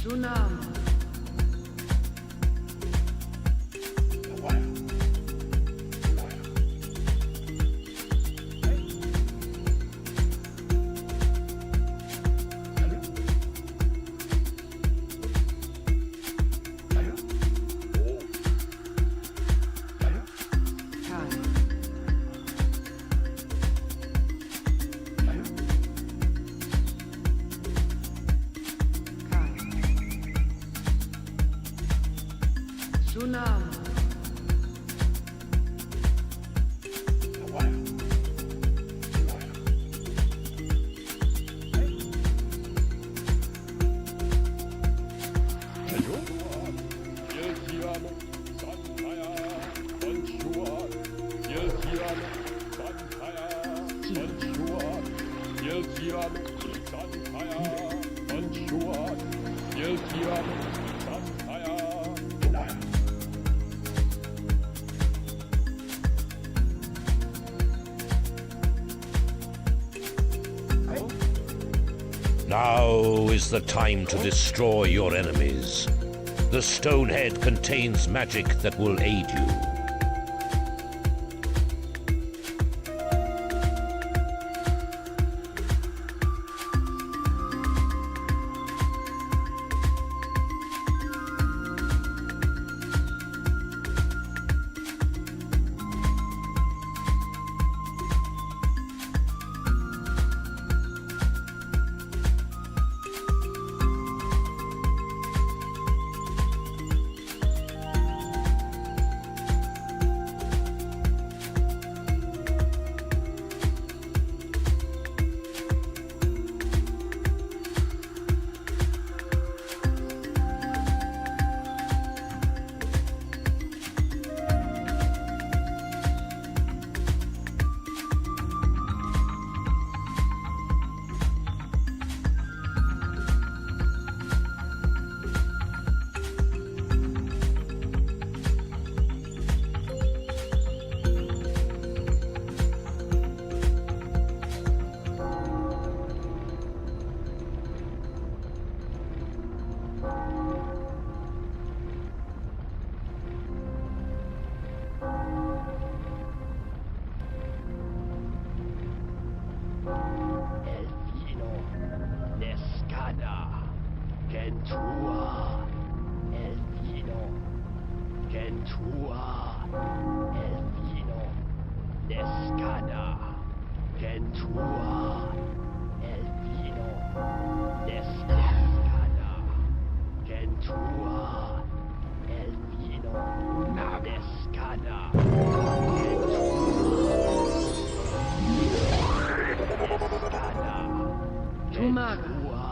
Tsunami. Tsunami. Now is the time to destroy your enemies. The stone head contains magic that will aid you.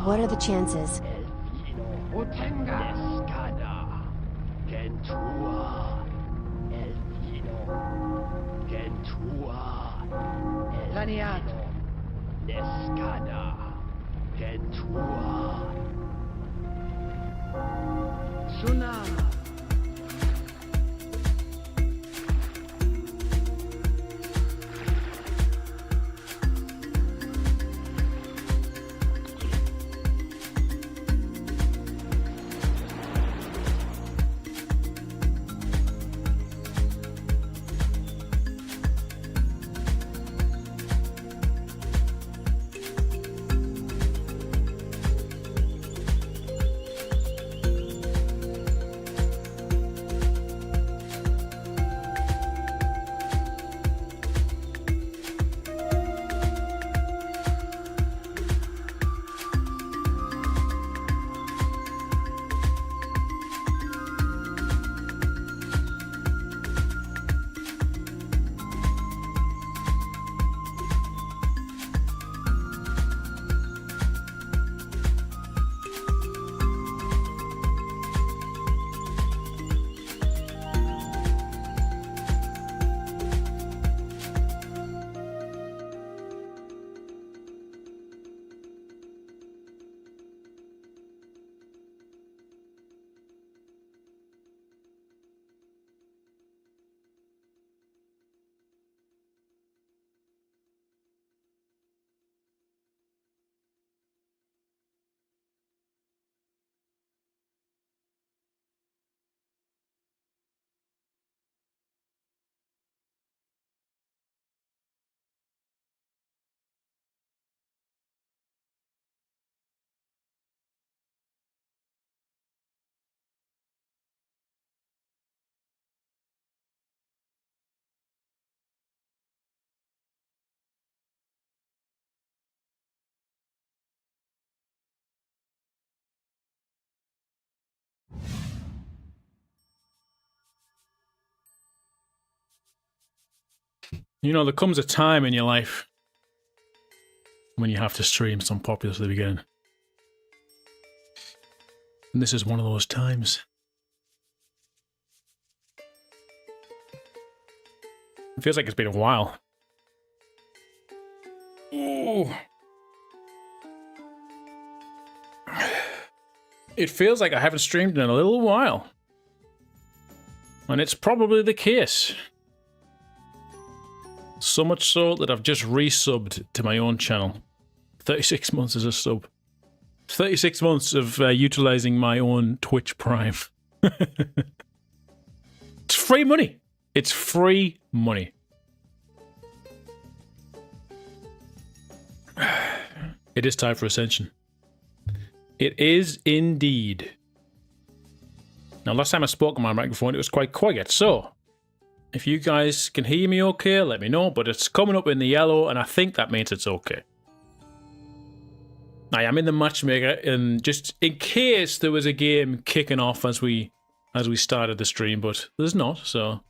What are the chances? Tsunami. You know, there comes a time in your life when you have to stream some Populous at the beginning. And this is one of those times. It feels like it's been a while. Ooh. It feels like I haven't streamed in a little while. And it's probably the case. So much so that I've just resubbed to my own channel. 36 months as a sub. 36 months of utilizing my own Twitch Prime. It's free money. It's free money. It is time for Ascension. It is indeed. Now, last time I spoke on my microphone, it was quite quiet, so if you guys can hear me okay, let me know, but it's coming up in the yellow, and I think that means it's okay. I am in the matchmaker, and just in case there was a game kicking off as we started the stream, but there's not, so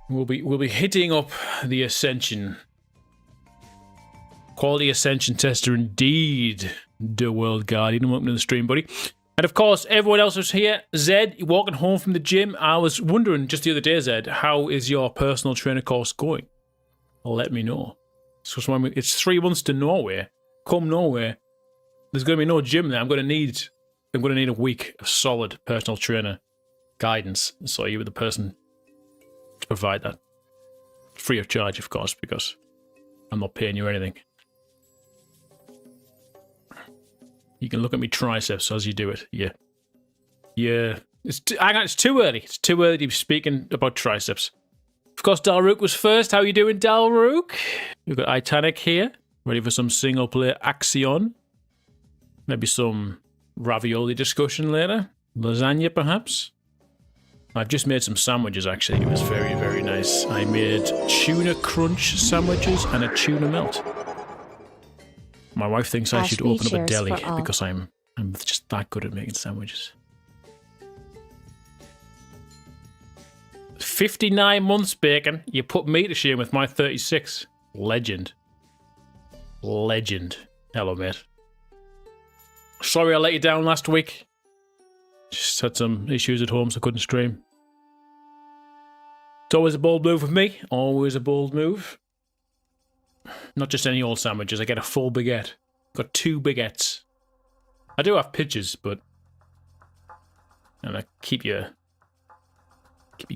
we'll be hitting up the Ascension. Quality Ascension tester indeed, the World Guardian. Welcome to the stream, buddy. And of course, everyone else was here. Zed, walking home from the gym. I was wondering just the other day, Zed, how is your personal trainer course going? Let me know. So it's 3 months to Norway. Come Norway, there's going to be no gym there. I'm going to need a week of solid personal trainer guidance. So you were the person to provide that, free of charge, of course, because I'm not paying you anything. You can look at me triceps as you do it. Yeah. It's too early. It's too early to be speaking about triceps. Of course, Dalrook was first. How you doing, Dalrook? We've got Itanic here, ready for some single-player action. Maybe some ravioli discussion later. Lasagna, perhaps. I've just made some sandwiches, actually. It was very, very nice. I made tuna crunch sandwiches and a tuna melt. My wife thinks I should open up a deli because I'm just that good at making sandwiches. 59 months, Bacon. You put me to shame with my 36. Legend. Legend. Hello, mate. Sorry I let you down last week. Just had some issues at home, so I couldn't stream. It's always a bold move with me. Always a bold move. Not just any old sandwiches. I get a full baguette. Got 2 baguettes. I do have pitches, but and I keep you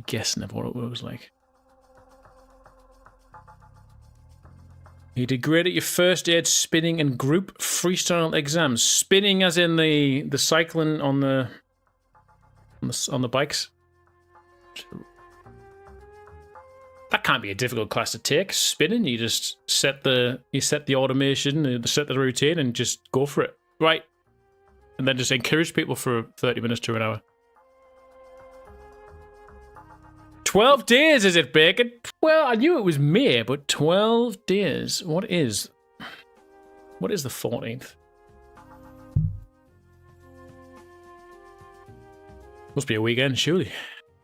guessing of what it was like. You did great at your first aid spinning and group freestyle exams. Spinning, as in the cycling on the bikes. That can't be a difficult class to take. Spinning, you just set the automation, you set the routine, and just go for it, right? And then just encourage people for 30 minutes to an hour. 12 days, is it, Bacon? Well, I knew it was May, but 12 days. What is the 14th? Must be a weekend, surely.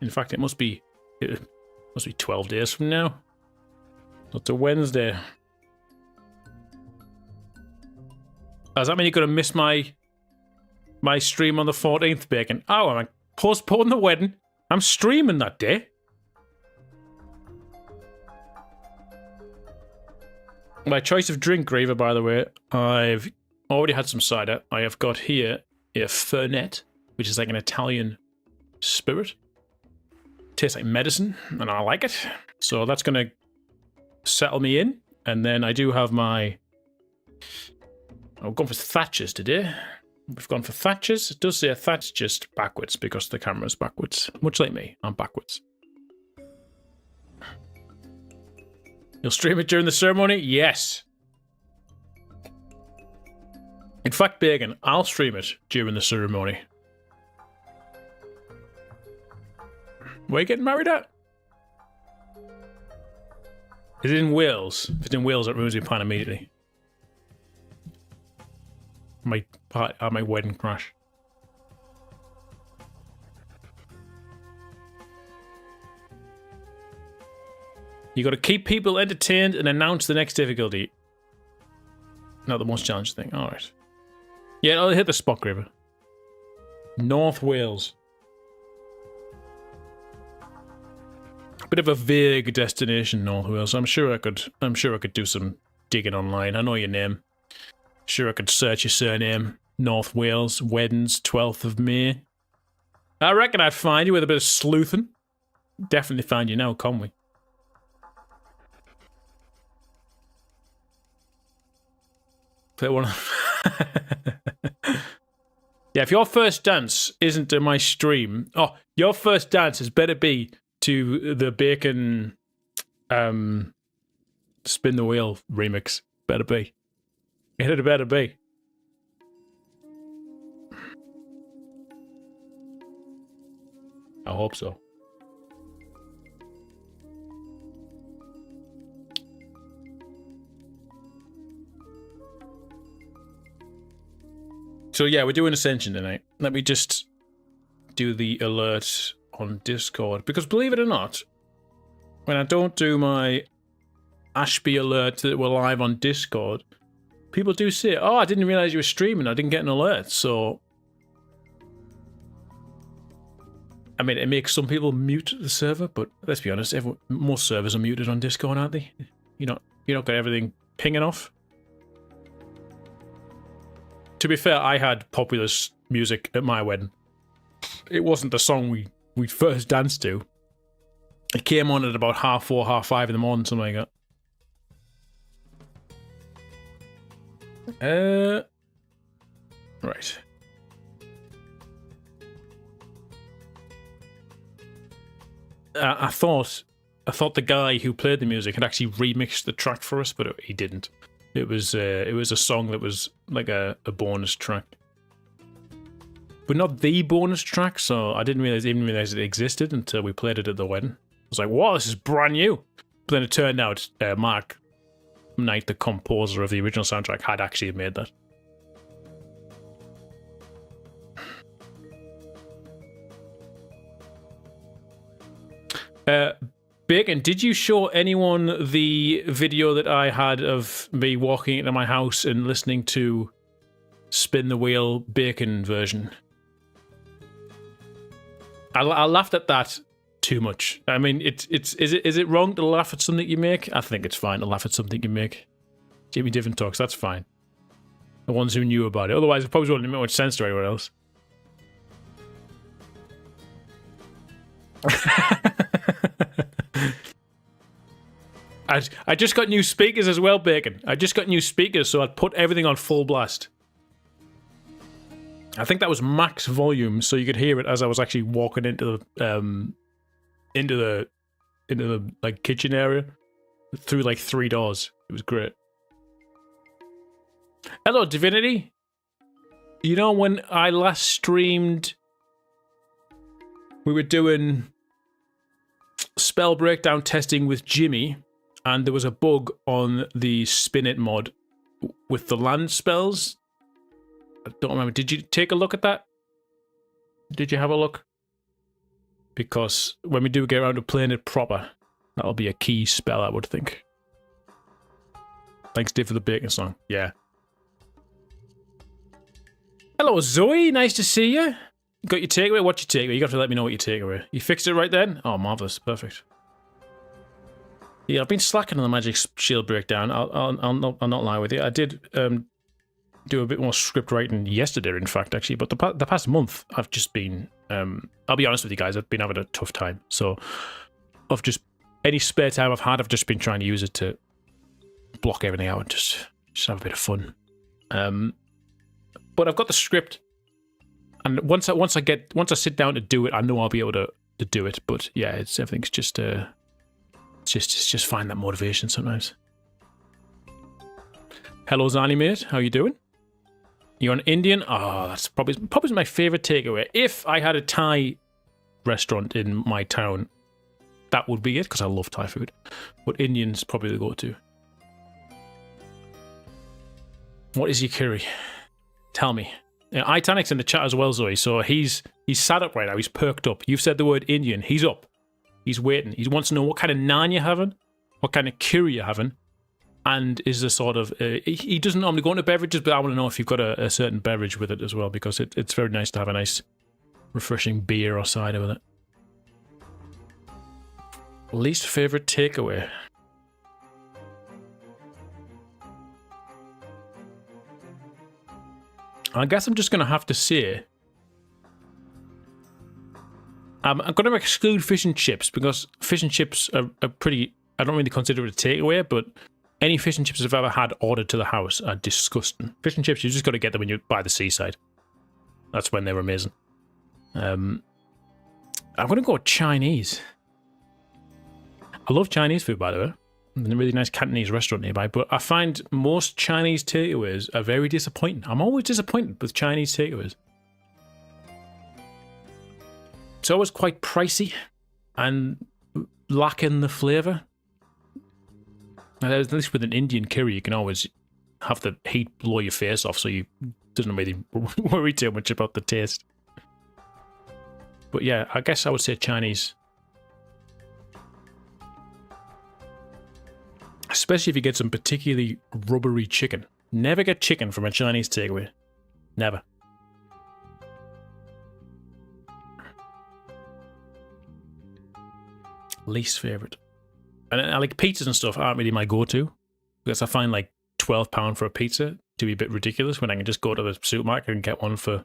In fact, it must be 12 days from now. So it's a Wednesday. Does that mean you're going to miss my stream on the 14th, Bacon? Oh, I'm postponing the wedding. I'm streaming that day. My choice of drink, Graver, by the way, I've already had some cider. I have got here a Fernet, which is like an Italian spirit. Tastes like medicine, and I like it. So that's going to settle me in. And then I do have my... I've gone for Thatcher's today. We've gone for Thatcher's. It does say Thatch just backwards because the camera's backwards. Much like me, I'm backwards. You'll stream it during the ceremony? Yes. In fact, Bacon, I'll stream it during the ceremony. Where are you getting married at? Is it in Wales? If it's in Wales, it ruins my plan immediately. My wedding crash. You got to keep people entertained and announce the next difficulty. Not the most challenging thing. All right. Yeah, I'll hit the spot grabber. North Wales. Bit of a vague destination, North Wales. I'm sure I could do some digging online. I know your name. Sure, I could search your surname. North Wales, weddings, 12th of May. I reckon I'd find you with a bit of sleuthing. Definitely find you now, can't we? Play one. Yeah, if your first dance isn't to my stream, your first dance has better be to the Bacon Spin the Wheel remix. Better be. It better be. I hope so. So yeah, we're doing Ascension tonight. Let me just do the alert on Discord. Because believe it or not, when I don't do my Ashby alert that we're live on Discord, people do say, oh, I didn't realize you were streaming. I didn't get an alert. So, I mean, it makes some people mute the server, but let's be honest, most servers are muted on Discord, aren't they? You don't got everything pinging off. To be fair, I had Populous music at my wedding. It wasn't the song we first danced to. It came on at about 4:30, 5:30 in the morning, something like that. Right. I thought the guy who played the music had actually remixed the track for us, but he didn't. It was a song that was like a bonus track, but not the bonus track. So I didn't even realize it existed until we played it at the wedding. I was like, "Wow, this is brand new!" But then it turned out Mark Knight, the composer of the original soundtrack, had actually made that. Bacon, did you show anyone the video that I had of me walking into my house and listening to Spin the Wheel Bacon version? I laughed at that too much. I mean, is it wrong to laugh at something you make? I think it's fine to laugh at something you make. Jimmy Divin talks, that's fine. The ones who knew about it. Otherwise, it probably wouldn't make much sense to anyone else. I just got new speakers as well, Bacon. I just got new speakers, so I'd put everything on full blast. I think that was max volume, so you could hear it as I was actually walking into the like kitchen area through like 3 doors. It was great. Hello, Divinity. You know, when I last streamed, we were doing spell breakdown testing with Jimmy, and there was a bug on the Spin It mod with the land spells. I don't remember. Did you take a look at that? Did you have a look? Because when we do get around to playing it proper, that'll be a key spell, I would think. Thanks, Dave, for the bacon song. Yeah. Hello, Zoe. Nice to see you. Got your takeaway? What's your takeaway? You got to let me know what your takeaway. You fixed it right then? Oh, marvellous. Perfect. Yeah, I've been slacking on the Magic Shield breakdown. I'll not lie with you. I did do a bit more script writing yesterday, in fact, actually. But the past month, I've just been... I'll be honest with you guys, I've been having a tough time. So, any spare time I've had, I've just been trying to use it to block everything out and just have a bit of fun. But I've got the script, and once I sit down to do it, I know I'll be able to do it. But yeah, everything's just find that motivation sometimes. Hello, Zani mate, how you doing? You're an Indian? Oh, that's probably my favorite takeaway. If I had a Thai restaurant in my town, that would be it, because I love Thai food. But Indian's probably the go-to. What is your curry? Tell me. Itanic's in the chat as well, Zoe. So he's sat up right now. He's perked up. You've said the word Indian. He's up. He's waiting. He wants to know what kind of naan you're having. what kind of curry you're having, and is a sort of he doesn't normally go into beverages, but I want to know if you've got a certain beverage with it as well, because it's very nice to have a nice refreshing beer or cider with it. Least favorite takeaway. I guess I'm just going to have to say I'm going to exclude fish and chips, because fish and chips are pretty... I don't really consider it a takeaway, but any fish and chips I've ever had ordered to the house are disgusting. Fish and chips, you just got to get them when you're by the seaside. That's when they're amazing. I'm going to go Chinese. I love Chinese food, by the way. There's a really nice Cantonese restaurant nearby, but I find most Chinese takeaways are very disappointing. I'm always disappointed with Chinese takeaways. It's always quite pricey and lacking the flavour. At least with an Indian curry, you can always have the heat blow your face off, so you doesn't really worry too much about the taste. But yeah, I guess I would say Chinese. Especially if you get some particularly rubbery chicken. Never get chicken from a Chinese takeaway. Never. Least favourite. And I like pizzas and stuff aren't really my go-to, because I find like £12 for a pizza to be a bit ridiculous when I can just go to the supermarket and get one for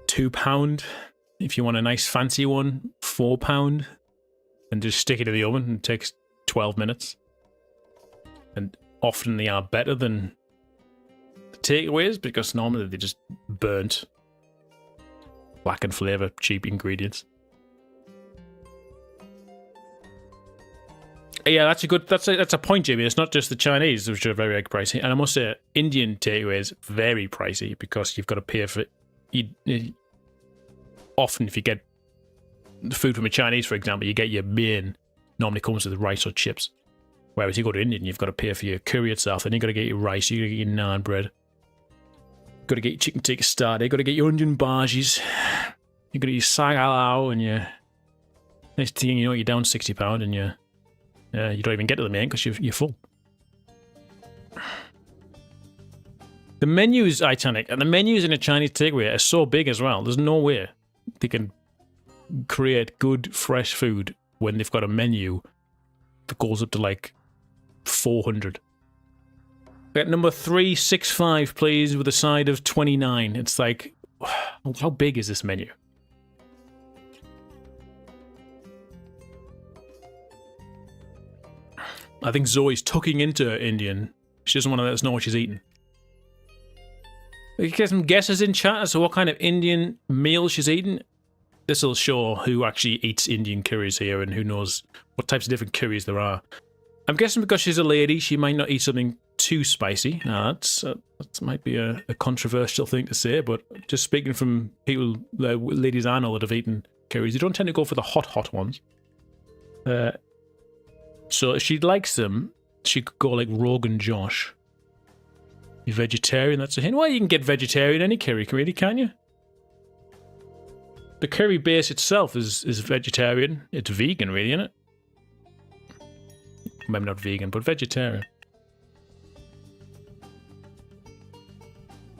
£2. If you want a nice fancy one, £4, and just stick it in the oven, and it takes 12 minutes. And often they are better than the takeaways, because normally they're just burnt, lacking flavour, cheap ingredients. Yeah, that's a point, Jimmy. It's not just the Chinese, which are very, very pricey. And I must say, Indian takeaways very pricey, because you've got to pay for it. Often, if you get food from a Chinese, for example, you get your main, normally comes with rice or chips. Whereas you go to Indian, you've got to pay for your curry itself, then you've got to get your rice, you've got to get your naan bread, you've got to get your chicken tikka starter, you've got to get your onion bhajis, you've got to get your sagalao, and your... Next thing you know, you're down £60, and you don't even get to the main because you're full. The menu is Titanic, and the menus in a Chinese takeaway are so big as well. There's no way they can create good, fresh food when they've got a menu that goes up to like 400. At number 365, please, with a side of 29. It's like, how big is this menu? I think Zoe's tucking into Indian. She doesn't want to let us know what she's eating. We get some guesses in chat as to what kind of Indian meal she's eating. This will show who actually eats Indian curries here and who knows what types of different curries there are. I'm guessing because she's a lady, she might not eat something too spicy. Now, that might be a controversial thing to say, but just speaking from people, ladies I know that have eaten curries, they don't tend to go for the hot ones. So if she likes them, she could go like Rogan Josh. You're vegetarian, that's a hint. Well, you can get vegetarian any curry, really, can't you? The curry base itself is vegetarian. It's vegan, really, isn't it? Maybe not vegan, but vegetarian.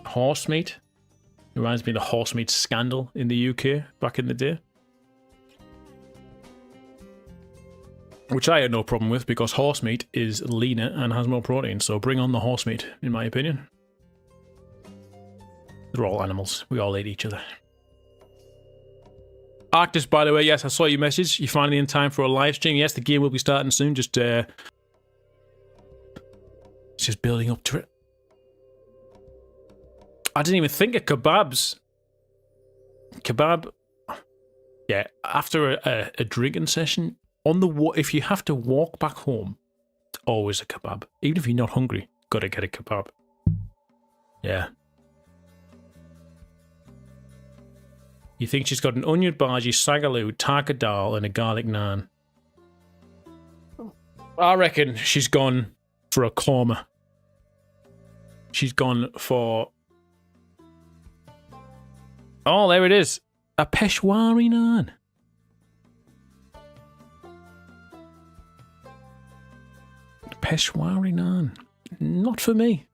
Horse meat. Reminds me of the horse meat scandal in the UK back in the day. Which I had no problem with, because horse meat is leaner and has more protein, so bring on the horse meat, in my opinion. They're all animals. We all eat each other. Arctis, by the way, yes, I saw your message. You're finally in time for a live stream. Yes, the game will be starting soon. Just building up to it. I didn't even think of kebabs. Kebab. Yeah, after a drinking session, if you have to walk back home, it's always a kebab. Even if you're not hungry, gotta get a kebab. Yeah. You think she's got an onion bhaji, sagaloo, taka dal, and a garlic naan. I reckon she's gone for a korma. She's gone for... Oh, there it is. A Peshwari naan. Peshwari naan. Not for me.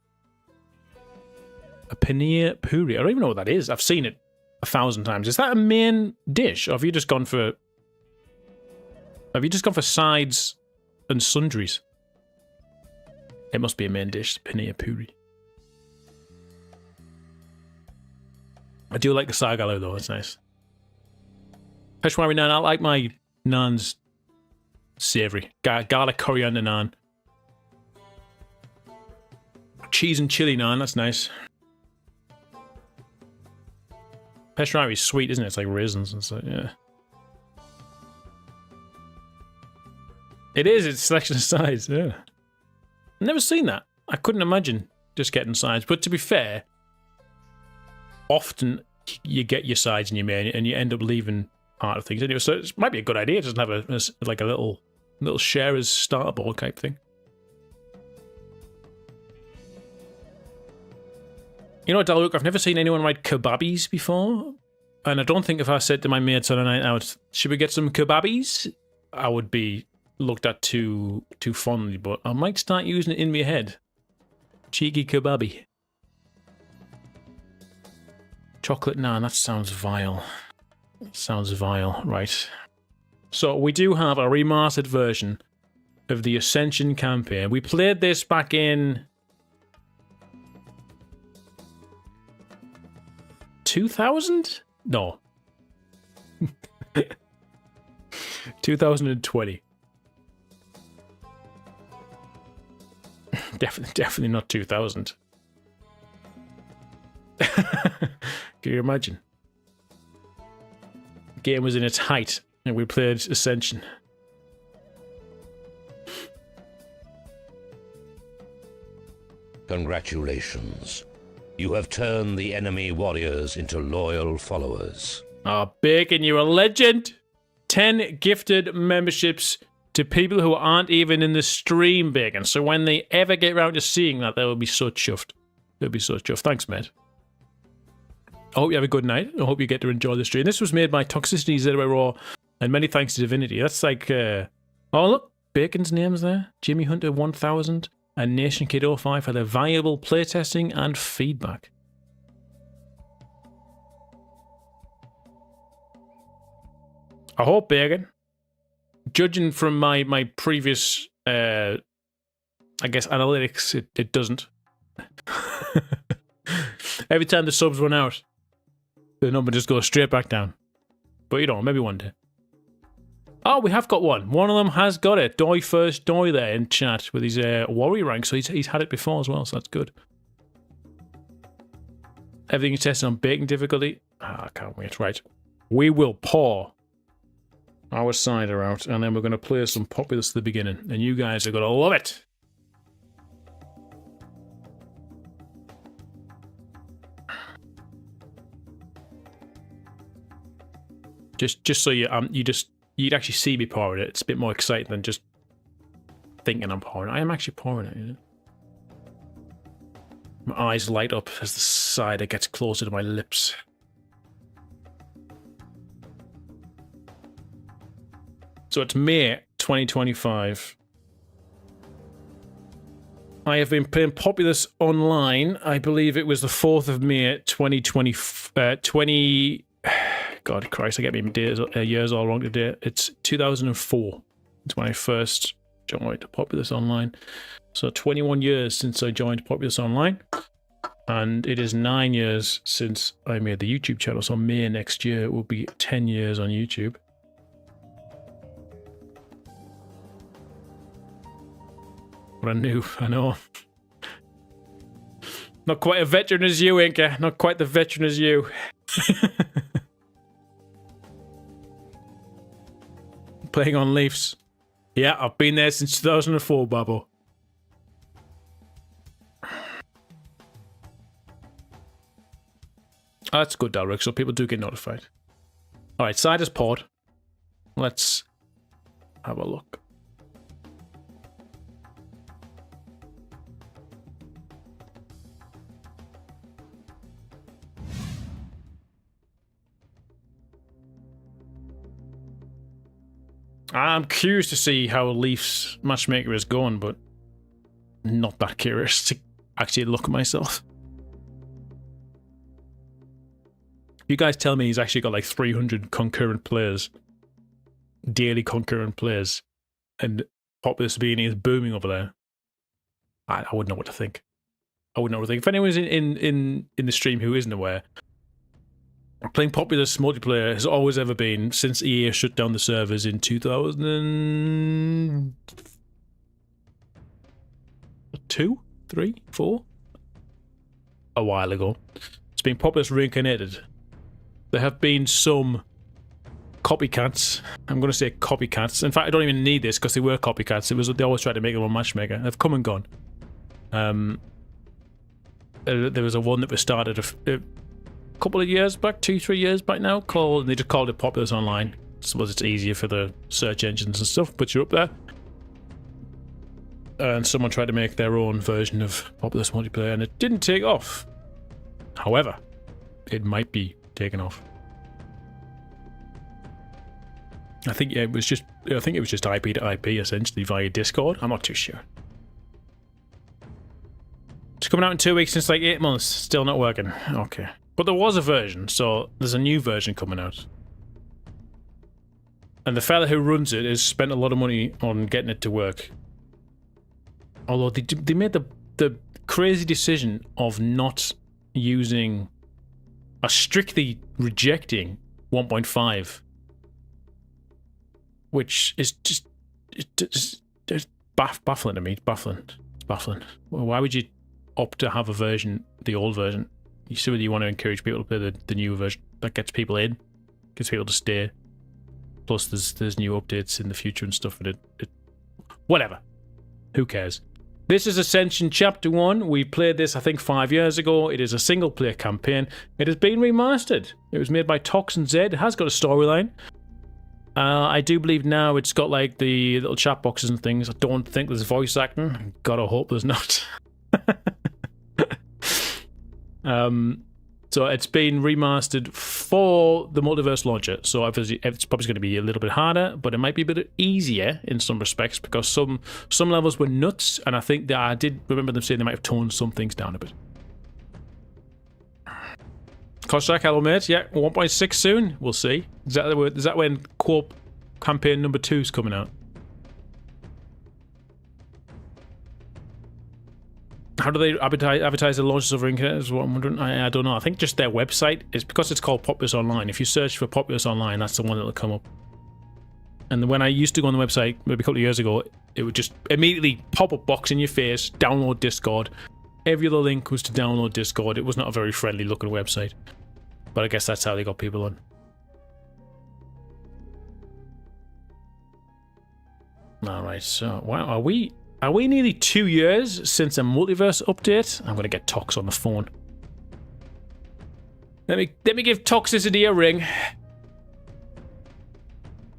A paneer puri. I don't even know what that is. I've seen it 1,000 times. Is that a main dish? Or have you just gone for... Have you just gone for sides and sundries? It must be a main dish. Paneer puri. I do like the sargalu though. It's nice. Peshwari naan. I like my naans savoury. Garlic coriander naan. Cheese and chili naan. That's nice. Peshwari is sweet, isn't it? It's like raisins and stuff. Yeah. It is. It's selection of sides. Yeah. I've never seen that. I couldn't imagine just getting sides. But to be fair, often you get your sides in your main and you end up leaving part of things anyway. So it might be a good idea just to have a little sharer's starter board type thing. You know what, Daluk, I've never seen anyone write kebabbies before. And I don't think if I said to my mates on a night out, should we get some kebabbies? I would be looked at too fondly, but I might start using it in my head. Cheeky kebabby. Chocolate naan, that sounds vile. Sounds vile, right. So we do have a remastered version of the Ascension campaign. We played this back in 2000? No. 2020. Definitely not 2000. Can you imagine? The game was in its height and we played Ascension. Congratulations. You have turned the enemy warriors into loyal followers. Oh, Bacon, you're a legend! 10 gifted memberships to people who aren't even in the stream, Bacon. So when they ever get around to seeing that, they will be so chuffed. They'll be so chuffed. Thanks, mate. I hope you have a good night. I hope you get to enjoy the stream. This was made by Toxicity Zero Raw, and many thanks to Divinity. That's like, oh look, Bacon's name's there. Jimmy Hunter 1000 and Nation Kid 05 for their valuable playtesting and feedback. I hope, Bacon, judging from my previous, I guess, analytics, it doesn't. Every time the subs run out, the number just goes straight back down. But you know, maybe one day. Oh, we have got one. One of them has got it. Doi First Doi there in chat with his warrior rank. So he's had it before as well, so that's good. Everything is tested on Bacon difficulty. I can't wait. Right. We will pour our cider out, and then we're going to play some Populous at the beginning. And you guys are going to love it. Just so you'd actually see me pouring it. It's a bit more exciting than just thinking I'm pouring it. I am actually pouring it, you know? My eyes light up as the cider gets closer to my lips. So it's May 2025. I have been playing Populous online. I believe it was the 4th of May 2020. God Christ, I get my years all wrong today. It's 2004. It's when I first joined Populous Online. So 21 years since I joined Populous Online. And it is 9 years since I made the YouTube channel. So May next year will be 10 years on YouTube. What a noob, I know. Not quite a veteran as you, Inca. Not quite the veteran as you. Playing on Leafs. Yeah, I've been there since 2004, Babbo. Oh, that's good, Dalric, so people do get notified. Alright, cider's poured. Let's have a look. I'm curious to see how Leafs matchmaker is going, but not that curious to actually look at myself. You guys tell me he's actually got like 300 concurrent players, daily concurrent players, and Populous Beanie is booming over there. I wouldn't know what to think. I wouldn't know what to think. If anyone's in the stream who isn't aware, playing Populous multiplayer has always ever been, since EA shut down the servers in 2002, 3, 4, a while ago. It's been Populous reincarnated. There have been some copycats. I'm going to say copycats. In fact, I don't even need this because they were copycats. They always tried to make them on Matchmaker. They've come and gone. There was a one that was started a couple of years back, 2-3 years back now, they just called it Populous Online. I suppose it's easier for the search engines and stuff, but you're up there. And someone tried to make their own version of Populous multiplayer, and it didn't take off. However, it might be taken off. I think it was just IP to IP essentially via Discord. I'm not too sure. It's coming out in 2 weeks since like 8 months. Still not working. Okay. But there was a version, so there's a new version coming out. And the fella who runs it has spent a lot of money on getting it to work. Although they made the crazy decision of not using, strictly rejecting 1.5, which is just baffling to me. It's baffling. Well, why would you opt to have a version, the old version? You see whether you want to encourage people to play the new version. That gets people in, gets people to stay. Plus, there's new updates in the future and stuff. And it whatever. Who cares? This is Ascension Chapter 1. We played this, I think, 5 years ago. It is a single-player campaign. It has been remastered. It was made by Toxin Z. It has got a storyline. I do believe now it's got, like, the little chat boxes and things. I don't think there's voice acting. Gotta hope there's not. So it's been remastered for the multiverse launcher. So obviously it's probably going to be a little bit harder, but it might be a bit easier in some respects because some levels were nuts, and I think that I did remember them saying they might have toned some things down a bit. Kostak, hello mate. Yeah, 1.6 soon. We'll see. Is that when Co-op campaign number 2 is coming out? How do they advertise the launches of Rinker is what I'm wondering. I don't know. I think just their website is because it's called Populous Online. If you search for Populous Online, that's the one that'll come up. And when I used to go on the website maybe a couple of years ago, it would just immediately pop up box in your face, download Discord. Every other link was to download Discord. It was not a very friendly looking website. But I guess that's how they got people on. Alright, so wow, are we nearly 2 years since a multiverse update? I'm gonna get Tox on the phone. Let me give Toxicity a ring.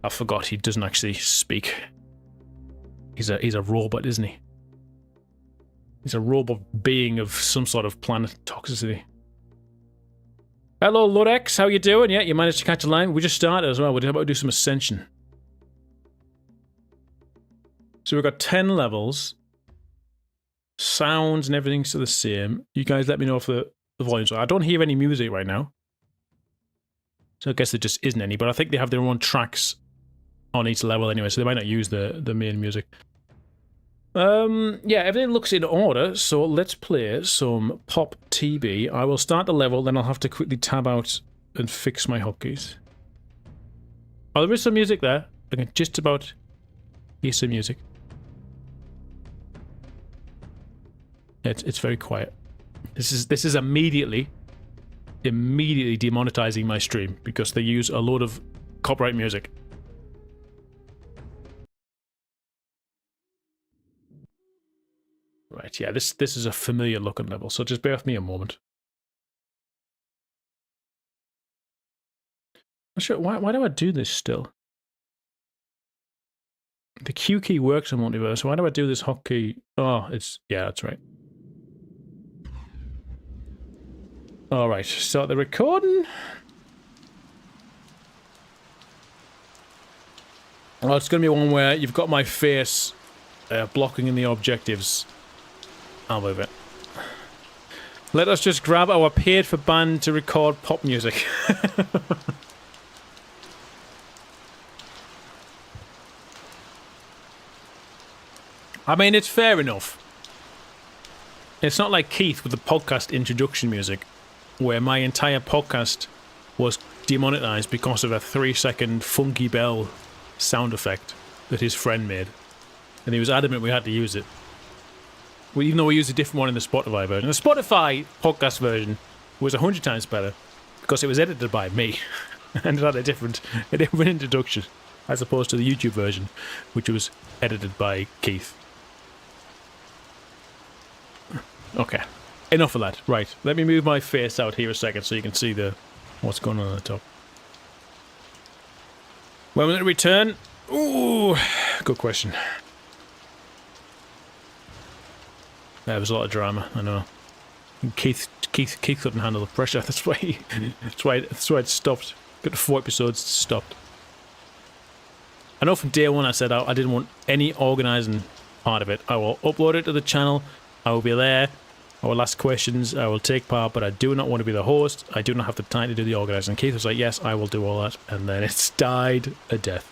I forgot he doesn't actually speak. He's a robot, isn't he? He's a robot being of some sort of planet Toxicity. Hello, Ludex. How you doing? Yeah, you managed to catch a line. We just started as well. We're about to do some Ascension. So we've got 10 levels. Sounds and everything's the same. You guys let me know if the volume's right. I don't hear any music right now. So I guess there just isn't any, but I think they have their own tracks on each level anyway, so they might not use the main music. Yeah, everything looks in order, so let's play some Pop TB. I will start the level, then I'll have to quickly tab out and fix my hotkeys. Oh, there is some music there. I can just about hear some music. It's very quiet. This is immediately demonetizing my stream because they use a load of copyright music. Right, yeah, this is a familiar looking level, so just bear with me a moment. Not sure why do I do this still? The Q key works on multiverse. Why do I do this hotkey? Oh, yeah, that's right. All right, start the recording. Well, it's going to be one where you've got my face blocking in the objectives, I'll move it. Let us just grab our paid-for band to record pop music. I mean, it's fair enough. It's not like Keith with the podcast introduction music, where my entire podcast was demonetized because of a 3-second funky bell sound effect that his friend made. And he was adamant we had to use it. Well, even though we used a different one in the Spotify version. The Spotify podcast version was 100 times better because it was edited by me and it had a different introduction as opposed to the YouTube version, which was edited by Keith. Okay, enough of that. Right, let me move my face out here a second so you can see what's going on at the top. When will it return? Ooh, good question. There was a lot of drama, I know. Keith couldn't handle the pressure. That's why it stopped. Got the 4 episodes stopped. I know from day one I said I didn't want any organising part of it. I will upload it to the channel. I will be there. I will ask questions. I will take part, but I do not want to be the host. I do not have the time to do the organising. Keith was like, yes, I will do all that. And then it's died a death.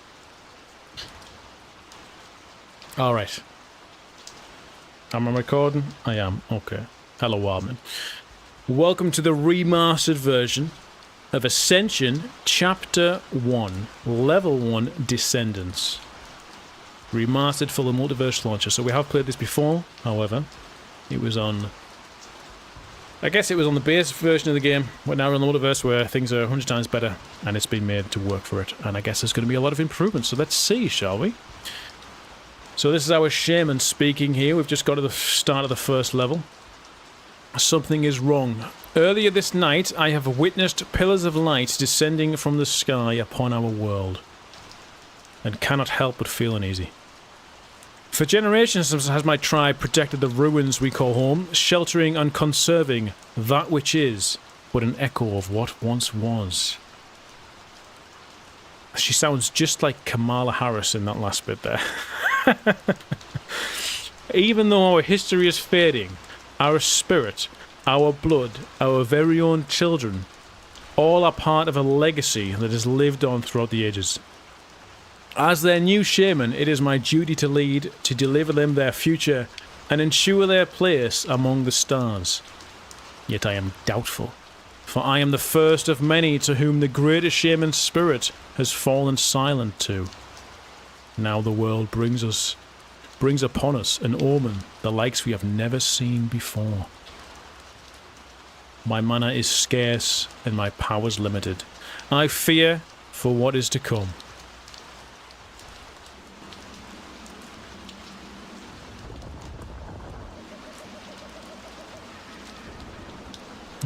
Alright. Am I recording? I am. Okay. Hello, Wildman. Welcome to the remastered version of Ascension Chapter 1, Level 1 Descendants. Remastered for the Multiverse Launcher. So we have played this before, however. It was on... I guess it was on the base version of the game, but now we're on the Multiverse where things are 100 times better, and it's been made to work for it. And I guess there's going to be a lot of improvements, so let's see, shall we? So this is our shaman speaking here. We've just got to the start of the first level. Something is wrong. Earlier this night, I have witnessed pillars of light descending from the sky upon our world, and cannot help but feel uneasy. For generations has my tribe protected the ruins we call home, sheltering and conserving that which is but an echo of what once was. She sounds just like Kamala Harris in that last bit there. Even though our history is fading, our spirit, our blood, our very own children, all are part of a legacy that has lived on throughout the ages. As their new shaman, it is my duty to lead, to deliver them their future, and ensure their place among the stars. Yet I am doubtful, for I am the first of many to whom the greater shaman's spirit has fallen silent to. Now the world brings upon us an omen, the likes we have never seen before. My mana is scarce, and my powers limited. I fear for what is to come.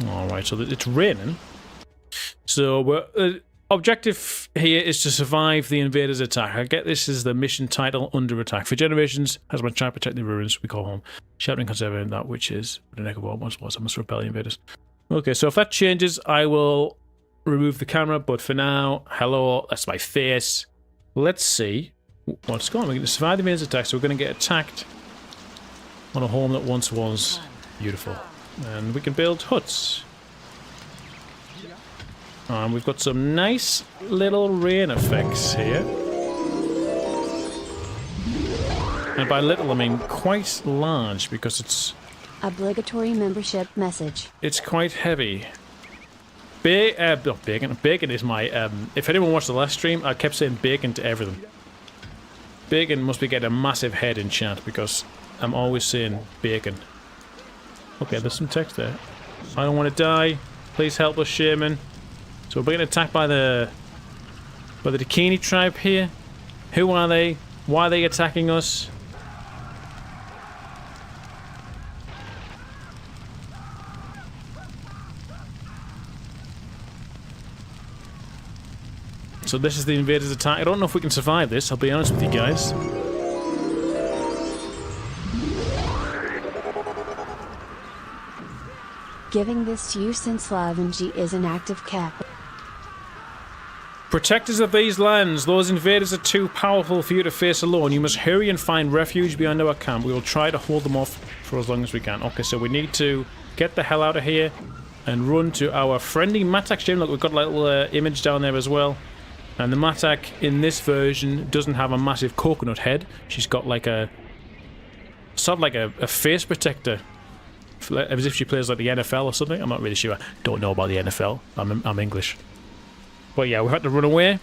Alright, so it's raining. So objective here is to survive the invaders' attack. I get this is the mission title, Under Attack. For generations, has my tribe protect the ruins we call home. Sheltering, conserving that which is but an echo of what once was. I must repel the invaders. Okay, so if that changes, I will remove the camera. But for now, hello, that's my face. Let's see what's going on. We're going to survive the invaders' attack, so we're going to get attacked on a home that once was beautiful. And we can build huts. And we've got some nice little rain effects here. And by little I mean quite large because it's... Obligatory membership message. It's quite heavy. Bacon. Bacon is my... if anyone watched the last stream, I kept saying bacon to everything. Bacon must be getting a massive head in chat because I'm always saying bacon. Okay, there's some text there. I don't want to die. Please help us, shaman. So we're being attacked by the Dakini tribe here. Who are they? Why are they attacking us? So this is the invaders' attack. I don't know if we can survive this, I'll be honest with you guys. Giving this to you since LaVenG is an active cap. Protectors of these lands, those invaders are too powerful for you to face alone. You must hurry and find refuge beyond our camp. We will try to hold them off for as long as we can. Okay, so we need to get the hell out of here and run to our friendly Matak gym. Look, we've got a little image down there as well. And the Matak in this version doesn't have a massive coconut head. She's got like a... sort of like a face protector. As if she plays like the NFL or something. I'm not really sure. Don't know about the NFL. I'm English. But yeah, we've had to run away.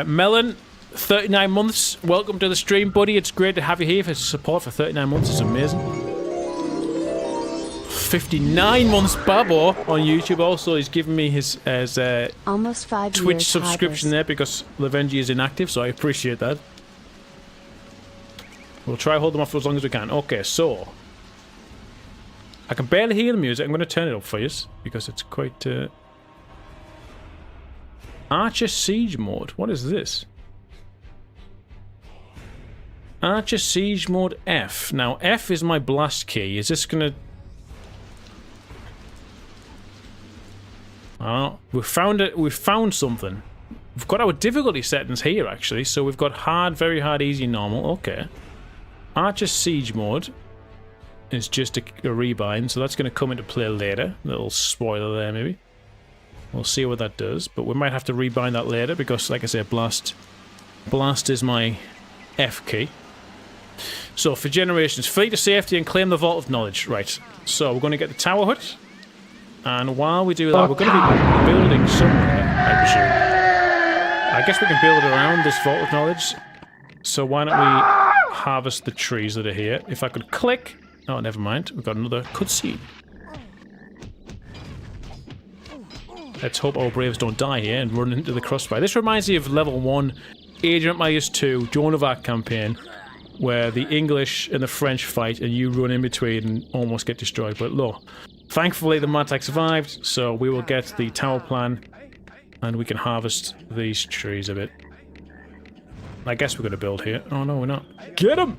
Melon, 39 months. Welcome to the stream, buddy. It's great to have you here for support for 39 months. It's amazing. 59 months, Babo, on YouTube. Also, he's given me his almost 5 Twitch years subscription there because Lavenji is inactive, so I appreciate that. We'll try hold them off for as long as we can. Okay, so I can barely hear the music. I'm going to turn it up for you because it's quite... Archer Siege Mode. What is this? Archer Siege Mode F. Now, F is my blast key. Is this going to... I don't know. We've found something. We've got our difficulty settings here, actually. So we've got hard, very hard, easy, normal. Okay. Archer Siege Mode is just a rebind, so that's going to come into play later. Little spoiler there, maybe. We'll see what that does, but we might have to rebind that later because, like I said, Blast is my F key. So, for generations, flee to safety and claim the Vault of Knowledge. Right, so we're going to get the Tower Hut, and while we do that, we're going to be building somewhere, I presume. I guess we can build it around this Vault of Knowledge, so why don't we harvest the trees that are here. If I could click... Oh, never mind. We've got another cutscene. Let's hope our braves don't die here and run into the crossfire. This reminds me of level 1, Age of Empires 2, Joan of Arc campaign, where the English and the French fight and you run in between and almost get destroyed. But look, thankfully the Matak survived, so we will get the tower plan and we can harvest these trees a bit. I guess we're going to build here. Oh no, we're not. Get him!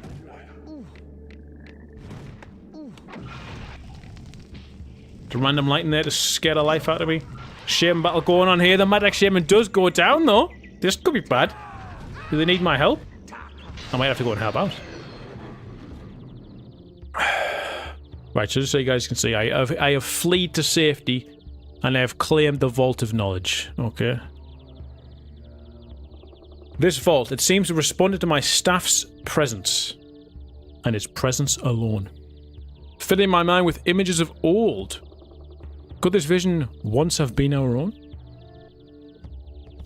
The random lighting there to scare the life out of me. Shaman battle going on here. The Madak Shaman does go down though. This could be bad. Do they need my help? I might have to go and help out. Right, so just so you guys can see, I have fled to safety and I have claimed the Vault of Knowledge. Okay. This vault, it seems to have responded to my staff's presence. And its presence alone. Filling my mind with images of old. Could this vision once have been our own?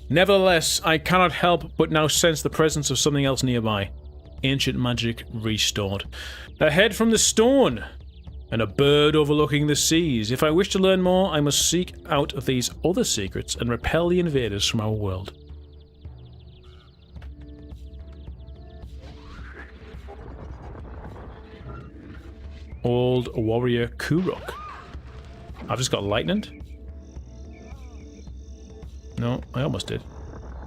Nevertheless, I cannot help but now sense the presence of something else nearby. Ancient magic restored. A head from the stone, and a bird overlooking the seas. If I wish to learn more, I must seek out these other secrets and repel the invaders from our world. Old warrior Kurok. I've just got lightning. No, I almost did.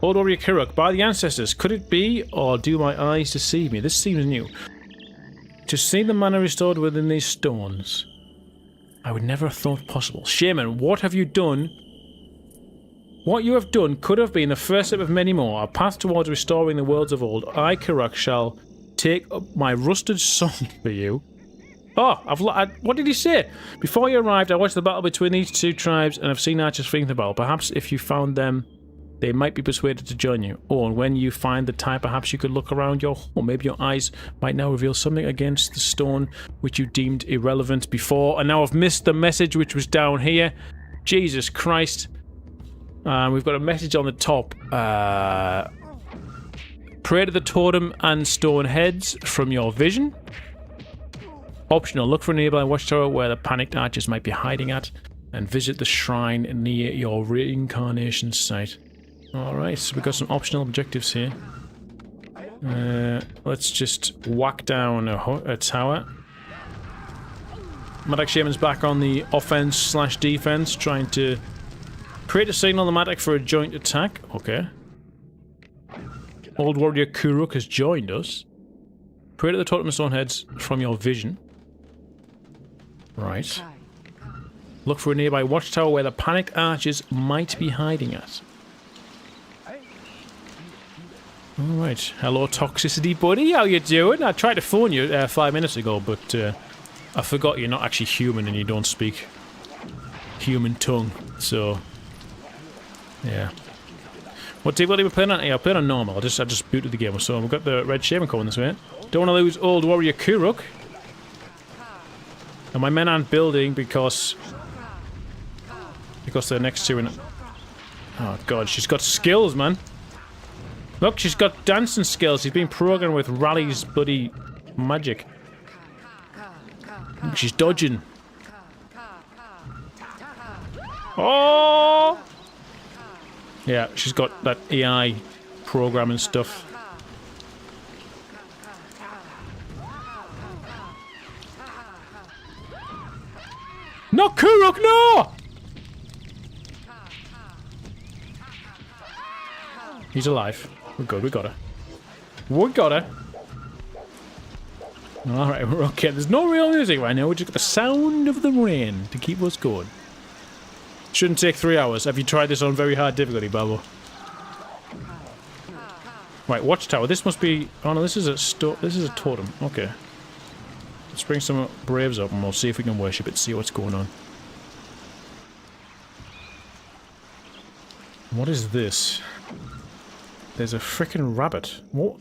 Old warrior Kurok, by the ancestors, could it be, or do my eyes deceive me? This seems new. To see the mana restored within these stones, I would never have thought possible. Shaman, what have you done? What you have done could have been the first step of many more. A path towards restoring the worlds of old. I, Kurok, shall take up my rusted song for you. Oh, what did he say? Before you arrived, I watched the battle between these two tribes and I've seen archers fleeing the battle. Perhaps if you found them, they might be persuaded to join you. Or when you find the time, perhaps you could look around your home. Maybe your eyes might now reveal something against the stone which you deemed irrelevant before. And now I've missed the message which was down here. Jesus Christ. We've got a message on the top. Pray to the totem and stone heads from your vision. Optional, look for a nearby watchtower where the panicked archers might be hiding at, and visit the shrine near your reincarnation site. Alright, so we've got some optional objectives here. Let's just whack down a tower. Madak Shaman's back on the offense/defense, trying to create a signal on the Madak for a joint attack. Okay. Old warrior Kuruk has joined us. Pray to the totem and stone heads from your vision. Right. Look for a nearby watchtower where the panicked archers might be hiding at. Alright. Hello, Toxicity Buddy. How you doing? I tried to phone you 5 minutes ago, but I forgot you're not actually human and you don't speak human tongue, so yeah. What difficulty are we playing on? Yeah, I'm playing on normal. I just booted the game, so we've got the red shaman coming this way. Don't want to lose old warrior Kuruk. And my men aren't building because they're next to an... Oh god, she's got skills, man. Look, she's got dancing skills. She's been programmed with Rally's bloody magic. Look, she's dodging. Oh! Yeah, she's got that AI programming stuff. No, Kuruk, no! He's alive. We're good, we got her. We got her. Alright, we're okay. There's no real music right now. We just got the sound of the rain to keep us going. Shouldn't take 3 hours. Have you tried this on very hard difficulty, Babo? Right, watchtower. This must be... Oh no, this is a totem. Okay. Let's bring some braves up and we'll see if we can worship it, see what's going on. What is this? There's a frickin' rabbit. What?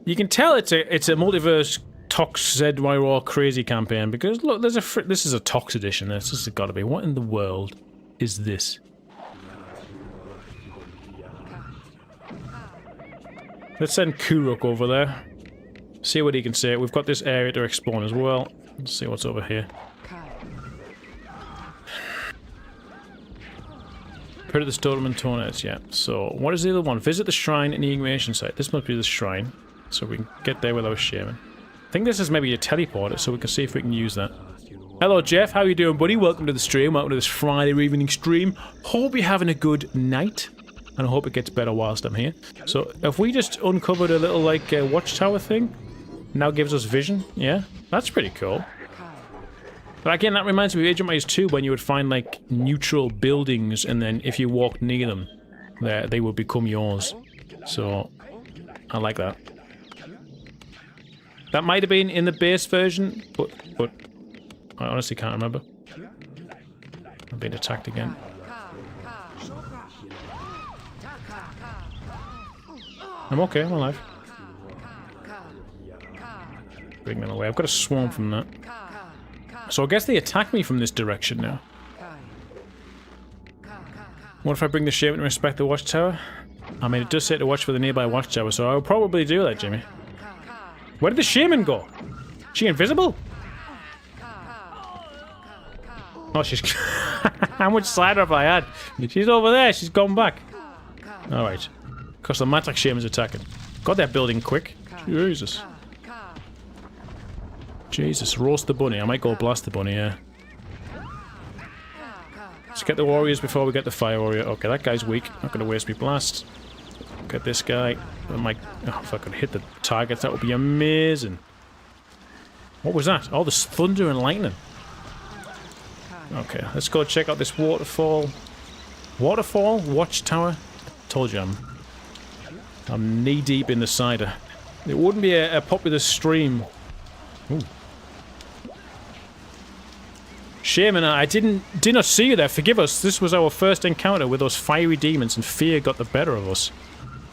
You can tell it's a multiverse Tox ZY Raw crazy campaign because look, there's this is a Tox edition. This has got to be. What in the world is this? Let's send Kuruk over there. See what he can say. We've got this area to explore as well. Let's see what's over here. Put the totem and tornets, yeah. So, what is the other one? Visit the shrine in the ignition site. This must be the shrine. So we can get there with our shaman. I think this is maybe a teleporter, so we can see if we can use that. Hello, Jeff. How you doing, buddy? Welcome to the stream. Welcome to this Friday evening stream. Hope you're having a good night. And I hope it gets better whilst I'm here. So, if we just uncovered a little, like, watchtower thing, now gives us vision, yeah? That's pretty cool. But again, that reminds me of Age of Empires 2 when you would find, like, neutral buildings, and then if you walked near them, they would become yours. So, I like that. That might have been in the base version, but I honestly can't remember. I'm being attacked again. I'm okay, I'm alive. Bring them away. I've got a swarm from that. So I guess they attack me from this direction now. What if I bring the shaman to respect the watchtower? I mean, it does say to watch for the nearby watchtower, so I'll probably do that, Jimmy. Where did the shaman go? Is she invisible? Oh, she's... How much cider have I had? She's over there, she's gone back. Alright. Because the Matrax shaman's attacking. God, they're building quick. Jesus. Jesus, roast the bunny. I might go blast the bunny, yeah. Let's get the warriors before we get the fire warrior. Okay, that guy's weak. Not gonna waste me blast. Get this guy. I might... Oh, if I could hit the targets, that would be amazing. What was that? Oh, there's thunder and lightning. Okay, let's go check out this waterfall. Waterfall? Watchtower? Told you I'm knee-deep in the cider. It wouldn't be a popular stream. Ooh. Shaman, I did not see you there. Forgive us. This was our first encounter with those fiery demons, and fear got the better of us.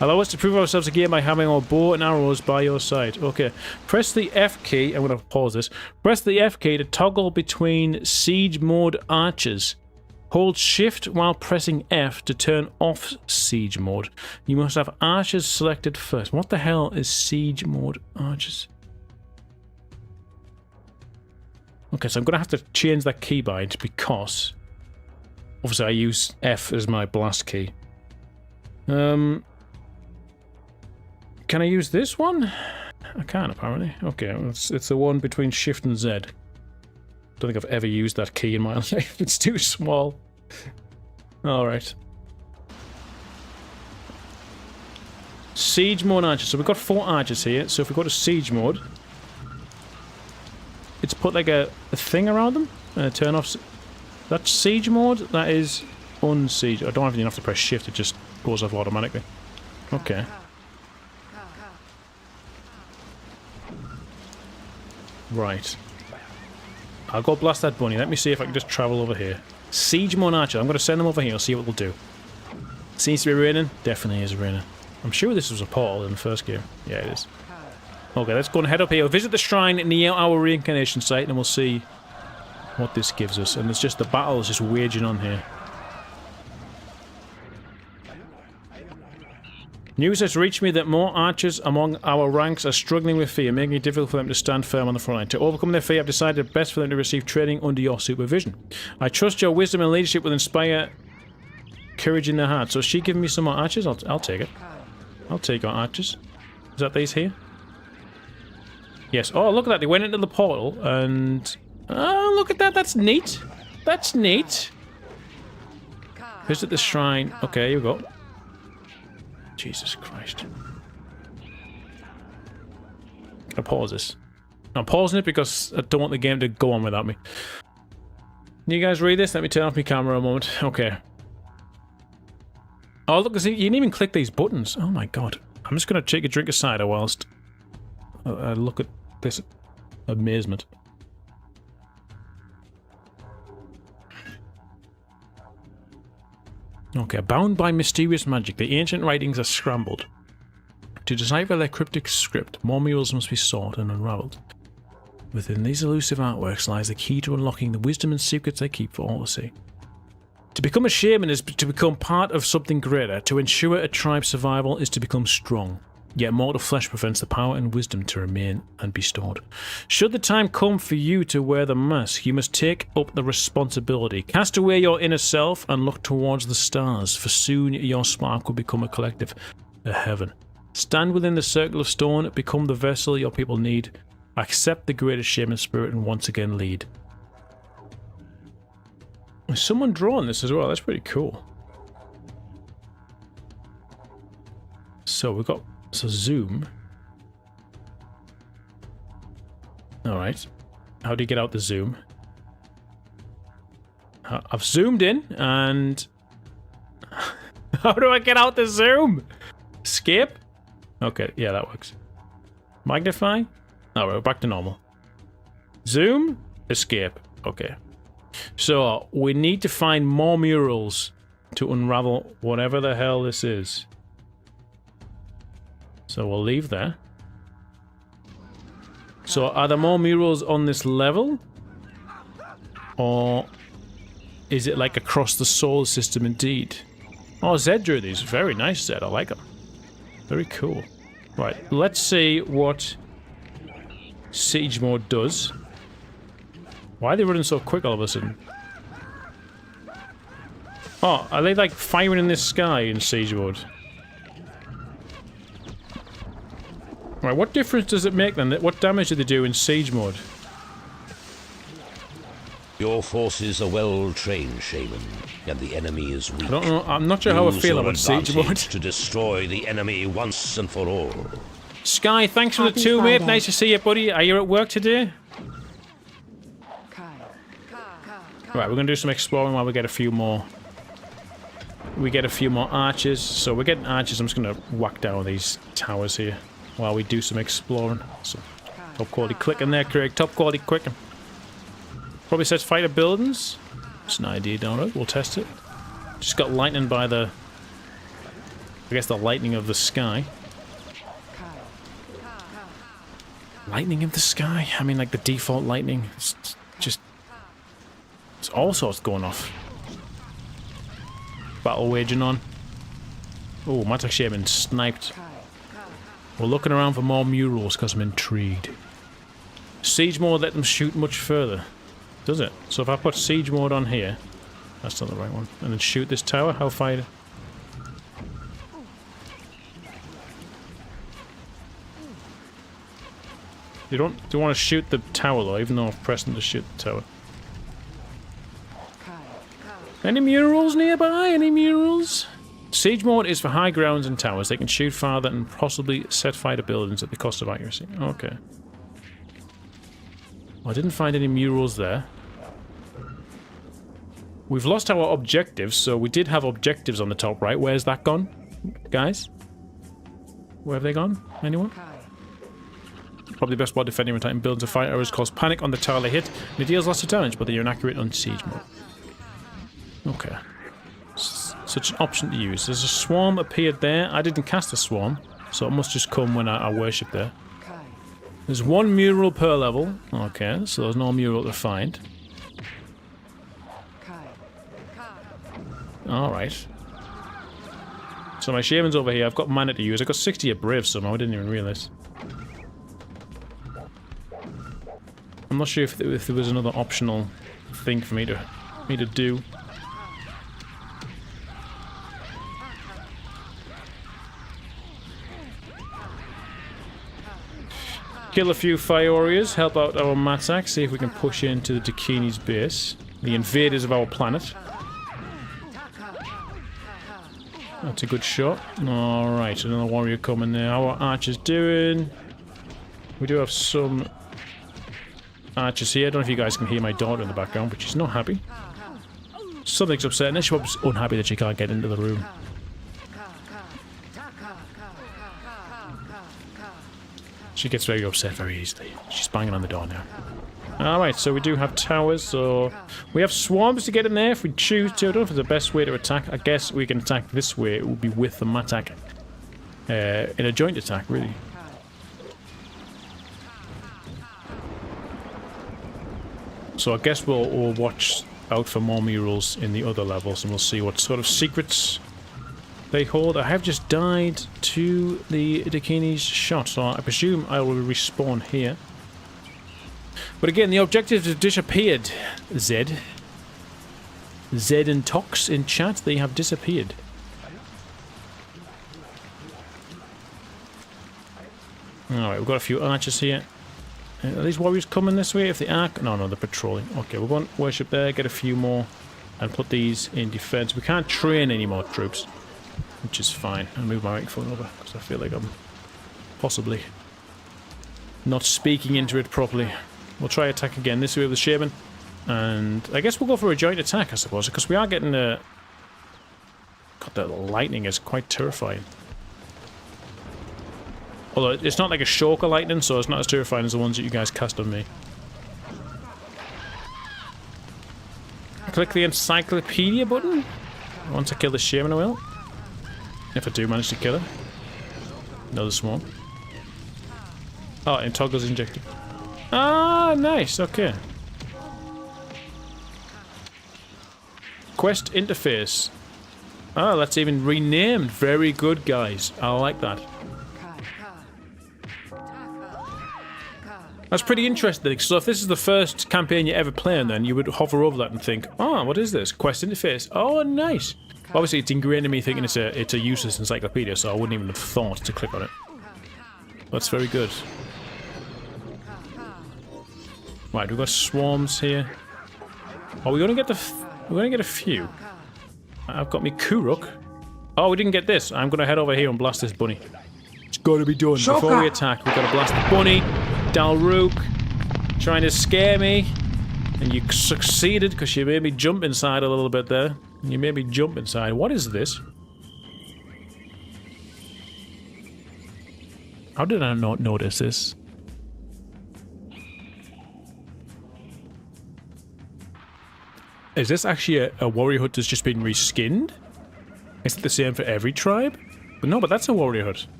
Allow us to prove ourselves again by having our bow and arrows by your side. Okay. Press the F key. I'm going to pause this. Press the F key to toggle between siege mode archers. Hold shift while pressing F to turn off siege mode. You must have archers selected first. What the hell is siege mode archers? Okay, so I'm going to have to change that keybind because obviously I use F as my blast key. Can I use this one? I can apparently. Okay, it's the one between shift and Z. Don't think I've ever used that key in my life. It's too small. Alright. Siege mode archers. So we've got 4 archers here. So if we go to siege mode, it's put like a thing around them. Turn off. That's siege mode. That is unsiege. I don't even have to press shift. It just goes off automatically. Okay. Right. I'll go blast that bunny. Let me see if I can just travel over here. Siege more archers. I'm going to send them over here. See what they'll do. Seems to be raining. Definitely is raining. I'm sure this was a portal in the first game. Yeah, it is. Okay, let's go and head up here. We'll visit the shrine near our reincarnation site, and we'll see what this gives us. And it's just the battle is just waging on here. News has reached me that more archers among our ranks are struggling with fear, making it difficult for them to stand firm on the front line. To overcome their fear, I've decided it's best for them to receive training under your supervision. I trust your wisdom and leadership will inspire courage in their hearts. So is she giving me some more archers? I'll take it. I'll take our archers. Is that these here? Yes. Oh, look at that. They went into the portal and... Oh, look at that. That's neat. That's neat. Visit the shrine. Okay, here we go. Jesus Christ. I'll pause this. I'm pausing it because I don't want the game to go on without me. Can you guys read this? Let me turn off my camera a moment. Okay. Oh, look, you didn't even click these buttons. Oh my god. I'm just going to take a drink of cider whilst I look at this amazement. Okay, bound by mysterious magic, the ancient writings are scrambled. To decipher their cryptic script, more murals must be sought and unravelled. Within these elusive artworks lies the key to unlocking the wisdom and secrets they keep for all to see. To become a shaman is to become part of something greater. To ensure a tribe's survival is to become strong. Yet mortal flesh prevents the power and wisdom to remain and be stored. Should the time come for you to wear the mask, you must take up the responsibility. Cast away your inner self and look towards the stars, for soon your spark will become a collective, a heaven. Stand within the circle of stone, become the vessel your people need. Accept the greatest shaman spirit and once again lead. Is someone drawing this as well? That's pretty cool. So we've got... So zoom. Alright. How do you get out the zoom? I've zoomed in and... How do I get out the zoom? Escape? Okay, yeah, that works. Magnify? Alright, we're back to normal. Zoom? Escape. Okay. So, we need to find more murals to unravel whatever the hell this is. So we'll leave there. So are there more murals on this level? Or is it like across the solar system indeed? Oh, Zed drew these. Very nice, Zed. I like them. Very cool. Right, let's see what Siege Mode does. Why are they running so quick all of a sudden? Oh, are they like firing in the sky in Siege Mode? Right, what difference does it make then? What damage do they do in Siege Mode? Your forces are well-trained, shaman, and the enemy is weak. I don't know. I'm not sure how I feel about Siege Mode. To destroy the enemy once and for all. Sky, thanks for the 2, mate. Nice to see you, buddy. Are you at work today? Right, we're gonna do some exploring while we get a few more. We get a few more archers. So we're getting archers. I'm just gonna whack down these towers here while we do some exploring. So top quality clicking there, Craig. Top quality clicking. Probably says fighter buildings. It's an idea, don't it? We'll test it. Just got lightning by the... I guess the lightning of the sky. Lightning of the sky? I mean, like the default lightning. It's just... It's all sorts going off. Battle waging on. Oh, might actually have been sniped. We're looking around for more murals because I'm intrigued. Siege mode let them shoot much further. Does it? So if I put siege mode on here, that's not the right one, and then shoot this tower, how far? You don't want to shoot the tower though, even though I'm pressing to shoot the tower. Any murals nearby? Any murals? Siege mode is for high grounds and towers. They can shoot farther and possibly set fire to buildings at the cost of accuracy. Okay. Well, I didn't find any murals there. We've lost our objectives, so we did have objectives on the top right. Where's that gone, guys? Where have they gone? Anyone? Probably the best while defending when Titan builds a fire arrows cause panic on the tile they hit, and it deals lots of damage, but they are inaccurate on siege mode. Okay. Such an option to use. There's a swarm appeared there. I didn't cast a swarm, so it must just come when I worship there. There's one mural per level. Okay, so there's no mural to find. Alright. So my shaman's over here. I've got mana to use. I got 60 at Brave somehow. I didn't even realise. I'm not sure if there was another optional thing for me to do. Kill a few fire warriors, help out our Matak, see if we can push into the Dakini's base. The invaders of our planet. That's a good shot. Alright, another warrior coming there. How are archers doing? We do have some archers here. I don't know if you guys can hear my daughter in the background, but she's not happy. Something's upsetting her. She's unhappy that she can't get into the room. She gets very upset very easily. She's banging on the door now. Alright, so we do have towers, so we have swarms to get in there if we choose to. I don't know if it's the best way to attack. I guess we can attack this way. It will be with the Matak. In a joint attack, really. So I guess we'll watch out for more murals in the other levels, and we'll see what sort of secrets they hold. I have just died to the Dakini's shot, so I presume I will respawn here. But again, the objectives have disappeared. Zed and Tox in chat, they have disappeared. Alright, we've got a few archers here. Are these warriors coming this way? If they are... No, they're patrolling. Okay, we're going to worship there, get a few more, and put these in defense. We can't train any more troops, which is fine. I'll move my microphone over, because I feel like I'm possibly not speaking into it properly. We'll try attack again this way with the shaman. And I guess we'll go for a joint attack, I suppose, because we are getting a... God, the lightning is quite terrifying. Although it's not like a shulker lightning, so it's not as terrifying as the ones that you guys cast on me. Click the encyclopedia button. Once I kill the shaman, I will. If I do manage to kill her. Another swarm. Oh, and toggles injected. Ah, nice, okay. Quest interface. Oh, that's even renamed. Very good, guys. I like that. That's pretty interesting. So if this is the first campaign you ever play, then you would hover over that and think, oh, what is this? Quest interface. Oh, nice. Obviously, it's ingrained in me thinking it's a useless encyclopedia, so I wouldn't even have thought to click on it. That's very good. Right, we've got swarms here. Oh, we're gonna get a few. I've got me Kuruk. Oh, we didn't get this. I'm gonna head over here and blast this bunny. It's gotta be done. Shoka. Before we attack, we've gotta blast the bunny. Dalruk trying to scare me. And you succeeded because you made me jump inside a little bit there. You made me jump inside. What is this? How did I not notice this? Is this actually a warrior hut that's just been reskinned? Is it the same for every tribe? But no, but that's a warrior hut.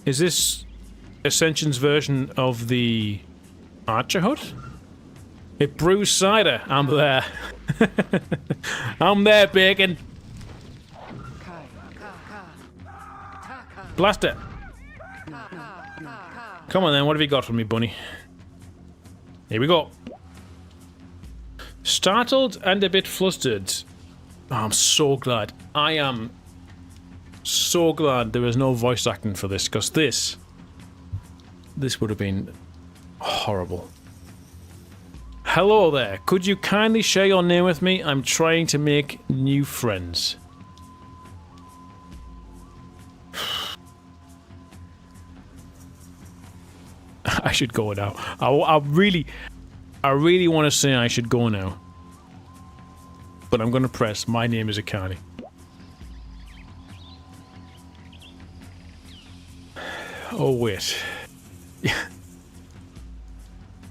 Is this Ascension's version of the archer hut? It brews cider. I'm there. I'm there, bacon. Blast it. Come on then, what have you got for me, bunny? Here we go. Startled and a bit flustered. Oh, I'm so glad. I am so glad there was no voice acting for this, because this would have been horrible. Hello there. Could you kindly share your name with me? I'm trying to make new friends. I should go now. I really want to say I should go now. But I'm going to press my name is Akani. Oh, wait.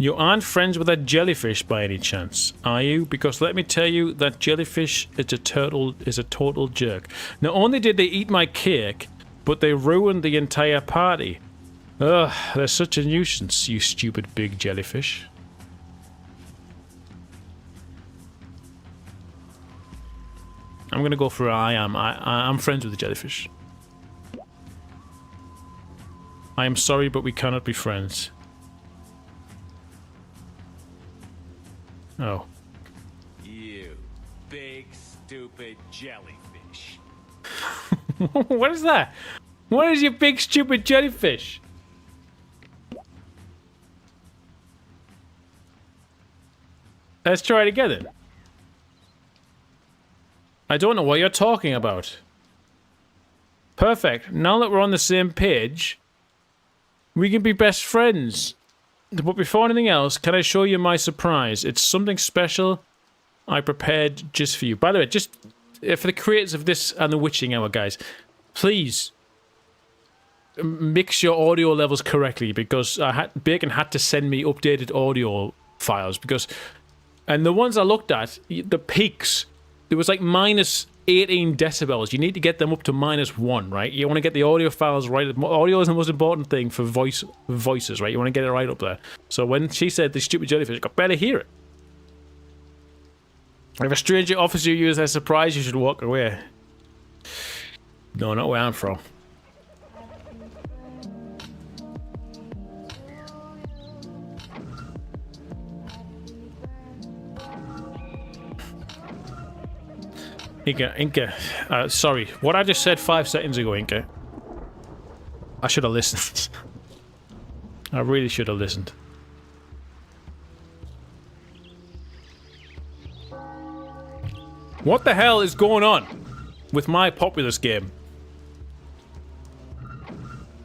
You aren't friends with that jellyfish by any chance, are you? Because let me tell you, that jellyfish is a total jerk. Not only did they eat my cake, but they ruined the entire party. Ugh, they're such a nuisance, you stupid big jellyfish. I'm gonna go for I'm friends with the jellyfish. I am sorry, but we cannot be friends. Oh. You big stupid jellyfish. What is that? What is your big stupid jellyfish? Let's try it again then. I don't know what you're talking about. Perfect. Now that we're on the same page, we can be best friends. But before anything else, can I show you my surprise? It's something special I prepared just for you. By the way, just for the creators of this and the Witching Hour, guys, please mix your audio levels correctly, because Bacon had to send me updated audio files, and the ones I looked at, the peaks, it was like minus 18 decibels. You need to get them up to -1, right? You want to get the audio files right. Audio is the most important thing for voices, right? You want to get it right up there. So when she said the stupid jellyfish, I could better hear it. If a stranger offers you as a surprise, you should walk away. No, not where I'm from. Inca, sorry. What I just said 5 seconds ago, Inca. I should have listened. I really should have listened. What the hell is going on with my Populous game?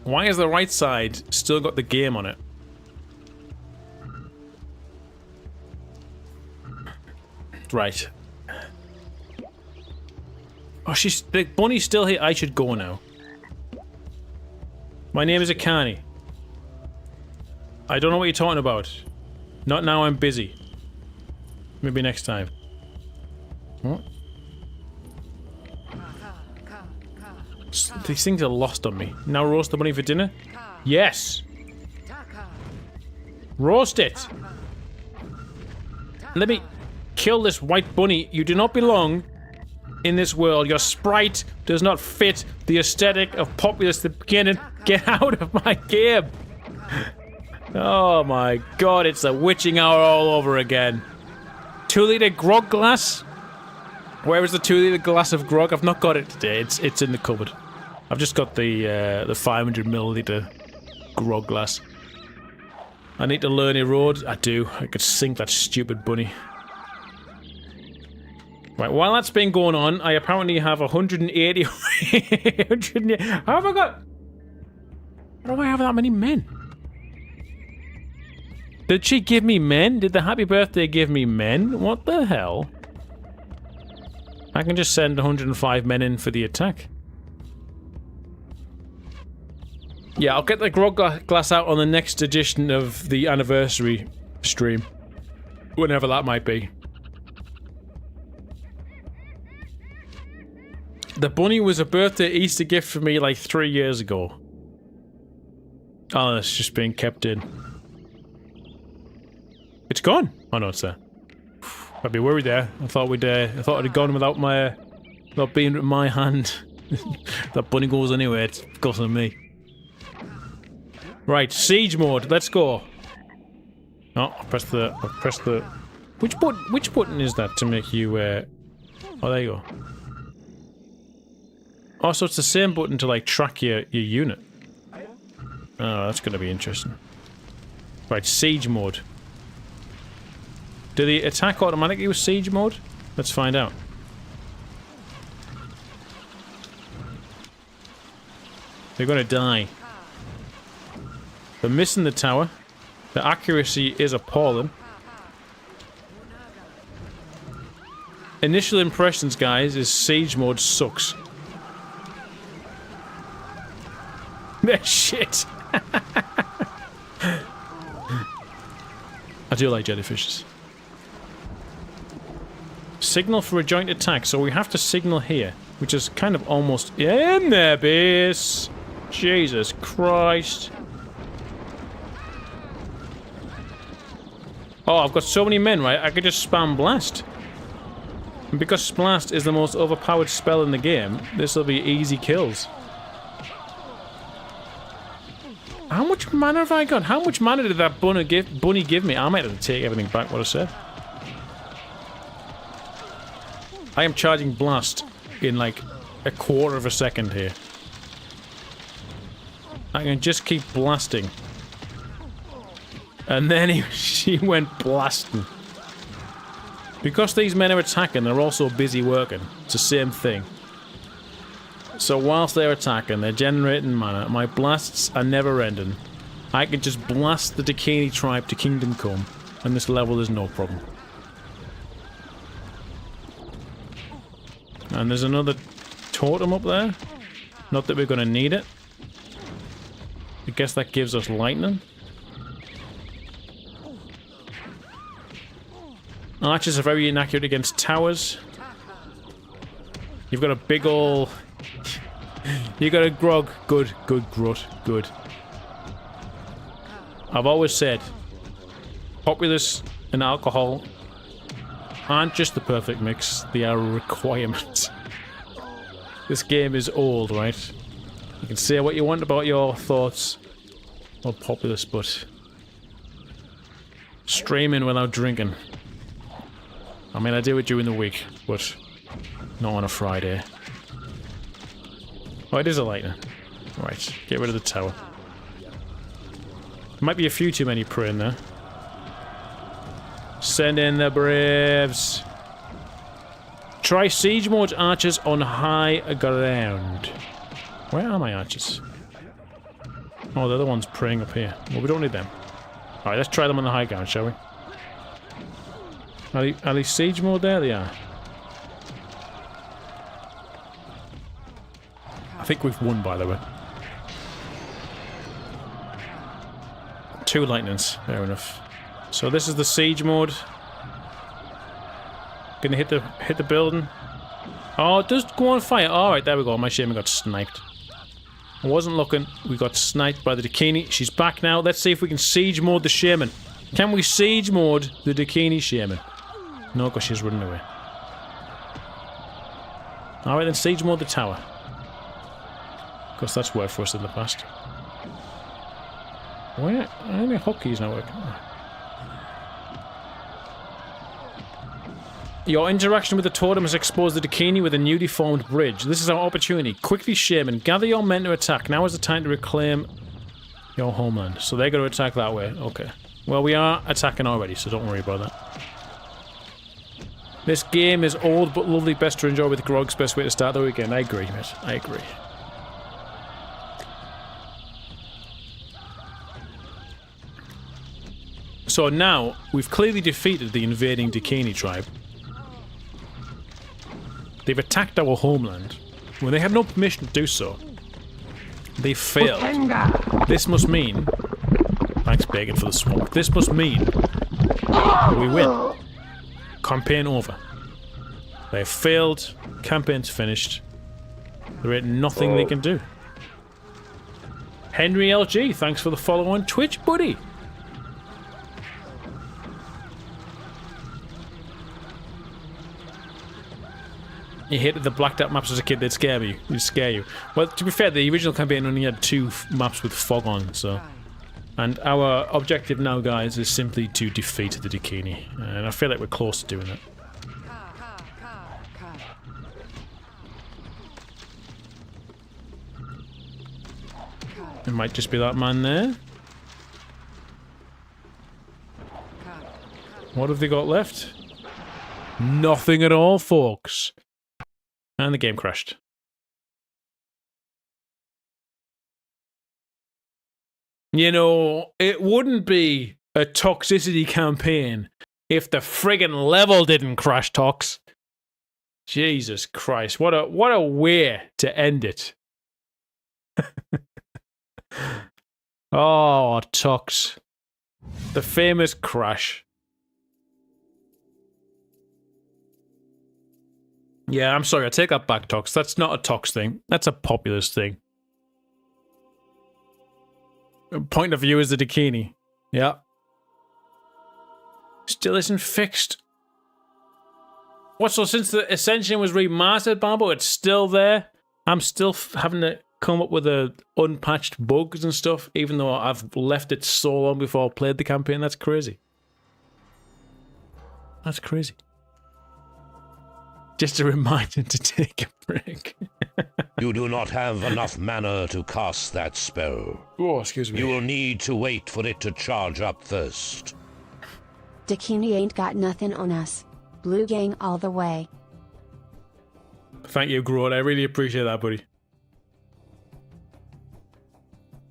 Why has the right side still got the game on it? Right. Oh, the bunny's still here. I should go now. My name is Akani. I don't know what you're talking about. Not now, I'm busy. Maybe next time. What? These things are lost on me. Now roast the bunny for dinner? Yes! Roast it! Let me kill this white bunny. You do not belong in this world. Your sprite does not fit the aesthetic of Populous at the beginning. Get out of my game! Oh my god, it's the Witching Hour all over again. 2-liter grog glass? Where is the 2-liter glass of grog? I've not got it today. It's in the cupboard. I've just got the 500ml grog glass. I need to learn a road. I do. I could sink that stupid bunny. Right, while that's been going on, I apparently have 180... How have I got... How do I have that many men? Did she give me men? Did the happy birthday give me men? What the hell? I can just send 105 men in for the attack. Yeah, I'll get the grog glass out on the next edition of the anniversary stream. Whenever that might be. The bunny was a birthday Easter gift for me like 3 years ago. Oh, it's just being kept in. It's gone. Oh no, it's there. I'd be worried there. I thought it'd have gone without being in my hand. That bunny goes anywhere. It goes on me. Right, siege mode. Let's go. Oh, I press the. Which button is that to make you? Oh, there you go. Oh, so it's the same button to like track your unit. Oh, that's gonna be interesting. Right, siege mode. Do they attack automatically with siege mode? Let's find out. They're gonna die. They're missing the tower. The accuracy is appalling. Initial impressions, guys, is siege mode sucks. They're shit. I do like jellyfishes. Signal for a joint attack. So we have to signal here, which is kind of almost in there, base. Jesus Christ. Oh, I've got so many men, right? I could just spam blast. And because blast is the most overpowered spell in the game, this will be easy kills. How much mana have I got? How much mana did that bunny give me? I might have to take everything back what I said. I am charging blast in like a quarter of a second here. I can just keep blasting. And then she went blasting. Because these men are attacking, they're also busy working. It's the same thing. So whilst they're attacking, they're generating mana. My blasts are never ending. I can just blast the Dakini tribe to Kingdom Come, and this level is no problem. And there's another totem up there. Not that we're going to need it. I guess that gives us lightning. Archers are very inaccurate against towers. You've got a big ol'... You got a grog. Good, good, grut, good. I've always said, Populous and alcohol aren't just the perfect mix, they are a requirement. This game is old, right? You can say what you want about your thoughts on Populous, but streaming without drinking. I mean, I do it during the week, but not on a Friday. Oh, it is a lightning. Right, get rid of the tower. Might be a few too many prey in there. Send in the Braves. Try siege mode archers on high ground. Where are my archers? Oh, the other one's praying up here. Well, we don't need them. Alright, let's try them on the high ground, shall we? Are they siege mode? There they are. I think we've won, by the way. 2 lightnings. Fair enough. So this is the siege mode. Gonna hit the building. Oh, it does go on fire. Alright, there we go. My shaman got sniped. I wasn't looking. We got sniped by the Dakini. She's back now. Let's see if we can siege mode the shaman. Can we siege mode the Dakini shaman? No, because she's running away. Alright, then siege mode the tower. Because that's worked for us in the past. Where? Only hotkey's not working. Your interaction with the totem has exposed the Dakini with a newly formed bridge. This is our opportunity. Quickly, shaman, gather your men to attack. Now is the time to reclaim your homeland. So they're going to attack that way. Okay. Well, we are attacking already, so don't worry about that. This game is old but lovely, best to enjoy with grogs, best way to start the weekend. I agree, mate. I agree. So now, we've clearly defeated the invading Dakini tribe. They've attacked our homeland when they had no permission to do so. They failed. This must mean... Thanks, Bacon, for the smoke. This must mean we win. Campaign over. They have failed. Campaign's finished. There ain't nothing they can do. Henry LG, thanks for the follow on Twitch, buddy. You hated the blacked out maps as a kid, they'd scare me. They'd scare you. Well, to be fair, the original campaign only had 2 maps with fog on, so... And our objective now, guys, is simply to defeat the Dakini. And I feel like we're close to doing it. It might just be that man there. What have they got left? Nothing at all, folks. And the game crashed. You know, it wouldn't be a toxicity campaign if the friggin' level didn't crash, Tox. Jesus Christ, what a way to end it. Oh, Tox. The famous crash. Yeah, I'm sorry. I take that back, Tox. That's not a Tox thing. That's a Populous thing. Point of view is the Dakini. Yeah. Still isn't fixed. What, so since the Ascension was remastered, Bambo, it's still there? I'm still having to come up with unpatched bugs and stuff, even though I've left it so long before I played the campaign. That's crazy. That's crazy. Just a reminder to take a break. You do not have enough mana to cast that spell. Oh, excuse me. You will need to wait for it to charge up first. Dakini ain't got nothing on us. Blue gang all the way. Thank you, Grodd. I really appreciate that, buddy.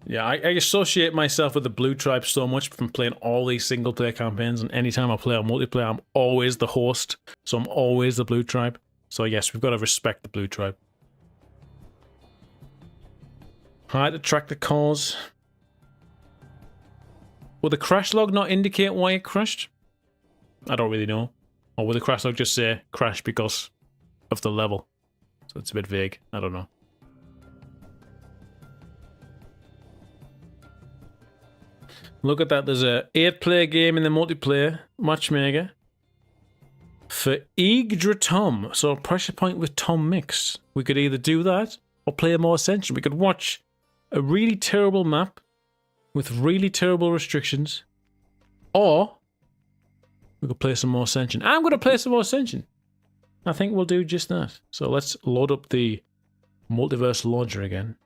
Yeah, I associate myself with the Blue Tribe so much from playing all these single-player campaigns, and anytime I play a multiplayer, I'm always the host, so I'm always the Blue Tribe. So yes, we've got to respect the Blue Tribe. Hide to track the cause. Will the crash log not indicate why it crashed? I don't really know. Or will the crash log just say crash because of the level? So it's a bit vague. I don't know. Look at that. There's a 8-player game in the multiplayer matchmaker for Yggdra Tom. So pressure point with Tom mixed. We could either do that or play more Ascension. We could watch a really terrible map with really terrible restrictions, or we could play some more Ascension. I'm going to play some more Ascension. I think we'll do just that. So let's load up the multiverse launcher again.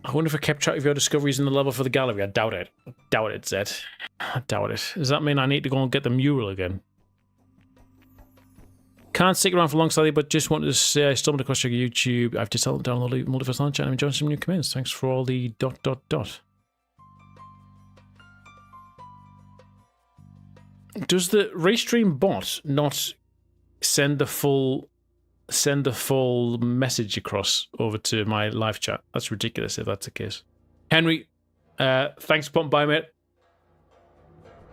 I wonder if I kept track of your discoveries in the level for the gallery. I doubt it. I doubt it, Zed. I doubt it. Does that mean I need to go and get the mural again? Can't stick around for long, sadly, but just wanted to say I stumbled across your YouTube. I've just downloaded the Multiverse Launcher and I'm enjoying some new commands. Thanks for all the ... Does the Restream bot not send the full message across over to my live chat? That's ridiculous if that's the case. Henry, thanks for popping by, mate.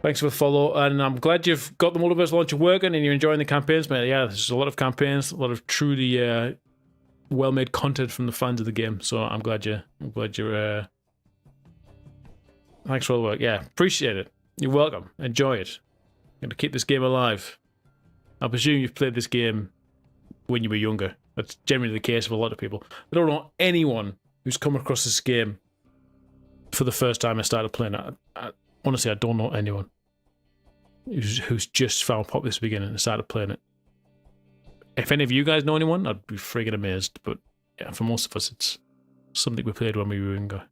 Thanks for the follow, and I'm glad you've got the Multiverse Launcher working and you're enjoying the campaigns, mate. Yeah, there's a lot of campaigns, a lot of truly well-made content from the fans of the game. So I'm glad you're. Thanks for all the work. Yeah, appreciate it. You're welcome. Enjoy it. Going to keep this game alive. I presume you've played this game when you were younger. That's generally the case with a lot of people. I don't know anyone who's come across this game for the first time and started playing it. Honestly, I don't know anyone who's just found Populous beginning and started playing it. If any of you guys know anyone, I'd be friggin' amazed. But yeah, for most of us, it's something we played when we were younger.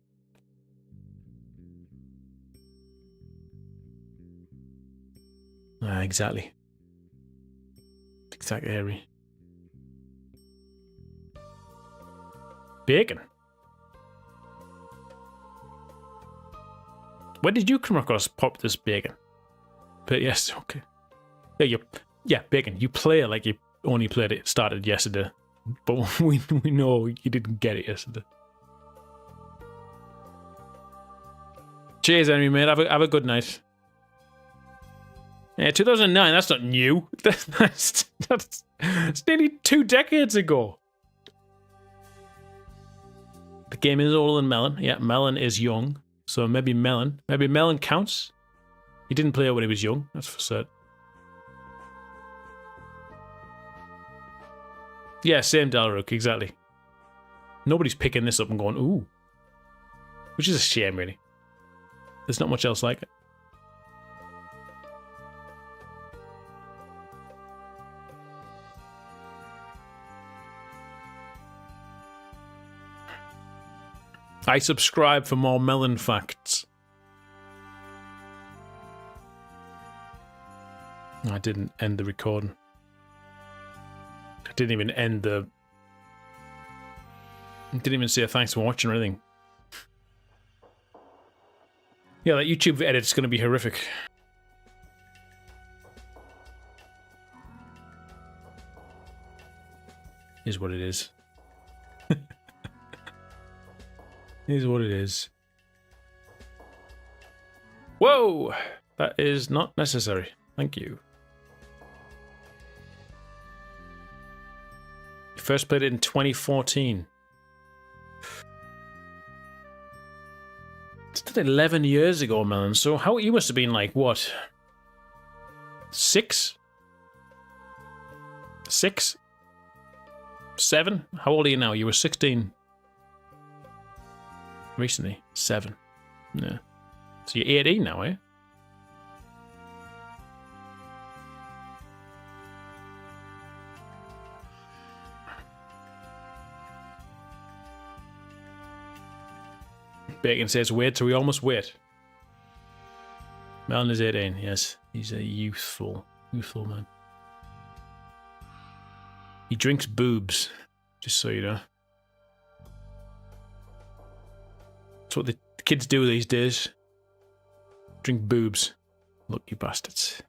Exactly. Exactly, Harry. Bacon. When did you come across Populous Bacon? But yes, okay. Yeah, Bacon. You play it like you only played it, started yesterday. But we know you didn't get it yesterday. Cheers, Henry, mate. Have a good night. Yeah, 2009, that's not new. That's nearly 2 decades ago. The game is older than Melon. Yeah, Melon is young. So maybe Melon counts. He didn't play it when he was young, that's for certain. Yeah, same Dalrook, exactly. Nobody's picking this up and going, ooh. Which is a shame, really. There's not much else like it. I subscribe for more Melon facts. I didn't end the recording. I didn't even end the... I didn't even say thanks for watching or anything. Yeah, that YouTube edit's going to be horrific. Is what it is. Is what it is. Whoa! That is not necessary. Thank you. First played it in 2014. It's 11 years ago, man. So how you must have been like what? 6? 6? 7? How old are you now? You were 16 recently. 7. Yeah. So you're 18 now, eh? Bacon says wait, so we almost wait. Melon is 18, yes. He's a youthful man. He drinks boobs, just so you know. That's what the kids do these days. Drink boobs. Lucky bastards.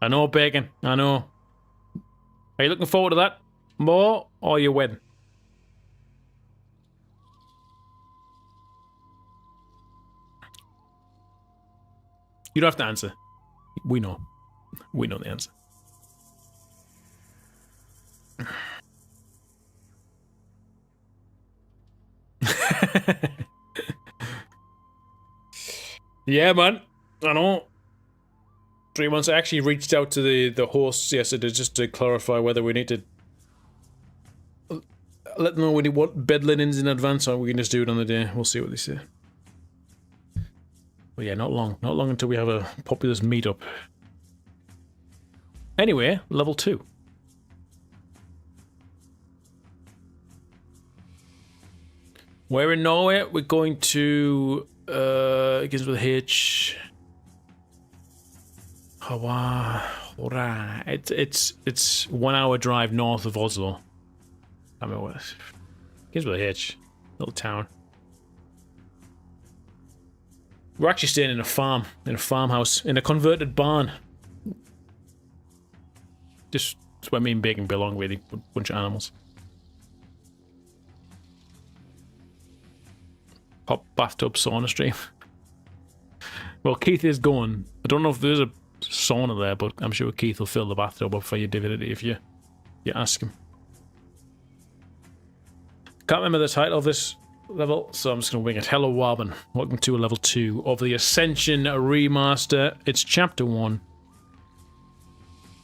I know, Bacon. I know. Are you looking forward to that more, or you win? You don't have to answer. We know. We know the answer. Yeah, man. I know. 3 months. I actually reached out to the hosts yesterday just to clarify whether we need to let them know we need what bed linens in advance, or we can just do it on the day. We'll see what they say. But yeah, not long. Not long until we have a Populous meetup. Anyway, level 2. We're in Norway. We're going to it begins with H. It's 1 hour drive north of Oslo. I mean, what? Begins with H. Little town. We're actually staying in a farmhouse, in a converted barn. Just it's where me and Bacon belong, really. A bunch of animals. Hot bathtub sauna stream. Well, Keith is going. I don't know if there's a sauna there, but I'm sure Keith will fill the bathtub up for your divinity if you ask him. Can't remember the title of this level, so I'm just going to wing it. Hello, Warbin. Welcome to level 2 of the Ascension remaster. It's chapter 1.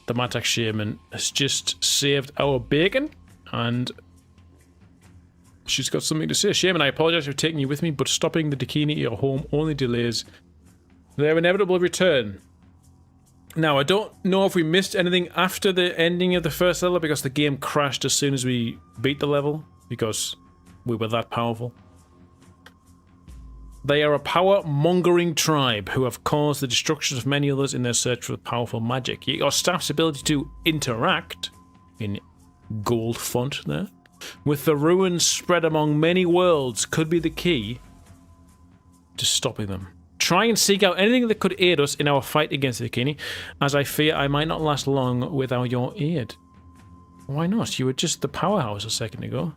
The Matak Shaman has just saved our Bacon, and she's got something to say. Shaman, I apologize for taking you with me, but stopping the Dakini at your home only delays their inevitable return. Now, I don't know if we missed anything after the ending of the first level, because the game crashed as soon as we beat the level, because we were that powerful. They are a power-mongering tribe who have caused the destruction of many others in their search for powerful magic. Your staff's ability to interact, in gold font there, with the ruins spread among many worlds could be the key to stopping them. Try and seek out anything that could aid us in our fight against the Dakini, as I fear I might not last long without your aid. Why not? You were just the powerhouse a second ago.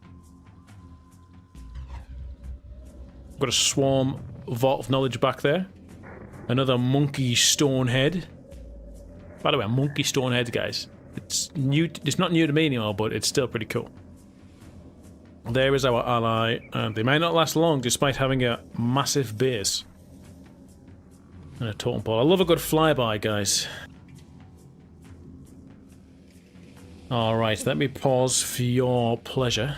Got a swarm vault of knowledge back there. Another monkey stone head. By the way, monkey stone heads, guys. It's new. It's not new to me anymore, but it's still pretty cool. There is our ally, and they might not last long despite having a massive base. And a totem pole. I love a good flyby, guys. Alright, let me pause for your pleasure.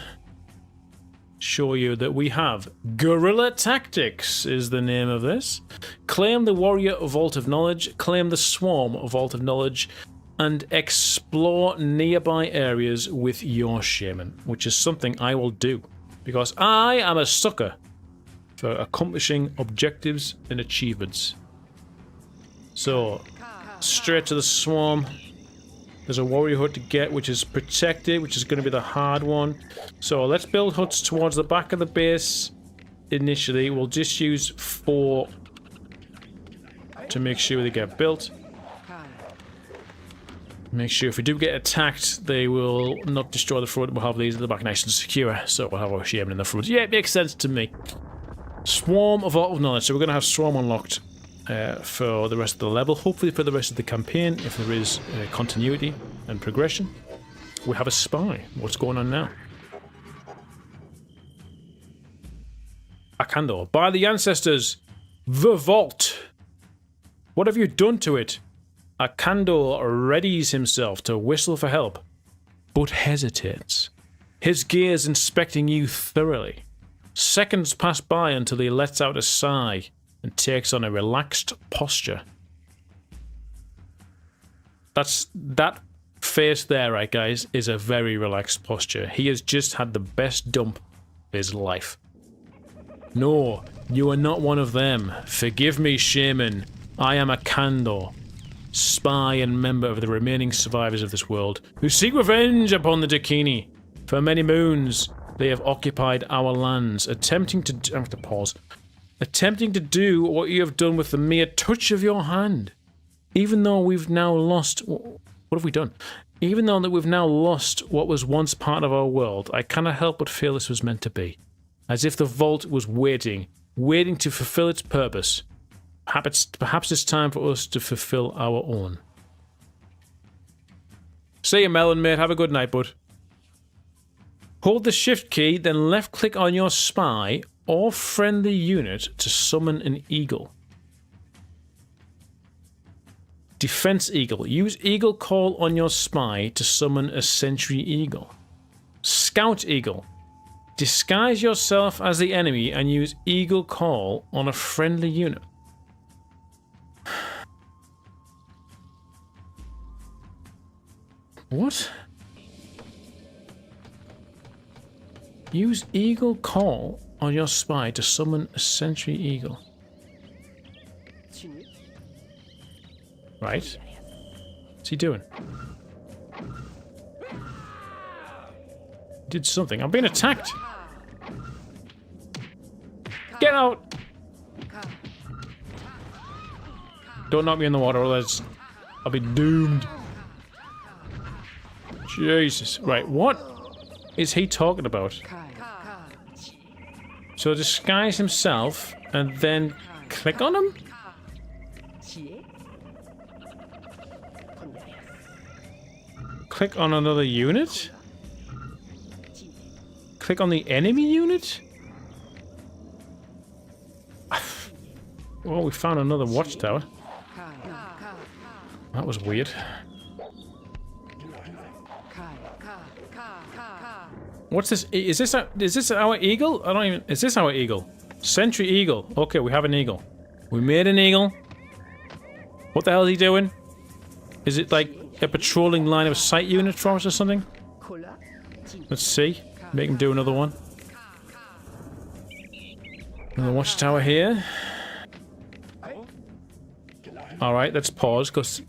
Show you that we have Guerrilla Tactics is the name of this. Claim the Warrior Vault of Knowledge, claim the Swarm Vault of Knowledge, and explore nearby areas with your Shaman, which is something I will do, because I am a sucker for accomplishing objectives and achievements. So, straight to the Swarm. There's a warrior hut to get, which is protected, which is going to be the hard one. So let's build huts towards the back of the base initially. We'll just use 4 to make sure they get built. Make sure if we do get attacked, they will not destroy the front. We'll have these at the back nice and secure. So we'll have our Shaman in the front. Yeah, it makes sense to me. Swarm of Vault of Knowledge. So we're going to have Swarm unlocked. for the rest of the level, hopefully for the rest of the campaign, if there is continuity and progression. We have a spy. What's going on now? Akandor, by the ancestors, the vault. What have you done to it? Akandor readies himself to whistle for help, but hesitates, his gaze inspecting you thoroughly. Seconds pass by until he lets out a sigh and takes on a relaxed posture. That face there, right, guys, is a very relaxed posture. He has just had the best dump of his life. No, you are not one of them. Forgive me, shaman. I am Akandor, spy and member of the remaining survivors of this world, who seek revenge upon the Dakini. For many moons, they have occupied our lands, attempting to... I have to pause. Attempting to do what you have done with the mere touch of your hand. Even though we've now lost... What have we done? Even though that we've now lost what was once part of our world, I cannot help but feel this was meant to be. As if the vault was waiting to fulfill its purpose. Perhaps it's time for us to fulfill our own. See you, Melon, mate. Have a good night, bud. Hold the shift key, then left click on your spy or friendly unit to summon an eagle. Defense eagle. Use eagle call on your spy to summon a sentry eagle. Scout eagle. Disguise yourself as the enemy and use eagle call on a friendly unit. What? Use eagle call on your spy to summon a sentry eagle. Right. What's he doing? Did something. I'm being attacked. Get out! Don't knock me in the water, otherwise I'll be doomed. Jesus. Right, what is he talking about? So disguise himself and then click on him? Click on another unit? Click on the enemy unit? Well, we found another watchtower. That was weird. What's this? Is this our eagle? I don't even... Is this our eagle? Sentry eagle. Okay, we have an eagle. We made an eagle. What the hell is he doing? Is it like a patrolling line of sight unit for us or something? Let's see. Make him do another one. Another watchtower here. Alright, let's pause, because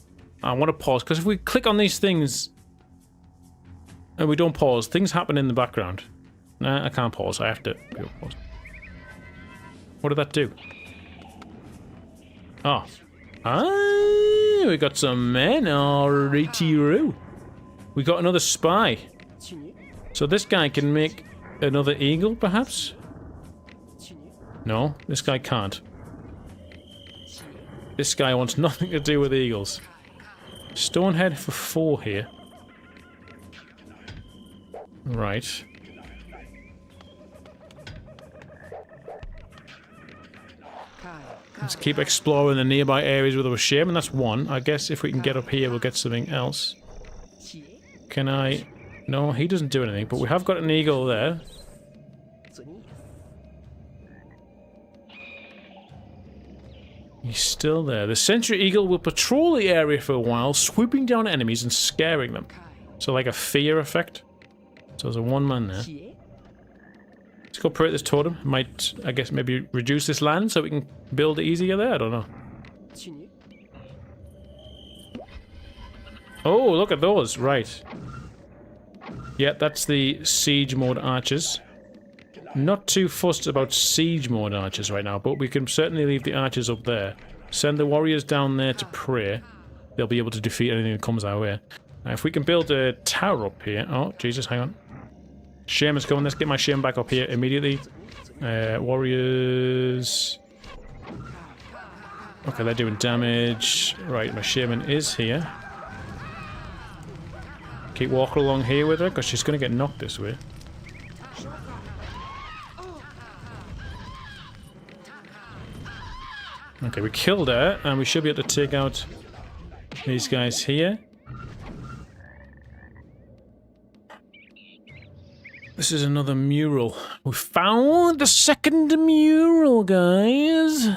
I want to pause, because if we click on these things and we don't pause, things happen in the background. Nah, I can't pause, I have to pause. What did that do? Oh. Ah, we got some men. Alrighty-roo. We got another spy. So this guy can make another eagle, perhaps? No, this guy can't. This guy wants nothing to do with eagles. Stonehead for 4 here. Right. Let's keep exploring the nearby areas with our shame, and that's 1. I guess if we can get up here, we'll get something else. Can I... No, he doesn't do anything, but we have got an eagle there. He's still there. The sentry eagle will patrol the area for a while, swooping down enemies and scaring them. So like a fear effect. So there's a 1 man there. Let's go pray at this totem. Might, I guess, maybe reduce this land so we can build easier there. I don't know. Oh, look at those. Right. Yeah, that's the siege mode archers. Not too fussed about siege mode archers right now, but we can certainly leave the archers up there. Send the warriors down there to pray. They'll be able to defeat anything that comes our way. Now, if we can build a tower up here... Oh, Jesus, hang on. Shaman's coming. Let's get my shaman back up here immediately. Warriors... Okay, they're doing damage. Right, my shaman is here. Keep walking along here with her, because she's going to get knocked this way. Okay, we killed her, and we should be able to take out these guys here. This is another mural. We found the second mural, guys.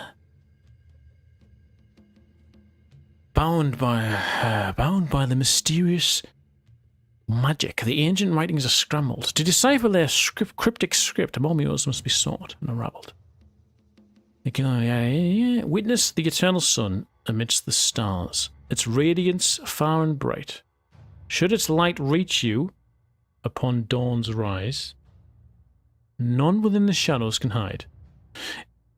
Bound by the mysterious magic. The ancient writings are scrambled. To decipher their cryptic script, more murals must be sought and unraveled. Witness the eternal sun amidst the stars, its radiance far and bright. Should its light reach you upon dawn's rise, none within the shadows can hide.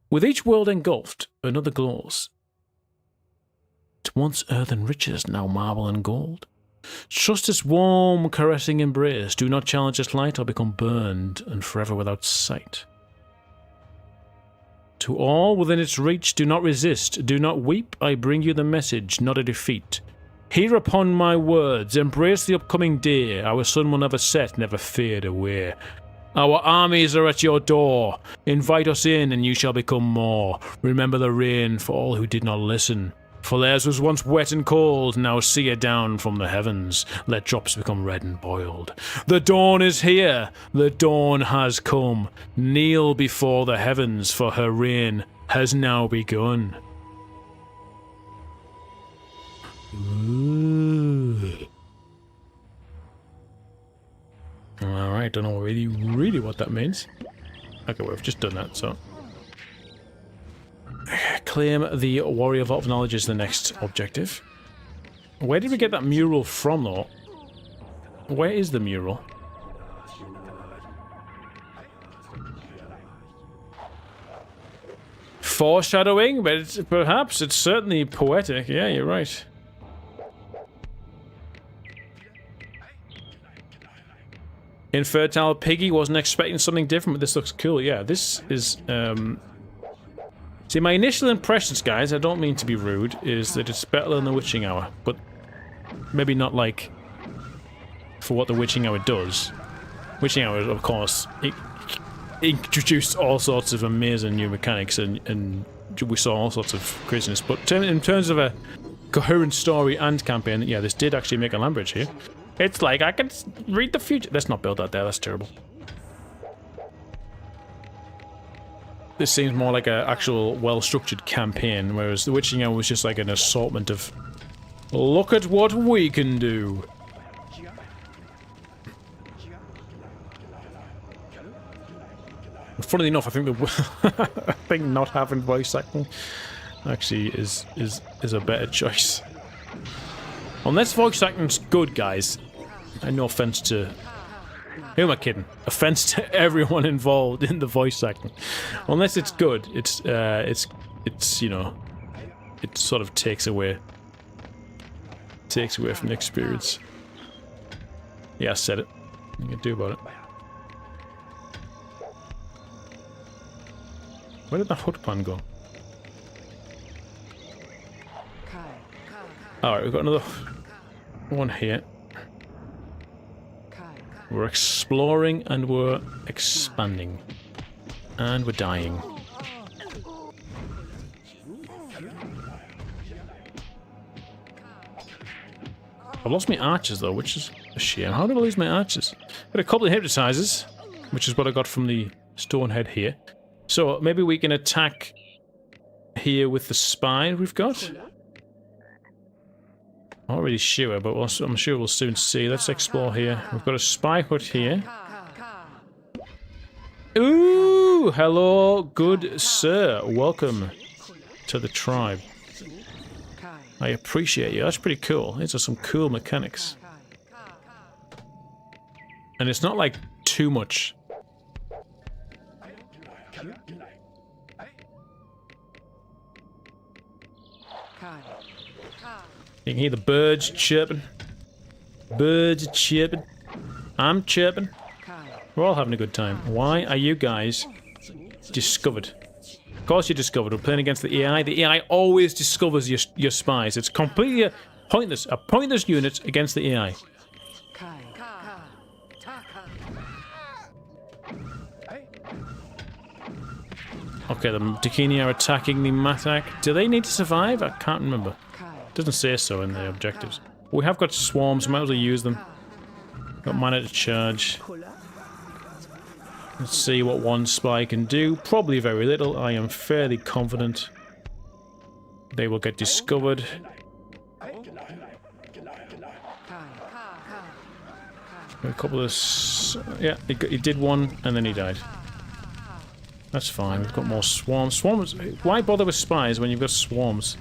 With each world engulfed, another glows. It's once earth and riches, now marble and gold. Trust its warm, caressing embrace. Do not challenge its light or become burned and forever without sight. To all within its reach, do not resist, do not weep, I bring you the message, not a defeat. Hear upon my words, embrace the upcoming day, our sun will never set, never fade away. Our armies are at your door, invite us in and you shall become more. Remember the rain for all who did not listen. For theirs was once wet and cold, now see it down from the heavens. Let drops become red and boiled. The dawn is here, the dawn has come. Kneel before the heavens, for her reign has now begun. Ooh. Alright, don't know really what that means. Okay, we've just done that, so... Claim the Warrior Vault of Knowledge is the next objective. Where did we get that mural from, though? Where is the mural? Foreshadowing, but perhaps it's certainly poetic. Yeah, you're right. Infertile Piggy wasn't expecting something different, but this looks cool. Yeah, this is... See, my initial impressions, guys, I don't mean to be rude, is that it's better than the Witching Hour, but maybe not like for what the Witching Hour does. Witching Hour, of course, it introduced all sorts of amazing new mechanics, and we saw all sorts of craziness. But in terms of a coherent story and campaign, yeah, this did actually make a land bridge here. It's like I can read the future. Let's not build that there. That's terrible. This seems more like an actual well-structured campaign, whereas the Witching Hour was just like an assortment of look at what we can do. Funnily enough, I think not having voice acting actually is a better choice. Unless voice acting's good, guys. And no offense to... Who am I kidding? Offense to everyone involved in the voice acting. Unless it's good, it's you know, it sort of takes away from the experience. Yeah, I said it. What you can do about it. Where did that hut plan go? Alright, we've got another one here. We're exploring and we're expanding. And we're dying. I've lost my archers though, which is a shame. How did I lose my archers? Got a couple of hypnotizers, which is what I got from the stone head here. So maybe we can attack here with the spine we've got. I'm not really sure, but I'm sure we'll soon see. Let's explore here. We've got a spy hut here. Ooh! Hello, good sir. Welcome to the tribe. I appreciate you. That's pretty cool. These are some cool mechanics. And it's not like too much. You can hear the birds chirping. Birds are chirping. I'm chirping. We're all having a good time. Why are you guys discovered? Of course you discovered. We're playing against the AI. The AI always discovers your spies. It's completely a pointless unit against the AI. Okay, the Dakini are attacking the Matak. Do they need to survive? I can't remember. Doesn't say so in the objectives. We have got swarms, might as well use them. Got mana to charge. Let's see what one spy can do. Probably very little. I am fairly confident they will get discovered. A couple of... yeah, he did one and then he died. That's fine. We've got more swarms. Swarms... why bother with spies when you've got swarms?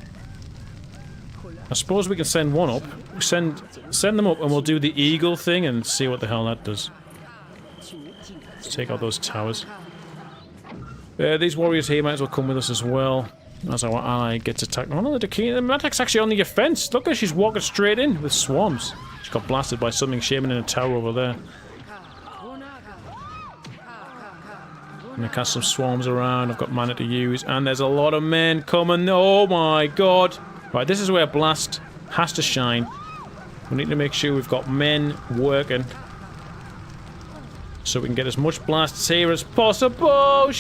I suppose we can send one up. Send them up and we'll do the eagle thing and see what the hell that does. Let's take out those towers. These warriors here might as well come with us as well. As our ally gets attacked. Oh no, the Matak's actually on the offense. Look at her, she's walking straight in with swarms. She got blasted by something shaman in a tower over there. I'm gonna cast some swarms around. I've got mana to use. And there's a lot of men coming. Oh my god. Right, this is where Blast has to shine. We need to make sure we've got men working. So we can get as much blasts here as possible.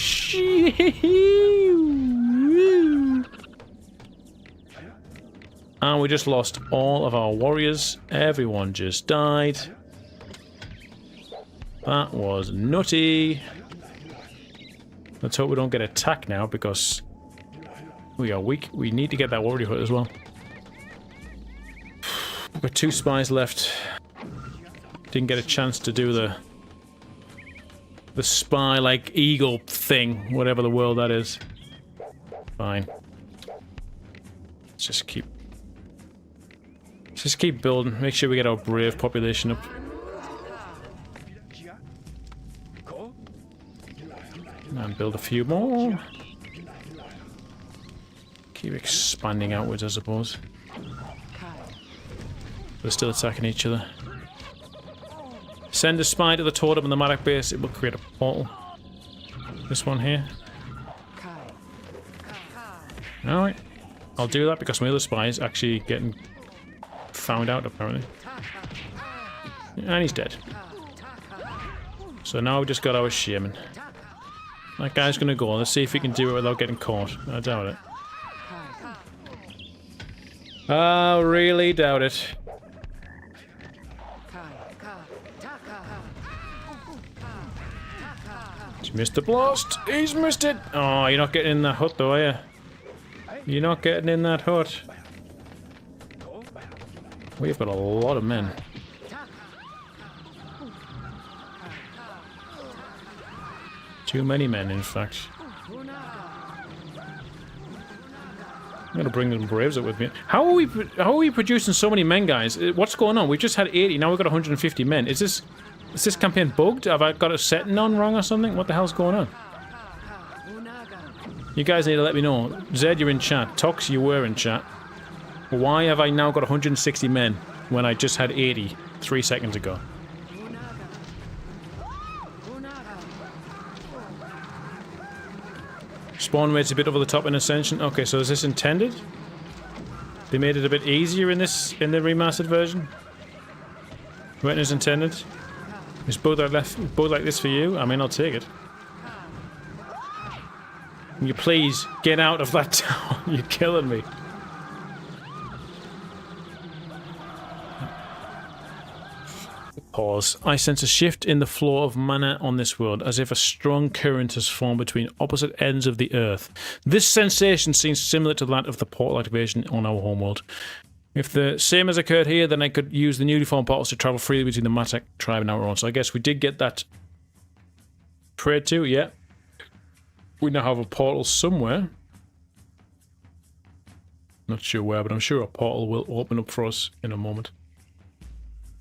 And we just lost all of our warriors. Everyone just died. That was nutty. Let's hope we don't get attacked now because we are weak. We need to get that warrior hut as well. We've got 2 spies left. Didn't get a chance to do the spy like eagle thing, whatever the world that is. Fine. Let's just keep building. Make sure we get our brave population up. And build a few more. Keep expanding outwards, I suppose. They're still attacking each other. Send a spy to the totem in the Madak base. It will create a portal. This one here. Alright. I'll do that because my other spy is actually getting found out, apparently. And he's dead. So now we've just got our shaman. That guy's gonna go. Let's see if he can do it without getting caught. I doubt it. I really doubt it. He's missed the blast. He's missed it. Oh, you're not getting in that hut though, are you? You're not getting in that hut. We've got a lot of men. Too many men, in fact. I'm gonna bring them braves up with me. How are we producing so many men, guys? What's going on? We've just had 80, now we've got 150 men. Is this campaign bugged? Have I got a setting on wrong or something? What the hell's going on? You guys need to let me know. Zed, you're in chat. Tox, you were in chat. Why have I now got 160 men when I just had 80 3 seconds ago? Spawn rate's a bit over the top in Ascension. Okay, so is this intended? They made it a bit easier in the remastered version? Written as intended? Is both like this for you? I mean, I'll take it. Can you please get out of that tower? You're killing me. Pause. I sense a shift in the flow of mana on this world, as if a strong current has formed between opposite ends of the earth. This sensation seems similar to that of the portal activation on our homeworld. If the same has occurred here, then I could use the newly formed portals to travel freely between the Matak tribe and our own. So I guess we did get that prayed to, yeah. We now have a portal somewhere. Not sure where, but I'm sure a portal will open up for us in a moment.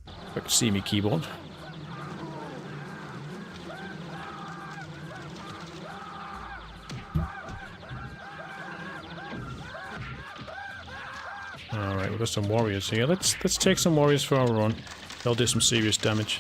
If I could see me keyboard. Alright, we've got some warriors here. Let's take some warriors for our run. They'll do some serious damage.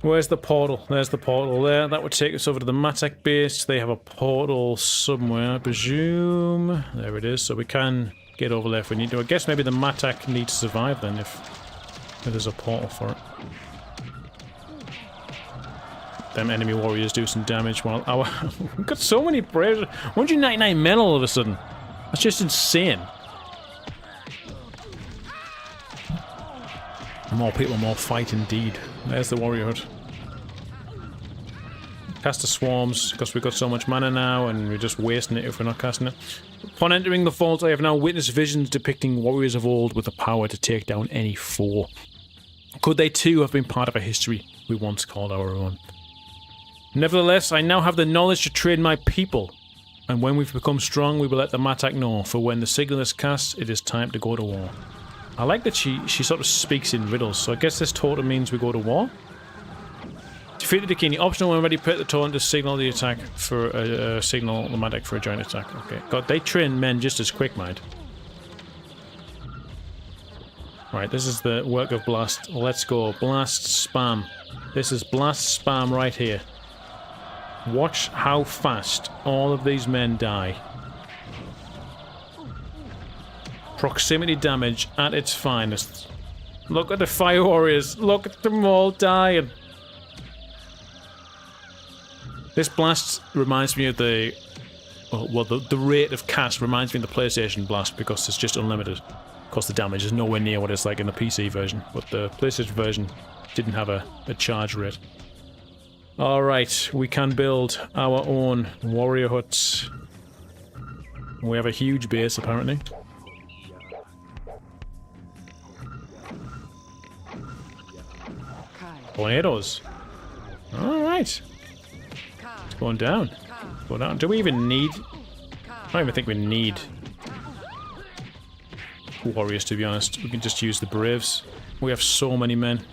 Where's the portal? There's the portal there. That would take us over to the Matek base. They have a portal somewhere, I presume. There it is. So we can get over there if we need to. I guess maybe the Matek needs to survive then if there's a portal for it. Them enemy warriors do some damage while our... We've got so many braves. 199 men all of a sudden. That's just insane. More people, more fight indeed. There's the warrior hut. Cast the swarms, because we've got so much mana now, and we're just wasting it if we're not casting it. Upon entering the vault, I have now witnessed visions depicting warriors of old with the power to take down any foe. Could they too have been part of a history we once called our own? Nevertheless, I now have the knowledge to train my people, and when we've become strong, we will let the Matek know, for when the signal is cast, it is time to go to war. I like that she sort of speaks in riddles, so I guess this totem means we go to war? Defeat the Dakini. Optional when ready, put the totem to signal the attack for signal the Matek for a joint attack. Okay. God, they train men just as quick, mind. Right, this is the work of Blast. Let's go. Blast, spam. This is Blast, spam right here. Watch how fast all of these men die. Proximity damage at its finest. Look at the fire warriors. Look at them all dying. This blast reminds me of the... Well, the rate of cast reminds me of the PlayStation blast because it's just unlimited. Of course, the damage is nowhere near what it's like in the PC version, but the PlayStation version didn't have a charge rate. Alright, we can build our own warrior huts. We have a huge base, apparently. Tornadoes. Alright. It's going down. It's going down. Do we even need... I don't even think we need warriors, to be honest. We can just use the Braves. We have so many men.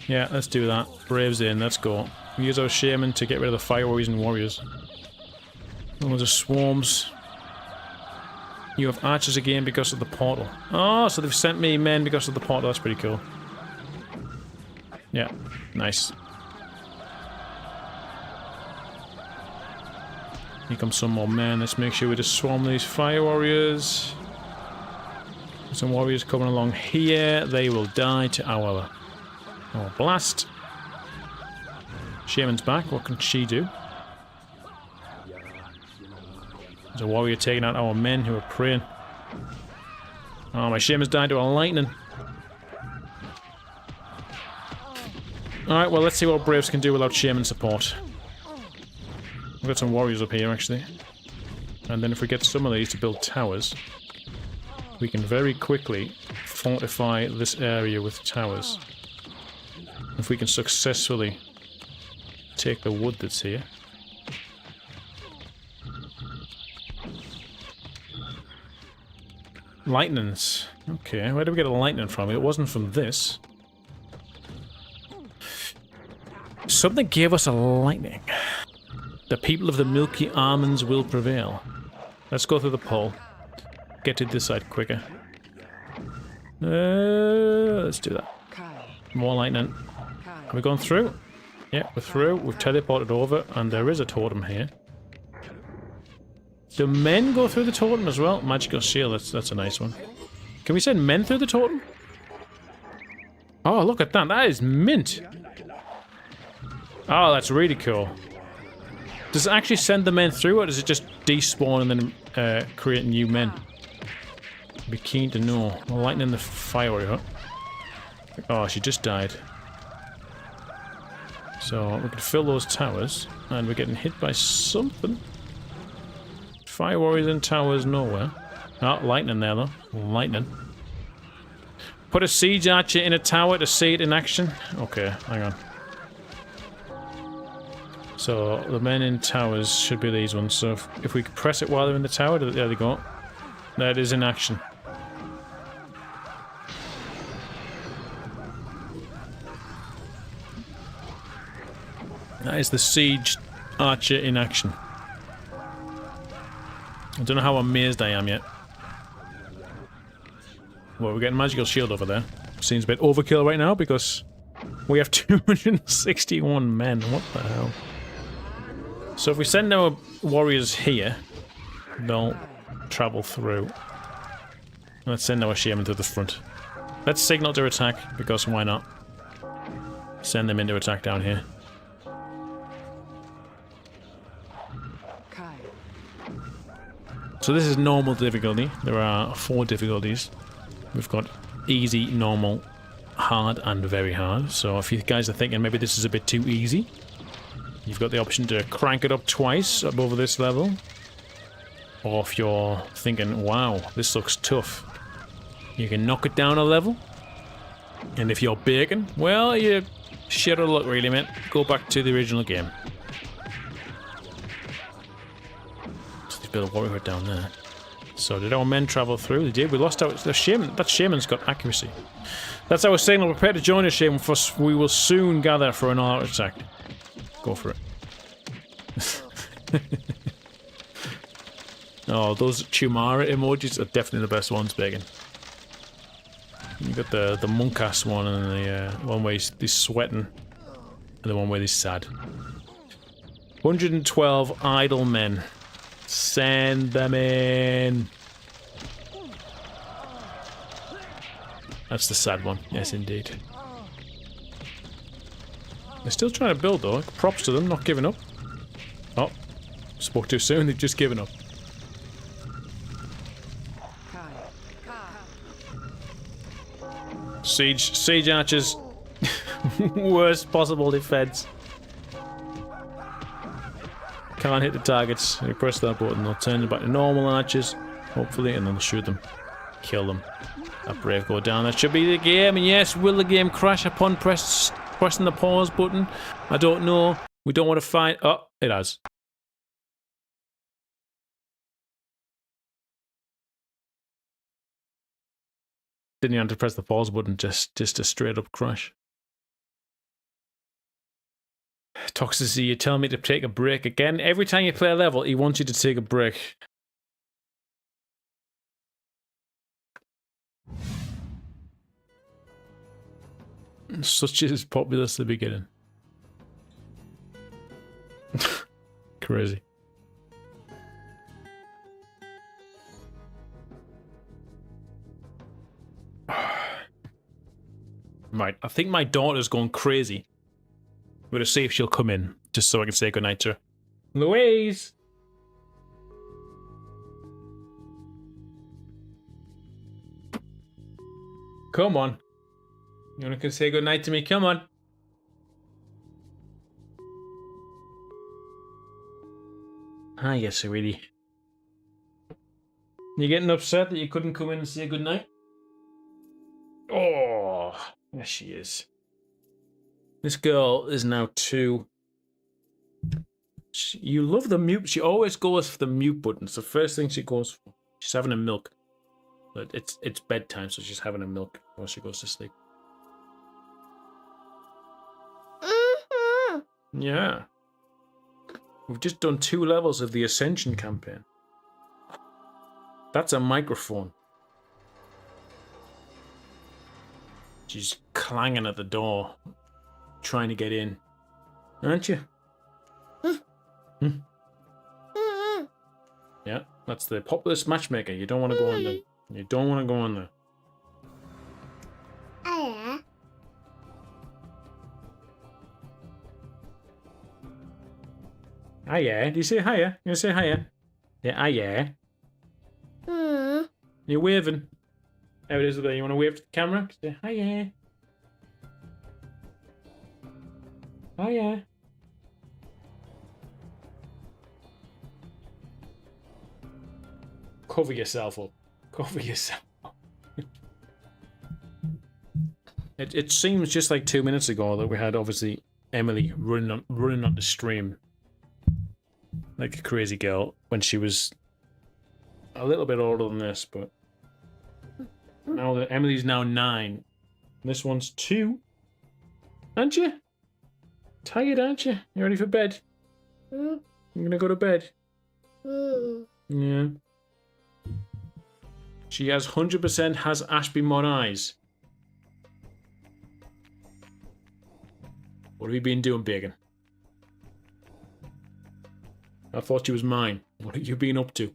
Yeah, let's do that. Braves in, let's go. We use our shaman to get rid of the fire warriors and warriors. Loads of swarms. You have archers again because of the portal. Oh, so they've sent me men because of the portal. That's pretty cool. Yeah, nice. Here come some more men. Let's make sure we just swarm these fire warriors. Some warriors coming along here. They will die to our blast. Shaman's back. What can she do? There's a warrior taking out our men who are praying. Oh, my shaman's died to a lightning. Alright, well, let's see what Braves can do without shaman support. We've got some warriors up here, actually. And then if we get some of these to build towers, we can very quickly fortify this area with towers. If we can successfully take the wood that's here. Lightnings. Okay, where do we get a lightning from? It wasn't from this. Something gave us a lightning. The people of the milky almonds will prevail. Let's go through the pole. Get to this side quicker. Let's do that. More lightning. Are we going through? Yeah, we're through. We've teleported over, and there is a totem here. Do men go through the totem as well? Magical shield, that's a nice one. Can we send men through the totem? Oh, look at that. That is mint. Oh, that's really cool. Does it actually send the men through, or does it just despawn and then create new men? I'd be keen to know. We're lightning the fire warrior. Oh, she just died. So we can fill those towers, and we're getting hit by something. Fire warriors in towers nowhere. Oh, lightning there though. Lightning. Put a siege archer in a tower to see it in action. Okay, hang on. So the men in towers should be these ones. So if we press it while they're in the tower, there they go. That is in action. That is the siege archer in action. I don't know how amazed I am yet. Well, we're getting magical shield over there. Seems a bit overkill right now because We have 261 men. What the hell? So if we send our warriors here, they'll travel through. Let's send our shaman to the front. Let's signal to attack, because why not? Send them into attack down here. So this is normal difficulty. There are 4 difficulties. We've got easy, normal, hard, and very hard. So if you guys are thinking maybe this is a bit too easy, you've got the option to crank it up twice above this level. Or if you're thinking, wow, this looks tough, you can knock it down a level. And if you're bacon, well, you shit out of luck really, mate. Go back to the original game. So there's a bit of warrior down there. So did our men travel through? They did. We lost our... The shaman, that shaman's got accuracy. That's our signal. Prepare to join us, shaman. For we will soon gather for an all-out attack. Go for it. Oh, those Chumara emojis are definitely the best ones, Bacon. You got the monk-ass one and the one where he's sweating, and the one where he's sad. 112 idle men. Send them in. That's the sad one. Yes, indeed. They're still trying to build, though. Props to them, not giving up. Oh, spoke too soon. They've just given up. Siege archers. Worst possible defense. Can't hit the targets. You press that button, they'll turn them back to normal archers, hopefully, and then they'll shoot them. Kill them. That brave go down. That should be the game, and yes, will the game crash upon pressing the pause button? I don't know. We don't want to fight. Oh, it has. Didn't you have to press the pause button, just a straight up crash. Toxicity, you tell me to take a break again. Every time you play a level, he wants you to take a break. Such is Populous at the beginning. Crazy. Right, I think my daughter's going crazy. We're gonna see if she'll come in, just so I can say goodnight to her. Louise! Come on. You wanna say goodnight to me? Come on. Hi, yes, sweetie. You getting upset that you couldn't come in and say goodnight? Oh, yes, she is. This girl is now 2. You love the mute. She always goes for the mute button. It's the first thing she goes for. She's having a milk. But it's bedtime, so she's having a milk before she goes to sleep. Yeah. We've just done 2 levels of the Ascension campaign. That's a microphone. She's clanging at the door, trying to get in. Aren't you? Yeah, that's the Populous matchmaker. You don't want to go on there. You don't want to go on there. Hiya. Do you say hiya? You say hiya? Yeah, hiya. You're waving. There it is there. You want to wave to the camera? Say hiya. Hiya. Cover yourself up. Cover yourself up. It seems just like 2 minutes ago that we had obviously Emily running on the stream like a crazy girl when she was a little bit older than this, but now that Emily's now 9, this one's 2. Aren't you? Tired, aren't you? You ready for bed? You're gonna go to bed? Yeah. She has 100% has Ashby mod eyes. What have you been doing, Bacon? I thought you was mine. What have you been up to?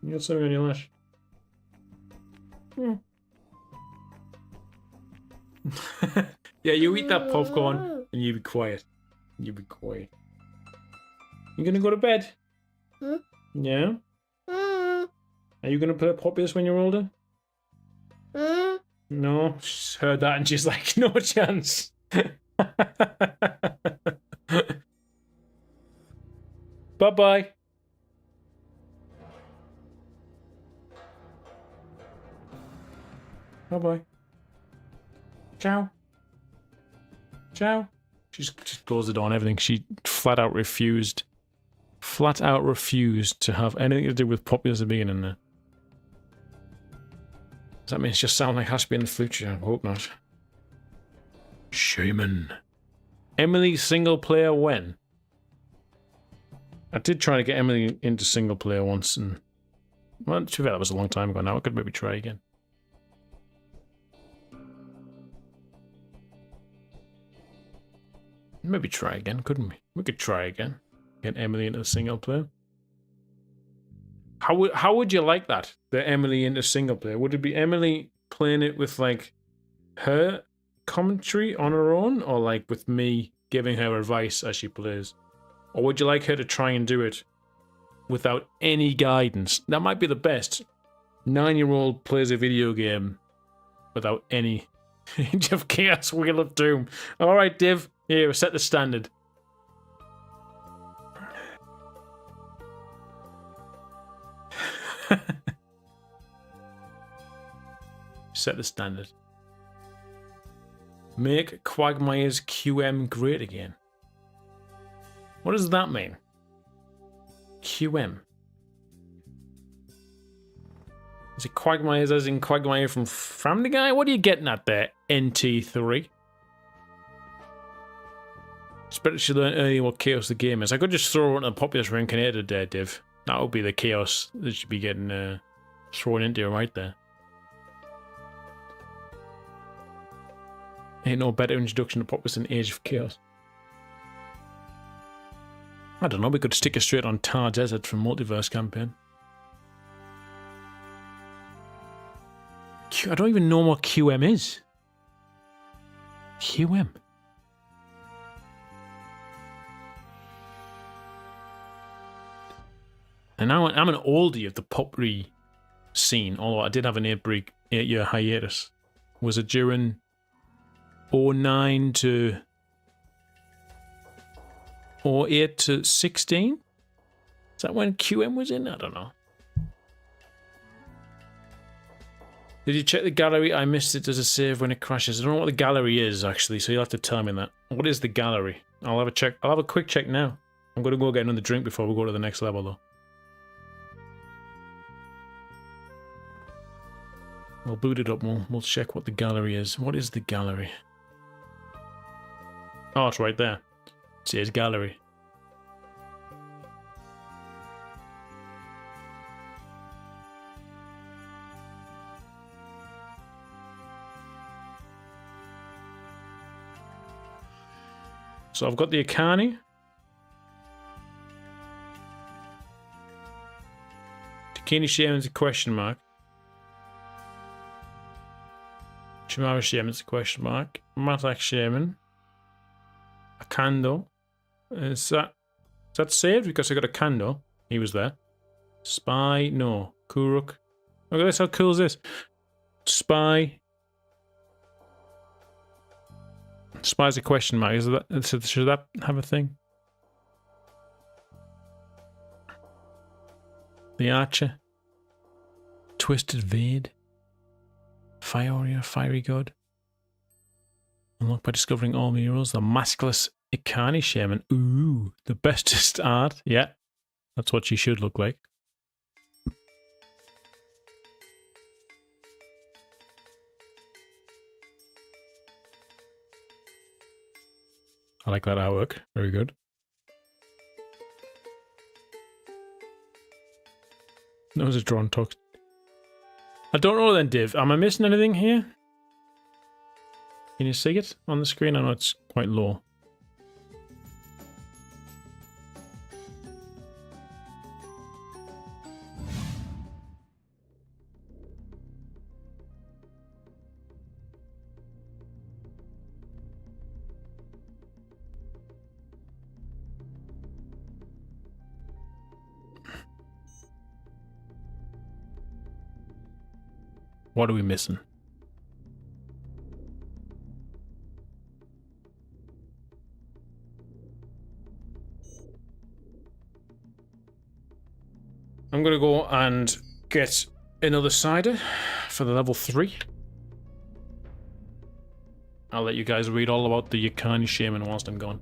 You got something on your lash. Yeah, you eat that popcorn and you be quiet. You be quiet. You gonna go to bed? Yeah? Are you gonna play Populous when you're older? No, she's heard that and she's like, no chance. Bye-bye. Bye-bye. Ciao. Ciao. She's just closed the door and everything. She flat out refused to have anything to do with Populous being in there. Does that mean it's just sound like it has to be in the future? I hope not. Shaman. Emily single player when? I did try to get Emily into single player once and... Well, to be fair, that was a long time ago now. I could maybe try again. Maybe try again, couldn't we? We could try again. Get Emily into single player. How would you like that? The Emily into single player? Would it be Emily playing it with like her commentary on her own, or like with me giving her advice as she plays? Or would you like her to try and do it without any guidance? That might be the best. 9-year-old plays a video game without any Age of Chaos, Wheel of Doom. Alright, Div. Here, set the standard. Set the standard. Make Quagmire's QM great again. What does that mean? QM. Is it Quagmire's as in Quagmire from Family Guy? What are you getting at there, NT3? Especially learn early what chaos the game is. I could just throw it on a Populous reincarnated there, Div. That would be the chaos that should be getting thrown into right there. Ain't no better introduction to Populous than Age of Chaos. I don't know, we could stick it straight on Tar Desert from Multiverse Campaign. I don't even know what QM is. QM. And now I'm an oldie of the Popri scene, although I did have an 8-year hiatus. Was it during 09 to 08 to 16? Is that when QM was in? I don't know. Did you check the gallery? I missed it. Does it save when it crashes? I don't know what the gallery is, actually, so you'll have to tell me that. What is the gallery? I'll have a check. I'll have a quick check now. I'm going to go get another drink before we go to the next level, though. We'll boot it up and we'll check what the gallery is. What is the gallery? Oh, it's right there. It says gallery. So I've got the Akani. Takini Shaman's a question mark. Shimara Shaman's a question mark. Matak Shaman. Akando. Is that saved? Because I got a Kando. He was there. Spy. No. Kuruk. Look at this. How cool is this? Spy. Spy's a question mark. Is that, should that have a thing? The Archer. Twisted Vade. Fire Warrior. Fiery God. Unlocked by discovering all murals. The Maskless Ikani Shaman. Ooh. The bestest art. Yeah. That's what she should look like. I like that artwork. Very good. That was a drawn talk. I don't know then, Div. Am I missing anything here? Can you see it on the screen? I know it's quite low. What are we missing? I'm gonna go and get another cider for the level 3. I'll let you guys read all about the Yakani Shaman whilst I'm gone.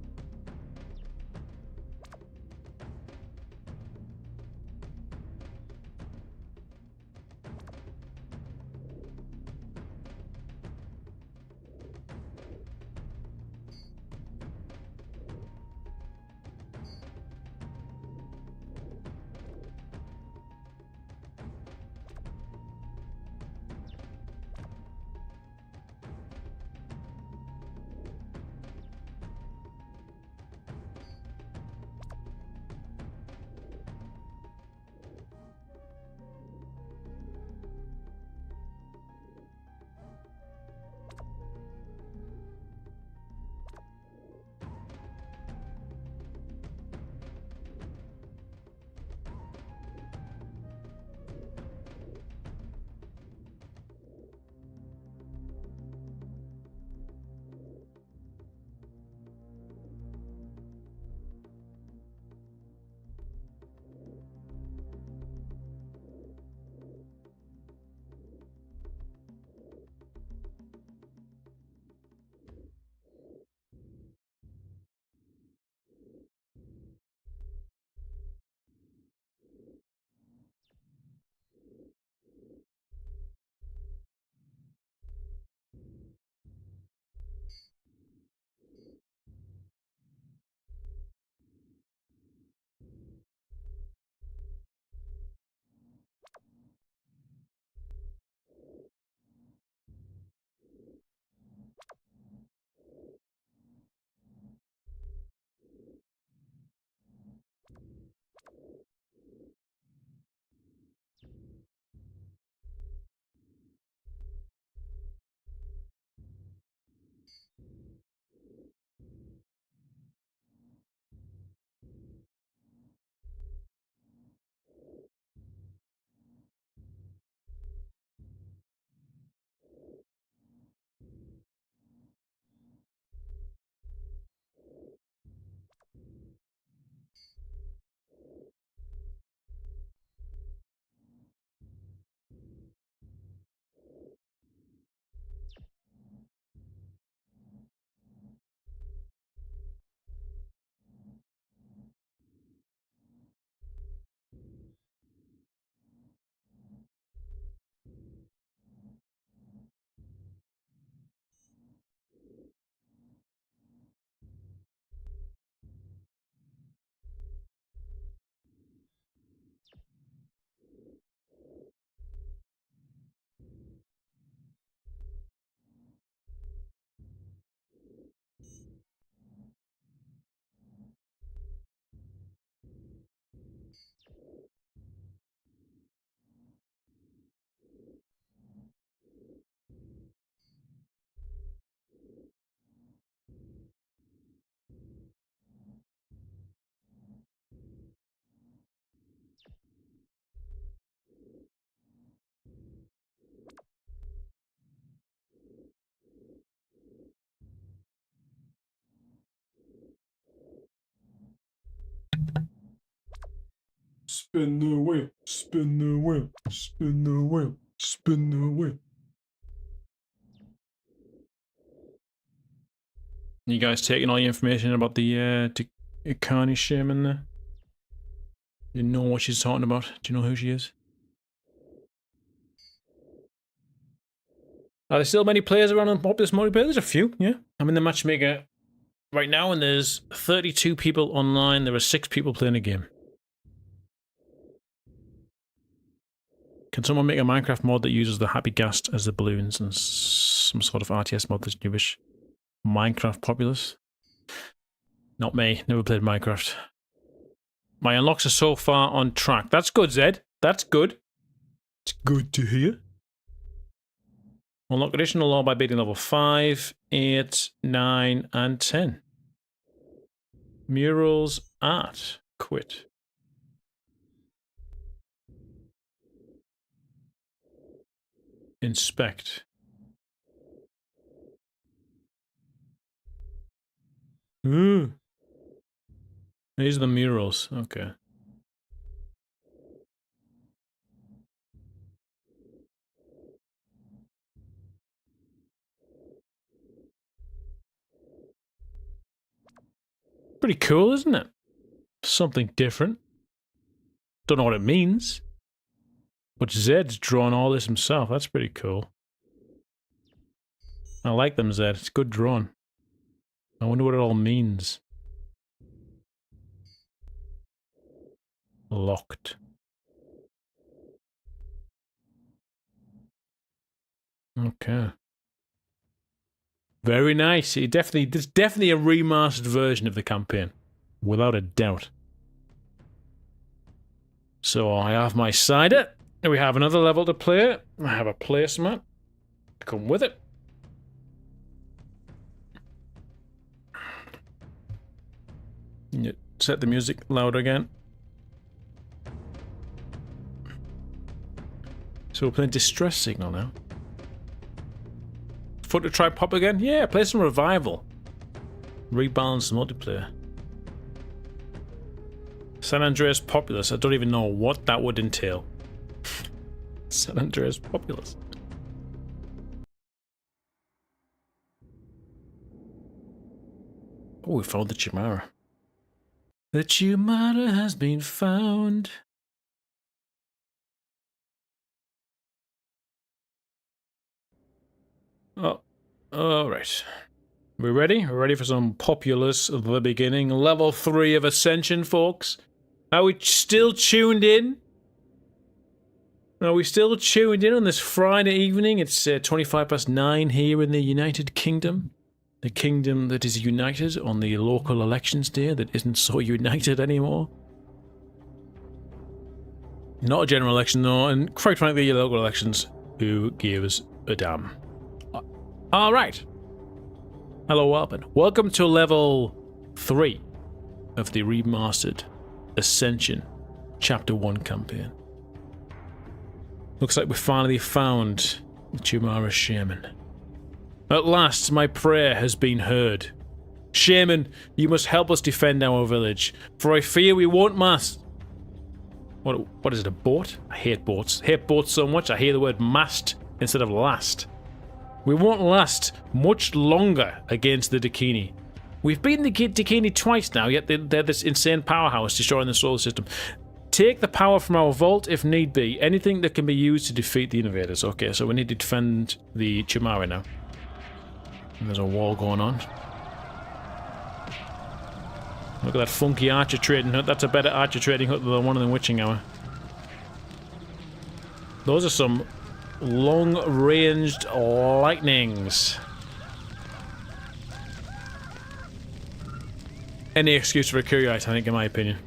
Spin the wheel, spin the wheel, spin the wheel, spin the wheel. You guys taking all the information about the Akani shaman there? You know what she's talking about? Do you know who she is? Are there still many players around on Populous multiplayer? There's a few, yeah. I'm in the matchmaker right now and there's 32 people online. There are 6 people playing a game. Can someone make a Minecraft mod that uses the happy gas as the balloons and some sort of RTS mod that's newish? Minecraft Populous? Not me. Never played Minecraft. My unlocks are so far on track. That's good, Zed. That's good. It's good to hear. Unlock additional lore by beating level 5, 8, 9, and 10. Murals, art. Quit. Inspect. Ooh. These are the murals. Okay. Pretty cool, isn't it? Something different. Don't know what it means. But Zed's drawn all this himself. That's pretty cool. I like them, Zed. It's good drawn. I wonder what it all means. Locked. Okay. Very nice. There's definitely a remastered version of the campaign. Without a doubt. So I have my cider. And we have another level to play. I have a placemat. Come with it. Set the music louder again. So we're playing Distress Signal now. Foot to try pop again? Yeah, play some Revival. Rebalance the multiplayer. San Andreas Populous. I don't even know what that would entail. San Andreas Populous. Oh, we found the Chimera. The Chimera has been found. Oh, alright. We ready? We're ready for some Populous at the beginning. Level 3 of Ascension, folks. Are we still tuned in? Are we still tuned in on this Friday evening? It's 9:25 here in the United Kingdom. The kingdom that is united on the local elections day that isn't so united anymore. Not a general election though, and quite frankly, local elections, who gives a damn? Alright. Hello, Alban. Welcome to level 3 of the remastered Ascension Chapter 1 campaign. Looks like we finally found the Chimera Shaman. At last, my prayer has been heard. Shaman, you must help us defend our village, for I fear we won't mast. What is it, a boat? I hate boats. I hate boats so much, I hear the word mast instead of last. We won't last much longer against the Dakini. We've beaten the Dakini twice now, yet they're this insane powerhouse destroying the solar system. Take the power from our vault if need be. Anything that can be used to defeat the invaders. Okay, so we need to defend the Chimera now. And there's a wall going on. Look at that funky archer trading hut. That's a better archer trading hut than the one in the witching hour. Those are some long-ranged lightnings. Any excuse for a Kyriite, I think, in my opinion.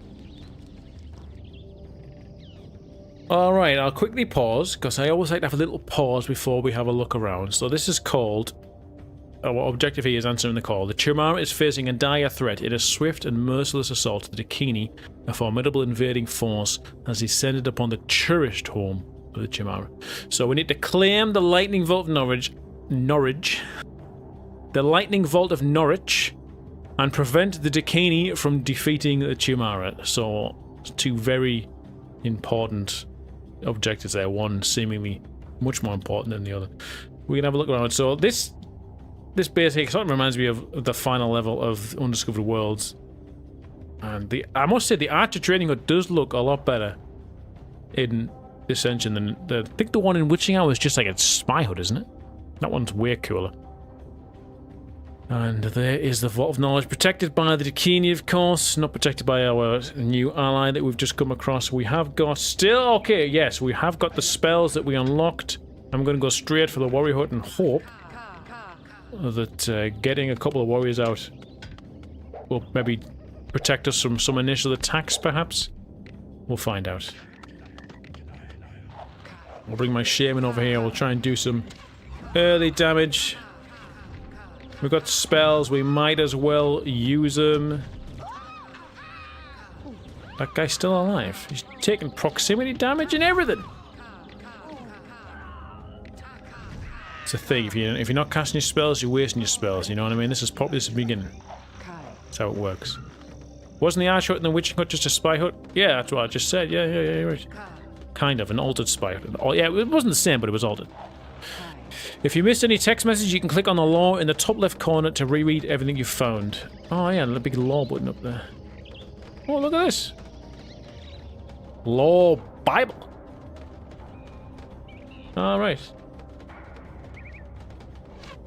Alright, I'll quickly pause, because I always like to have a little pause before we have a look around. So this is called... Our objective here is answering the call. The Chimera is facing a dire threat. In a swift and merciless assault, the Dakini, a formidable invading force, has descended upon the cherished home of the Chimera. So we need to claim the Lightning Vault of Norwich. The Lightning Vault of Norwich, and prevent the Dakini from defeating the Chimera. So, two very important objectives there. One seemingly much more important than the other. We can have a look around. So this base here sort of reminds me of the final level of Undiscovered Worlds. And I must say, the Archer Training Hut does look a lot better in Ascension than I think the one in Witching Hour is just like a spy hut, isn't it? That one's way cooler. And there is the Vault of Knowledge, protected by the Dakini, of course, not protected by our new ally that we've just come across. We have got still, okay, yes, we have got the spells that we unlocked. I'm going to go straight for the Warrior Hut and hope that getting a couple of warriors out will maybe protect us from some initial attacks, perhaps. We'll find out. I'll bring my shaman over here, we'll try and do some early damage. We've got spells, we might as well use them. That guy's still alive. He's taking proximity damage and everything. It's a thing, if you're not casting your spells, you're wasting your spells, you know what I mean? This is Populous at the beginning. That's how it works. Wasn't the Ash Hut and the Witching Hut just a spy hut? Yeah, that's what I just said. Yeah, right. Kind of, an altered spy hut. Oh, yeah, it wasn't the same, but it was altered. If you missed any text message, you can click on the law in the top left corner to reread everything you've found. Oh yeah, the big law button up there. Oh, look at this. Law Bible. Alright.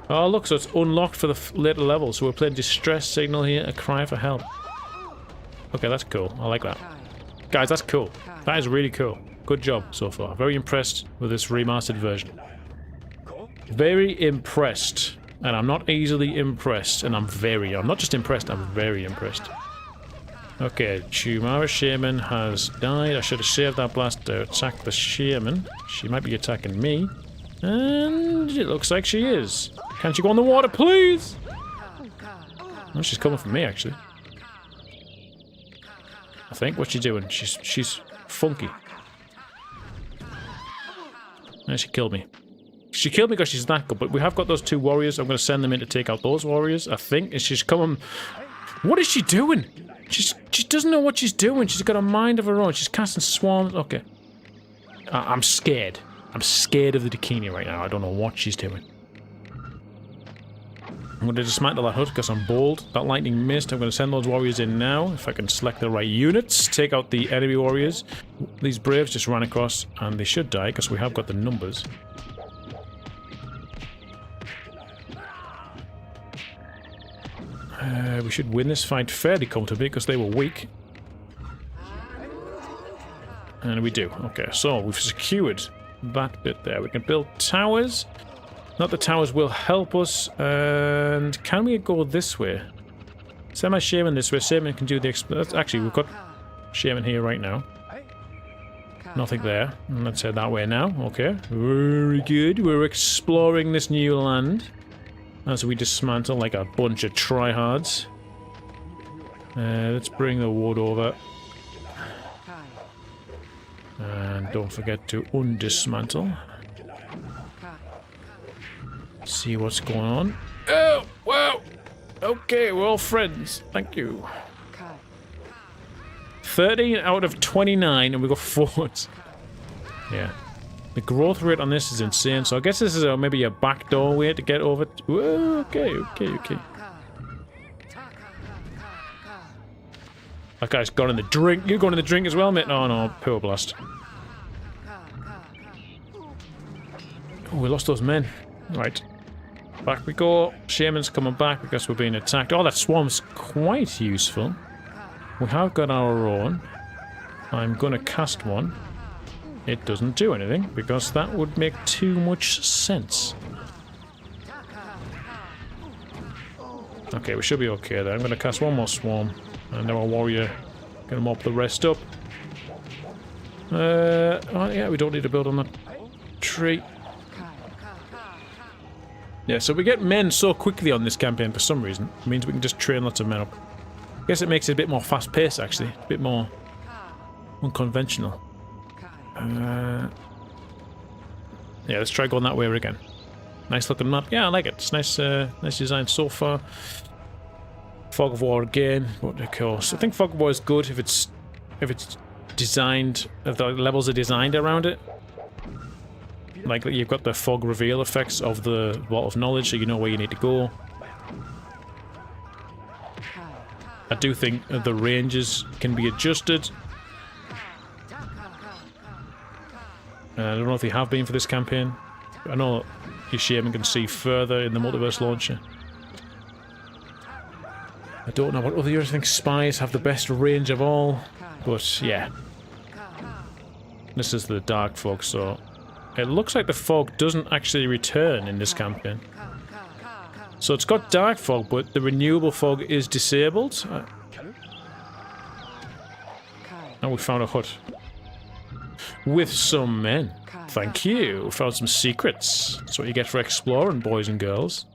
Oh look, so it's unlocked for the later levels. So we're playing distress signal here, a cry for help. Okay, that's cool. I like that. Guys, that's cool. That is really cool. Good job so far. Very impressed with this remastered version. Very impressed. And I'm not easily impressed. And I'm not just impressed, I'm very impressed. Okay, Chumara Shaman has died. I should have saved that blast to attack the Shaman. She might be attacking me. And it looks like she is. Can't you go in the water, please? Oh, she's coming for me, actually. I think. What's she doing? She's funky. And she killed me. She killed me because she's that good, but we have got those two warriors. I'm going to send them in to take out those warriors, I think. And she's coming... What is she doing? She doesn't know what she's doing. She's got a mind of her own. She's casting swarms. Okay. I'm scared. I'm scared of the Dakini right now. I don't know what she's doing. I'm going to dismantle that hut because I'm bold. That lightning missed. I'm going to send those warriors in now. If I can select the right units. Take out the enemy warriors. These braves just ran across and they should die because we have got the numbers. We should win this fight fairly comfortably because they were weak. And we do. Okay, so we've secured that bit there. We can build towers. Not the towers will help us. And can we go this way? Send my shaman this way. Shaman can do the... Actually, we've got shaman here right now. Nothing there. Let's head that way now. Okay. Very good. We're exploring this new land. As we dismantle like a bunch of tryhards. Let's bring the wood over. And don't forget to undismantle. See what's going on. Oh, wow! Okay, we're all friends. Thank you. 13 out of 29 and we got forwards. Yeah. The growth rate on this is insane, so I guess this is maybe a backdoor way to get over... Whoa, okay. That guy's gone in the drink. You're going in the drink as well, mate? Oh no, poor blast. Oh, we lost those men. Right. Back we go. Shaman's coming back because we're being attacked. Oh, that swarm's quite useful. We have got our own. I'm going to cast one. It doesn't do anything, because that would make too much sense. Okay, we should be okay there. I'm going to cast one more swarm, and then our warrior can mop the rest up. Oh yeah, we don't need to build on that tree. Yeah, so we get men so quickly on this campaign for some reason. It means we can just train lots of men up. I guess it makes it a bit more fast-paced, actually. A bit more unconventional. Yeah, let's try going that way again. Nice looking map. Yeah, I like it. It's nice, nice design so far. Fog of War again. What of course, I think Fog of War is good if it's designed, if the levels are designed around it. Like you've got the fog reveal effects of the Vault of Knowledge, so you know where you need to go. I do think the ranges can be adjusted. I don't know if they have been for this campaign. I know your shaman can see further in the multiverse launcher. I don't know what other I think spies have the best range of all, but yeah. This is the dark fog, so it looks like the fog doesn't actually return in this campaign. So it's got dark fog, but the renewable fog is disabled. And we found a hut. With some men. Thank you. Found some secrets. That's what you get for exploring, boys and girls.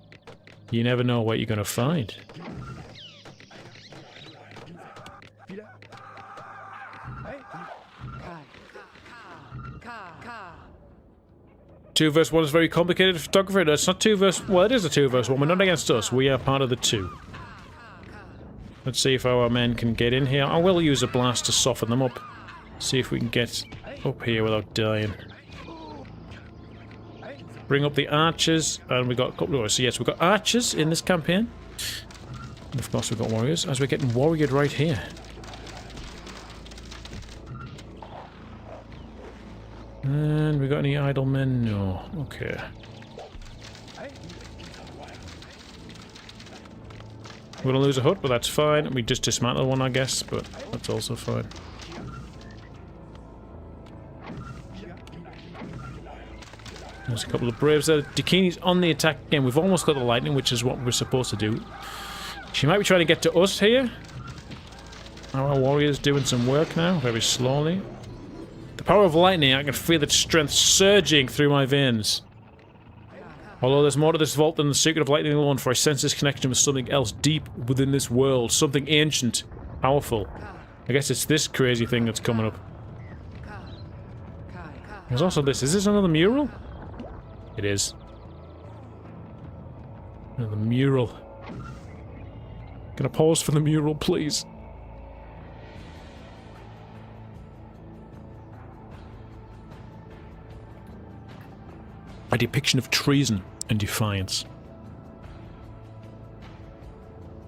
You never know what you're going to find. Two versus one is very complicated photography. No, it's not two versus... Well, it is a two versus one. We're not against us. We are part of the two. Let's see if our men can get in here. I will use a blast to soften them up. See if we can get up here without dying. Bring up the archers. And we got a couple of... So yes, we've got archers in this campaign. And of course we've got warriors. As we're getting warriored right here. And we got any idle men? No. Okay. We're gonna lose a hut, but that's fine. We just dismantled one, I guess, but that's also fine. There's a couple of braves there. Dakini's on the attack again. We've almost got the lightning, which is what we're supposed to do. She might be trying to get to us here. Our warrior's doing some work now, very slowly. The power of lightning, I can feel its strength surging through my veins. Although there's more to this vault than the secret of lightning alone, for I sense this connection with something else deep within this world. Something ancient, powerful. I guess it's this crazy thing that's coming up. There's also this. Is this another mural? It is. Another mural. Can I pause for the mural, please? A depiction of treason and defiance.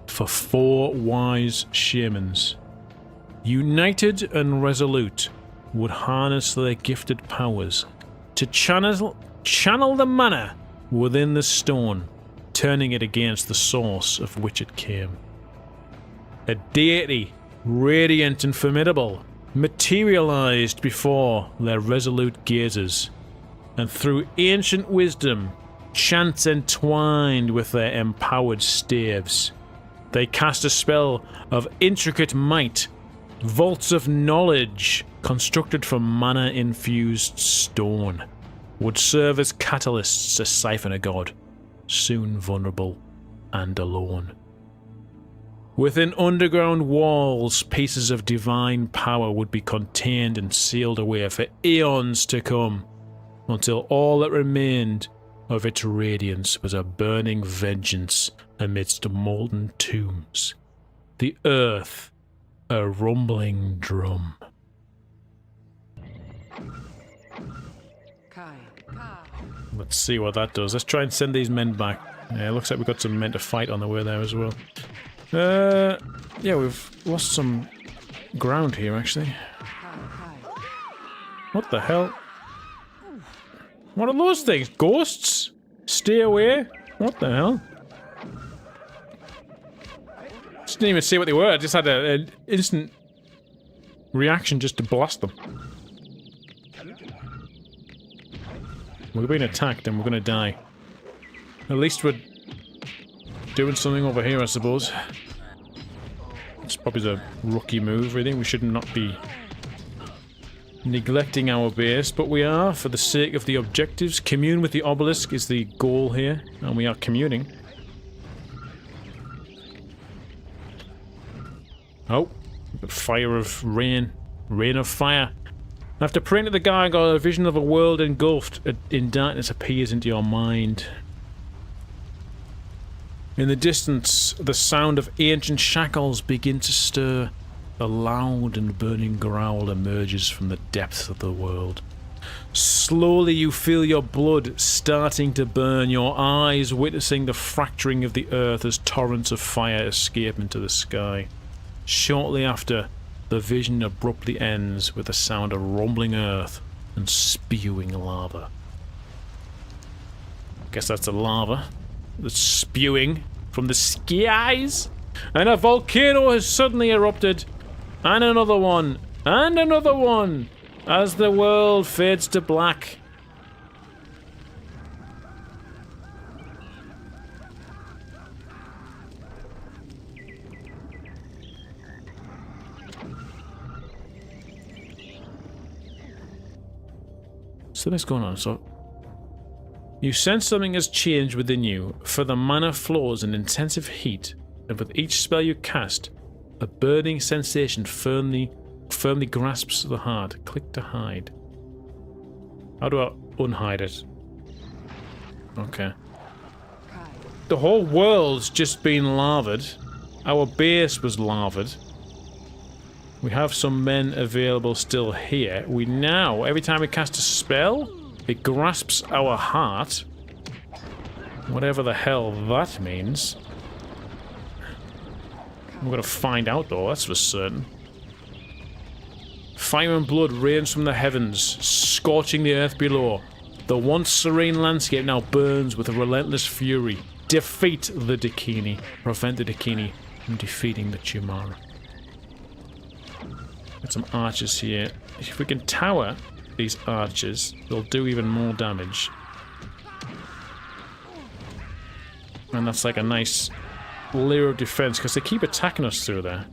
For 4 wise shamans, united and resolute, would harness their gifted powers to channel the mana within the stone, turning it against the source of which it came. A deity, radiant and formidable, materialized before their resolute gazes, and through ancient wisdom, chants entwined with their empowered staves, they cast a spell of intricate might, vaults of knowledge constructed from mana-infused stone, would serve as catalysts to siphon a god, soon vulnerable and alone. Within underground walls, pieces of divine power would be contained and sealed away for eons to come, until all that remained of its radiance was a burning vengeance amidst molten tombs. The earth, a rumbling drum. Let's see what that does. Let's try and send these men back. Yeah, it looks like we've got some men to fight on the way there as well. Yeah, we've lost some ground here, actually. What the hell? What are those things? Ghosts? Stay away? What the hell? Just didn't even see what they were. I just had an instant reaction just to blast them. We're being attacked and we're gonna die. At least we're doing something over here, I suppose. It's probably the rookie move, really. We should not be neglecting our base, but we are, for the sake of the objectives. Commune with the obelisk is the goal here, and we are communing. Oh, fire of rain. Rain of fire. After praying to the gargoyle, a vision of a world engulfed in darkness appears into your mind. In the distance, the sound of ancient shackles begin to stir. A loud and burning growl emerges from the depths of the world. Slowly you feel your blood starting to burn, your eyes witnessing the fracturing of the earth as torrents of fire escape into the sky. Shortly after, the vision abruptly ends with the sound of rumbling earth and spewing lava. Guess that's the lava that's spewing from the skies. And a volcano has suddenly erupted. And another one. And another one. As the world fades to black. So what's going on? So you sense something has changed within you, for the mana flows in intensive heat, and with each spell you cast, a burning sensation firmly grasps the heart. Click to hide. How do I unhide it? Okay. The whole world's just been lavaed. Our base was lavaed. We have some men available still here. We now, every time we cast a spell, it grasps our heart. Whatever the hell that means. We're gonna find out though, that's for certain. Fire and blood rains from the heavens, scorching the earth below. The once serene landscape now burns with a relentless fury. Defeat the Dakini. Prevent the Dakini from defeating the Chimara. Got some archers here. If we can tower these archers, they'll do even more damage. And that's like a nice layer of defense, because they keep attacking us through there.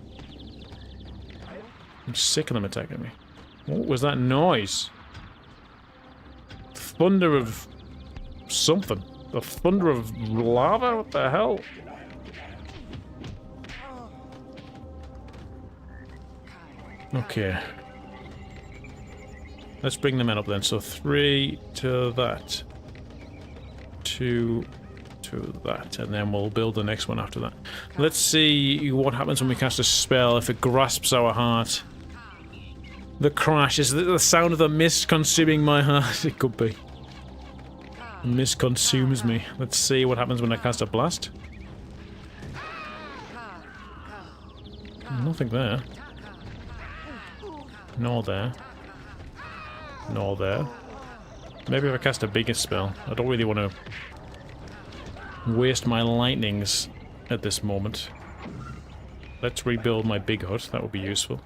I'm sick of them attacking me. What was that noise? Thunder of something. The thunder of lava? What the hell? Okay. Let's bring the men up then. So 3 to that. 2 to that. And then we'll build the next one after that. Let's see what happens when we cast a spell. If it grasps our heart. The crash. Is the sound of the mist consuming my heart? It could be. The mist consumes me. Let's see what happens when I cast a blast. Nothing there. Nor there. Nor there. Maybe if I cast a bigger spell. I don't really want to waste my lightnings at this moment. Let's rebuild my big hut. That would be useful.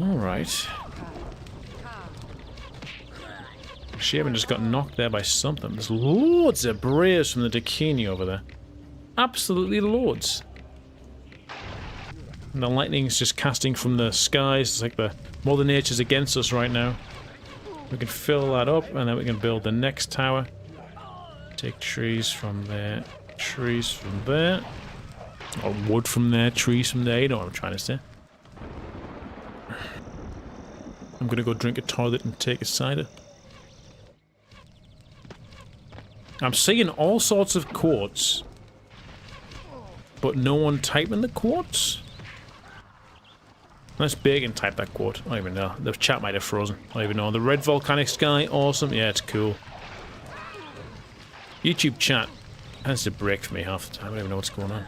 Alright. Shaman just got knocked there by something. There's loads of braves from the Dakini over there. Absolutely loads. And the lightning's just casting from the skies. It's like the Mother Nature's against us right now. We can fill that up, and then we can build the next tower. Take trees from there, trees from there. Or wood from there, trees from there. You know what I'm trying to say. I'm gonna go drink a toilet and take a cider. I'm seeing all sorts of quotes, but no one typing the quotes? Let's Bacon type that quote. I don't even know. The chat might have frozen. I don't even know. The red volcanic sky, awesome. Yeah, it's cool. YouTube chat has to break for me half the time. I don't even know what's going on.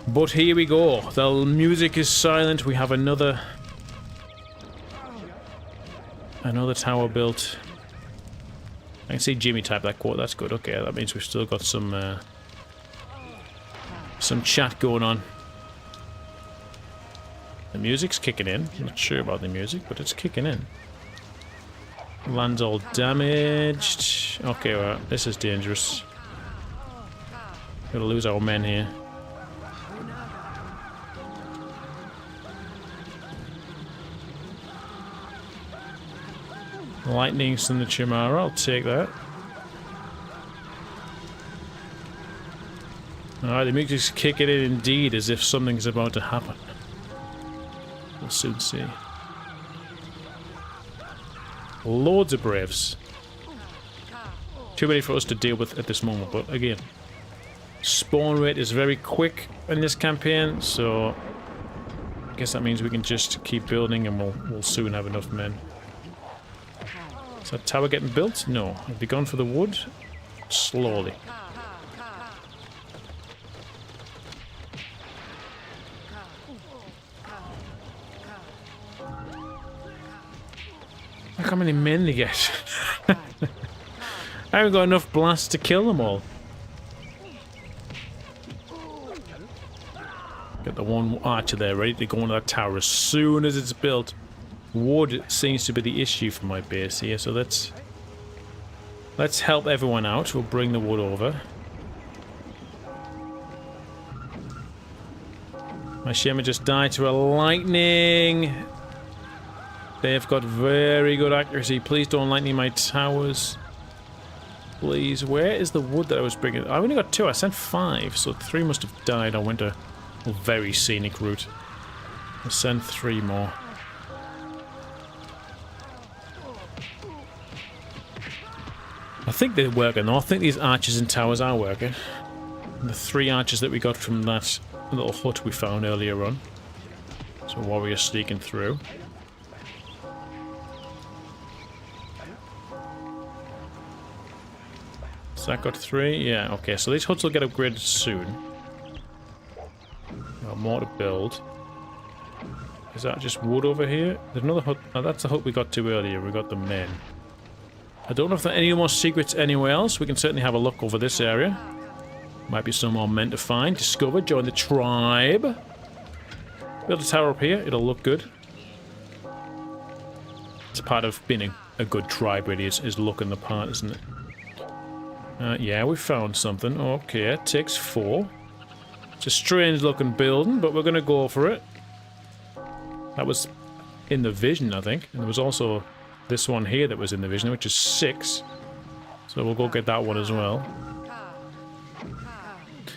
But here we go. The music is silent. We have another tower built. I can see Jimmy type that quote. That's good. Okay, that means we've still got some chat going on. The music's kicking in. I'm not sure about the music, but it's kicking in. Land's all damaged. Okay, well, this is dangerous. Gonna lose our men here. Lightning's from the Chimara. I'll take that. Alright, the music's kicking in indeed, as if something's about to happen. We'll soon see. Loads of braves. Too many for us to deal with at this moment, but again, spawn rate is very quick in this campaign, so I guess that means we can just keep building and we'll soon have enough men. Is that tower getting built? No. Have they gone for the wood? Slowly. Look how many men they get. I haven't got enough blasts to kill them all. Get the one archer there ready to go into that tower as soon as it's built. Wood seems to be the issue for my base here, so let's help everyone out. We'll bring the wood over. My shaman just died to a lightning. They've got very good accuracy. Please don't lightning my towers. Please. Where is the wood that I was bringing? I only got 2. I sent 5, so 3 must have died. I went a very scenic route. I'll send 3 more. I think they're working though. I think these archers and towers are working. And the 3 archers that we got from that little hut we found earlier on. So warriors sneaking through. So that got 3? Yeah, okay. So these huts will get upgraded soon. Got more to build. Is that just wood over here? There's another hut. Oh, that's the hut we got to earlier. We got the men. I don't know if there are any more secrets anywhere else. We can certainly have a look over this area. Might be some more men to find. Discover. Join the tribe. Build a tower up here. It'll look good. It's part of being a good tribe, really, is looking the part, isn't it? Yeah, we found something. Okay, it takes 4. It's a strange looking building, but we're going to go for it. That was in the vision, I think. And there was also this one here that was in the vision, which is 6. So we'll go get that one as well.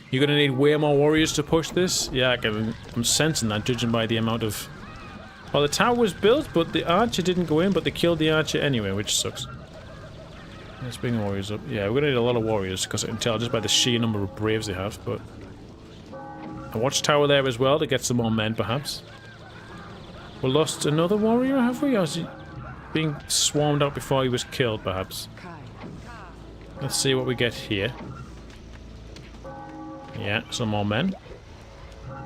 You're going to need way more warriors to push this? Yeah, I'm sensing that, judging by the amount of... Well, the tower was built, but the archer didn't go in, but they killed the archer anyway, which sucks. Let's bring the warriors up. Yeah, we're going to need a lot of warriors, because I can tell just by the sheer number of braves they have, but... A watchtower there as well to get some more men, perhaps. We lost another warrior, have we? Or is he being swarmed out before he was killed, perhaps? Let's see what we get here. Yeah, some more men.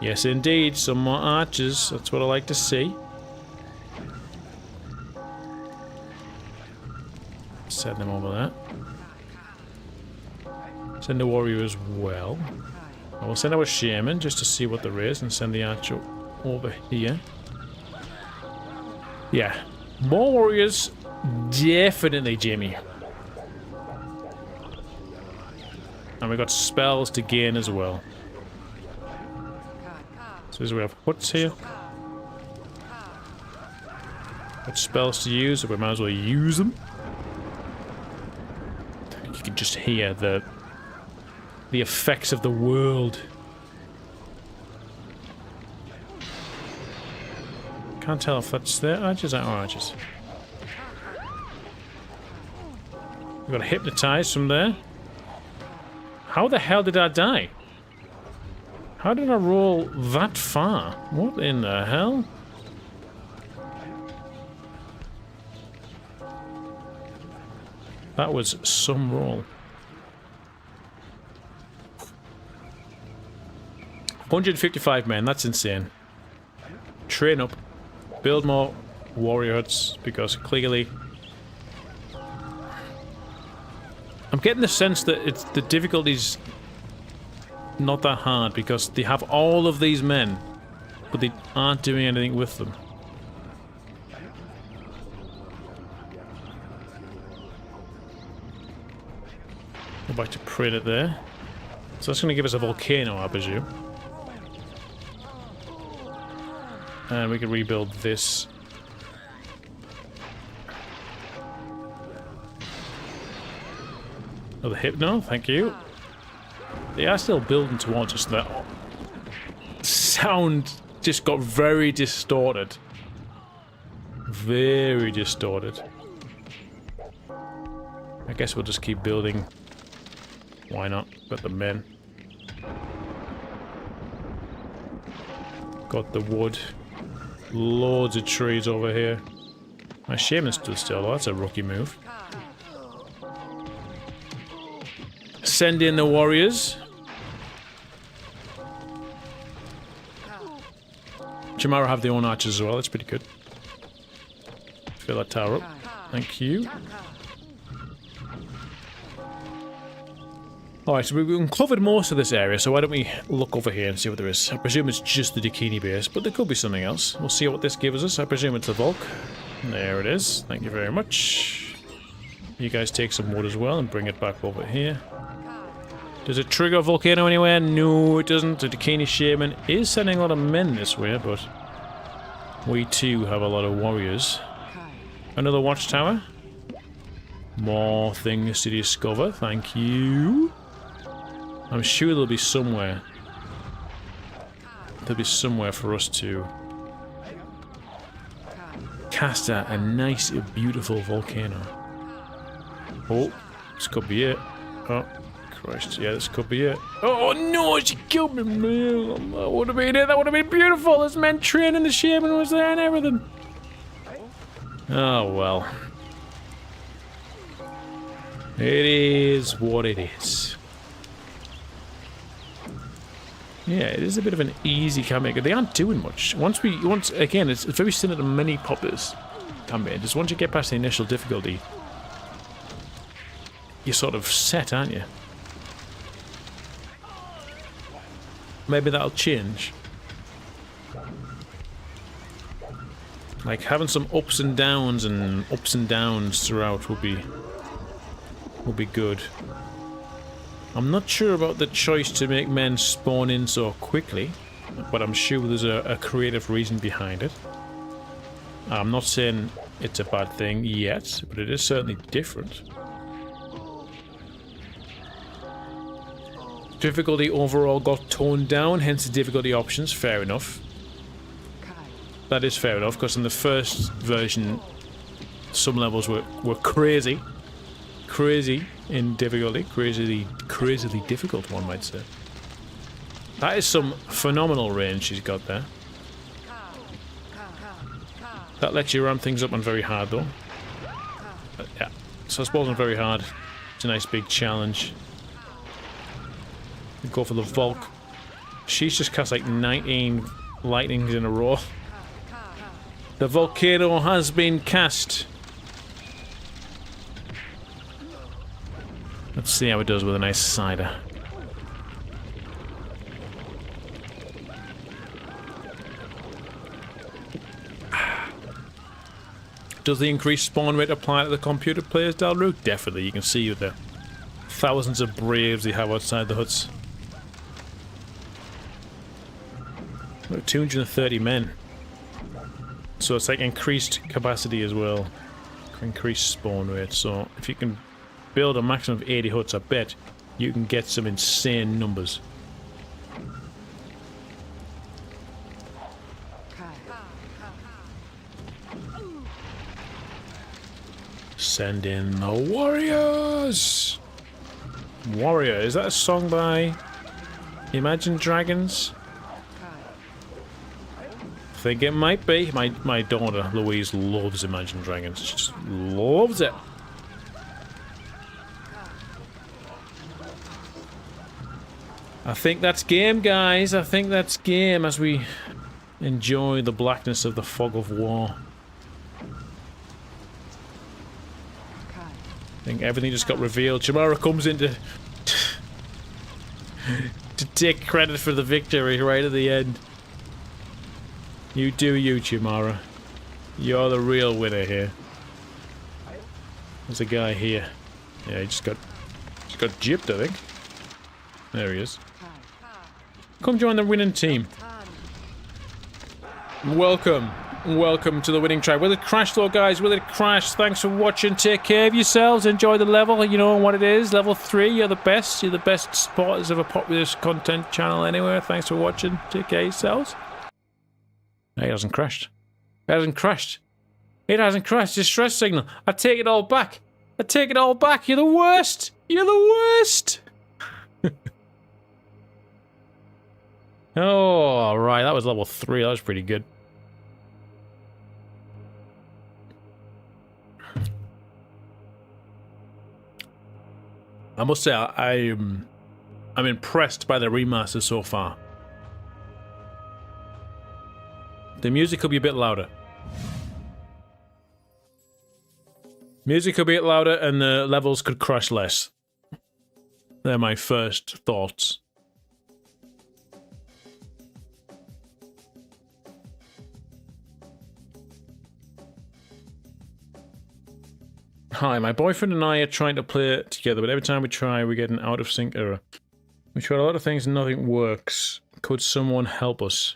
Yes, indeed, some more archers. That's what I like to see. Send them over there. Send the warrior as well. I will send our shaman just to see what there is and send the archer over here. Yeah, more warriors. Definitely, Jimmy. And we got spells to gain as well. So as we have huts here. Got spells to use, so we might as well use them. You can just hear the effects of the world. Can't tell if that's their archers or our archers. We got hypnotized from there. How the hell did I die? How did I roll that far? What in the hell? That was some roll. 155 men, that's insane. Train up. Build more warrior huts, because clearly... I'm getting the sense that the difficulty's not that hard, because they have all of these men, but they aren't doing anything with them. Go back to print it there. So that's going to give us a volcano, I presume. And we can rebuild this. Another hypno, thank you. They are still building towards us. That sound just got very distorted. Very distorted. I guess we'll just keep building. Why not? Got the men. Got the wood. Loads of trees over here. My shaman stood still. Oh, that's a rookie move. Send in the warriors. Jamara have their own archers as well. That's pretty good. Fill that tower up. Thank you. Alright, so we've uncovered most of this area, so why don't we look over here and see what there is. I presume it's just the Dakini base, but there could be something else. We'll see what this gives us. I presume it's a Volk. There it is. Thank you very much. You guys take some wood as well and bring it back over here. Does it trigger a volcano anywhere? No, it doesn't. The Dakini Shaman is sending a lot of men this way, but we too have a lot of warriors. Another watchtower. More things to discover. Thank you. I'm sure there'll be somewhere. There'll be somewhere for us to cast a nice, beautiful volcano. Oh, this could be it. Oh, Christ. Yeah, this could be it. Oh, no, she killed me, man. That would have been it. That would have been beautiful. There's men training, the shaman was there and everything. Oh, well. It is what it is. Yeah, it is a bit of an easy campaign. They aren't doing much. Once again, it's very similar to many Populous campaigns. Just once you get past the initial difficulty, you're sort of set, aren't you? Maybe that'll change. Like having some ups and downs throughout will be good. I'm not sure about the choice to make men spawn in so quickly, but I'm sure there's a creative reason behind it. I'm not saying it's a bad thing yet, but it is certainly different. Difficulty overall got toned down, hence the difficulty options. Fair enough. That is fair enough, because in the first version, some levels were crazy. Crazy in difficulty. Crazily difficult, one might say. That is some phenomenal range she's got there. That lets you ramp things up on very hard, though. Yeah, so I suppose on very hard. It's a nice big challenge. Go for the Volk. She's just cast like 19 lightnings in a row. The volcano has been cast. Let's see how it does with a nice cider. Does the increased spawn rate apply to the computer players, Dalrook? Definitely. You can see the thousands of braves they have outside the huts. Look, 230 men. So it's like increased capacity as well. Increased spawn rate. So if you can build a maximum of 80 huts, I bet you can get some insane numbers. Send in the warriors! Warrior, is that a song by Imagine Dragons? I think it might be. My daughter Louise loves Imagine Dragons. She just loves it. I think that's game, guys. I think that's game as we enjoy the blackness of the fog of war. I think everything just got revealed. Chamara comes in to take credit for the victory right at the end. You do you, Chamara. You're the real winner here. There's a guy here. Yeah, he just got gypped, I think. There he is. Come join the winning team. Welcome. Welcome to the winning tribe. Will it crash though, guys? Will it crash? Thanks for watching. Take care of yourselves. Enjoy the level. You know what it is. Level 3. You're the best. You're the best supporters of a Populous content channel anywhere. Thanks for watching. Take care of yourselves. No, it hasn't crashed. It hasn't crashed. It hasn't crashed. Distress signal. I take it all back. I take it all back. You're the worst. You're the worst. Oh, right. That was level 3. That was pretty good. I must say, I'm impressed by the remaster so far. The music could be a bit louder. Music could be a bit louder and the levels could crash less. They're my first thoughts. Hi, my boyfriend and I are trying to play it together, but every time we try, we get an out of sync error. We try a lot of things and nothing works. Could someone help us?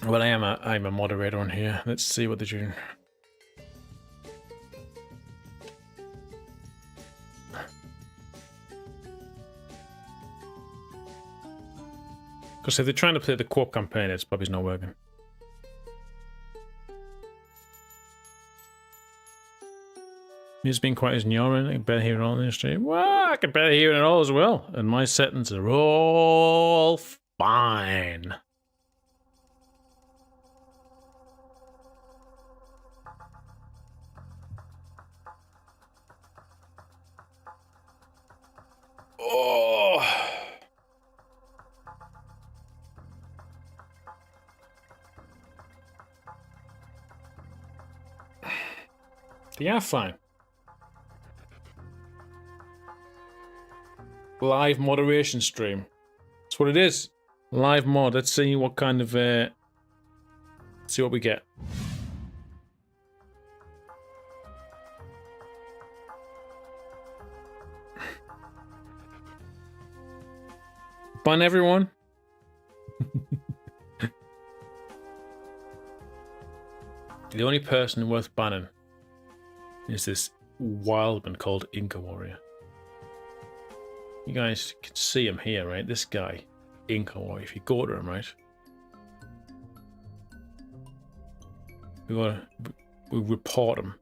Well, I'm a moderator on here. Let's see what they're doing. Because if they're trying to play the co-op campaign, it's probably not working. It's been quite as ignorant. I can barely hear it all in the stream. Well, I can barely hear it all as well. And my settings are all fine. Oh. Yeah, fine. Live moderation stream. That's what it is. Live mod. Let's see what kind of see what we get. Ban everyone. The only person worth banning is this wildman called Inca Warrior. You guys can see him here, right? This guy, Inca Warrior. If you go to him, right? We report him.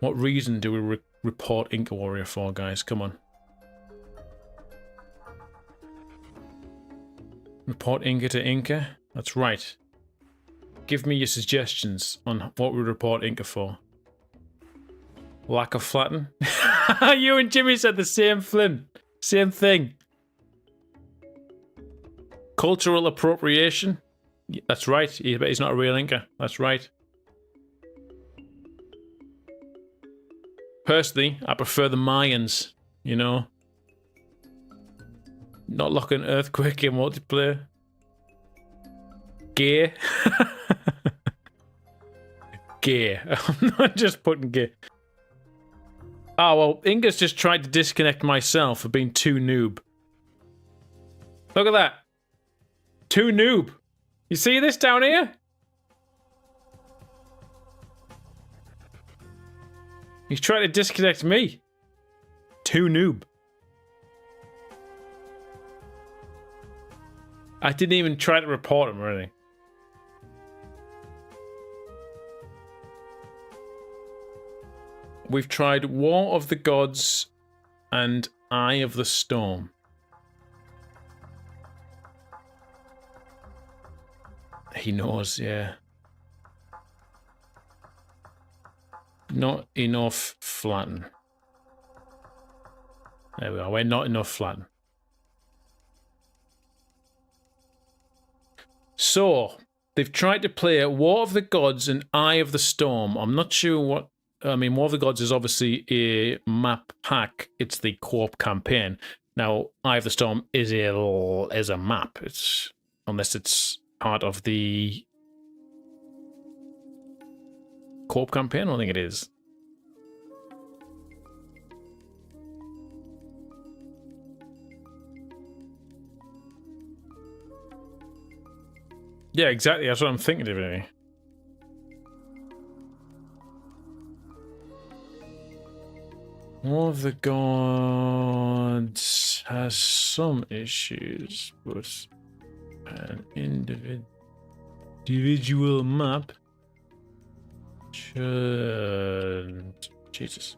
What reason do we report Inca Warrior for, guys? Come on. Report Inca to Inca? That's right. Give me your suggestions on what we report Inca for. Lack of flatten? You and Jimmy said the same thing. Cultural appropriation? That's right. He's not a real Inca. That's right. Personally, I prefer the Mayans, you know. Not locking Earthquake in multiplayer. Gay. Gay. I'm not just putting gay. Oh, well, Inga's just tried to disconnect myself for being too noob. Look at that. Too noob. You see this down here? He's trying to disconnect me. Too noob. I didn't even try to report him or anything. We've tried War of the Gods and Eye of the Storm. He knows, yeah. Not enough flatten. There we are. We're not enough flatten. So, they've tried to play War of the Gods and Eye of the Storm. I'm not sure what... I mean, War of the Gods is obviously a map pack. It's the co-op campaign. Now, Eye of the Storm is a map. It's unless it's part of the co-op campaign. I don't think it is. Yeah, exactly. That's what I'm thinking of it. War of the Gods has some issues, but an individual map should... Jesus.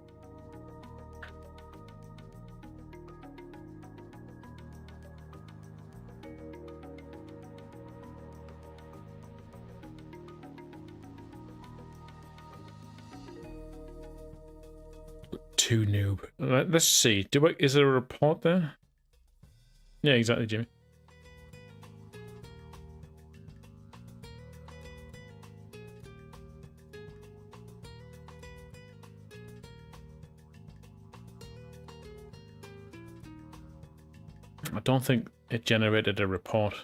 Too noob. Let's see. Is there a report there? Yeah, exactly, Jimmy. I don't think it generated a report.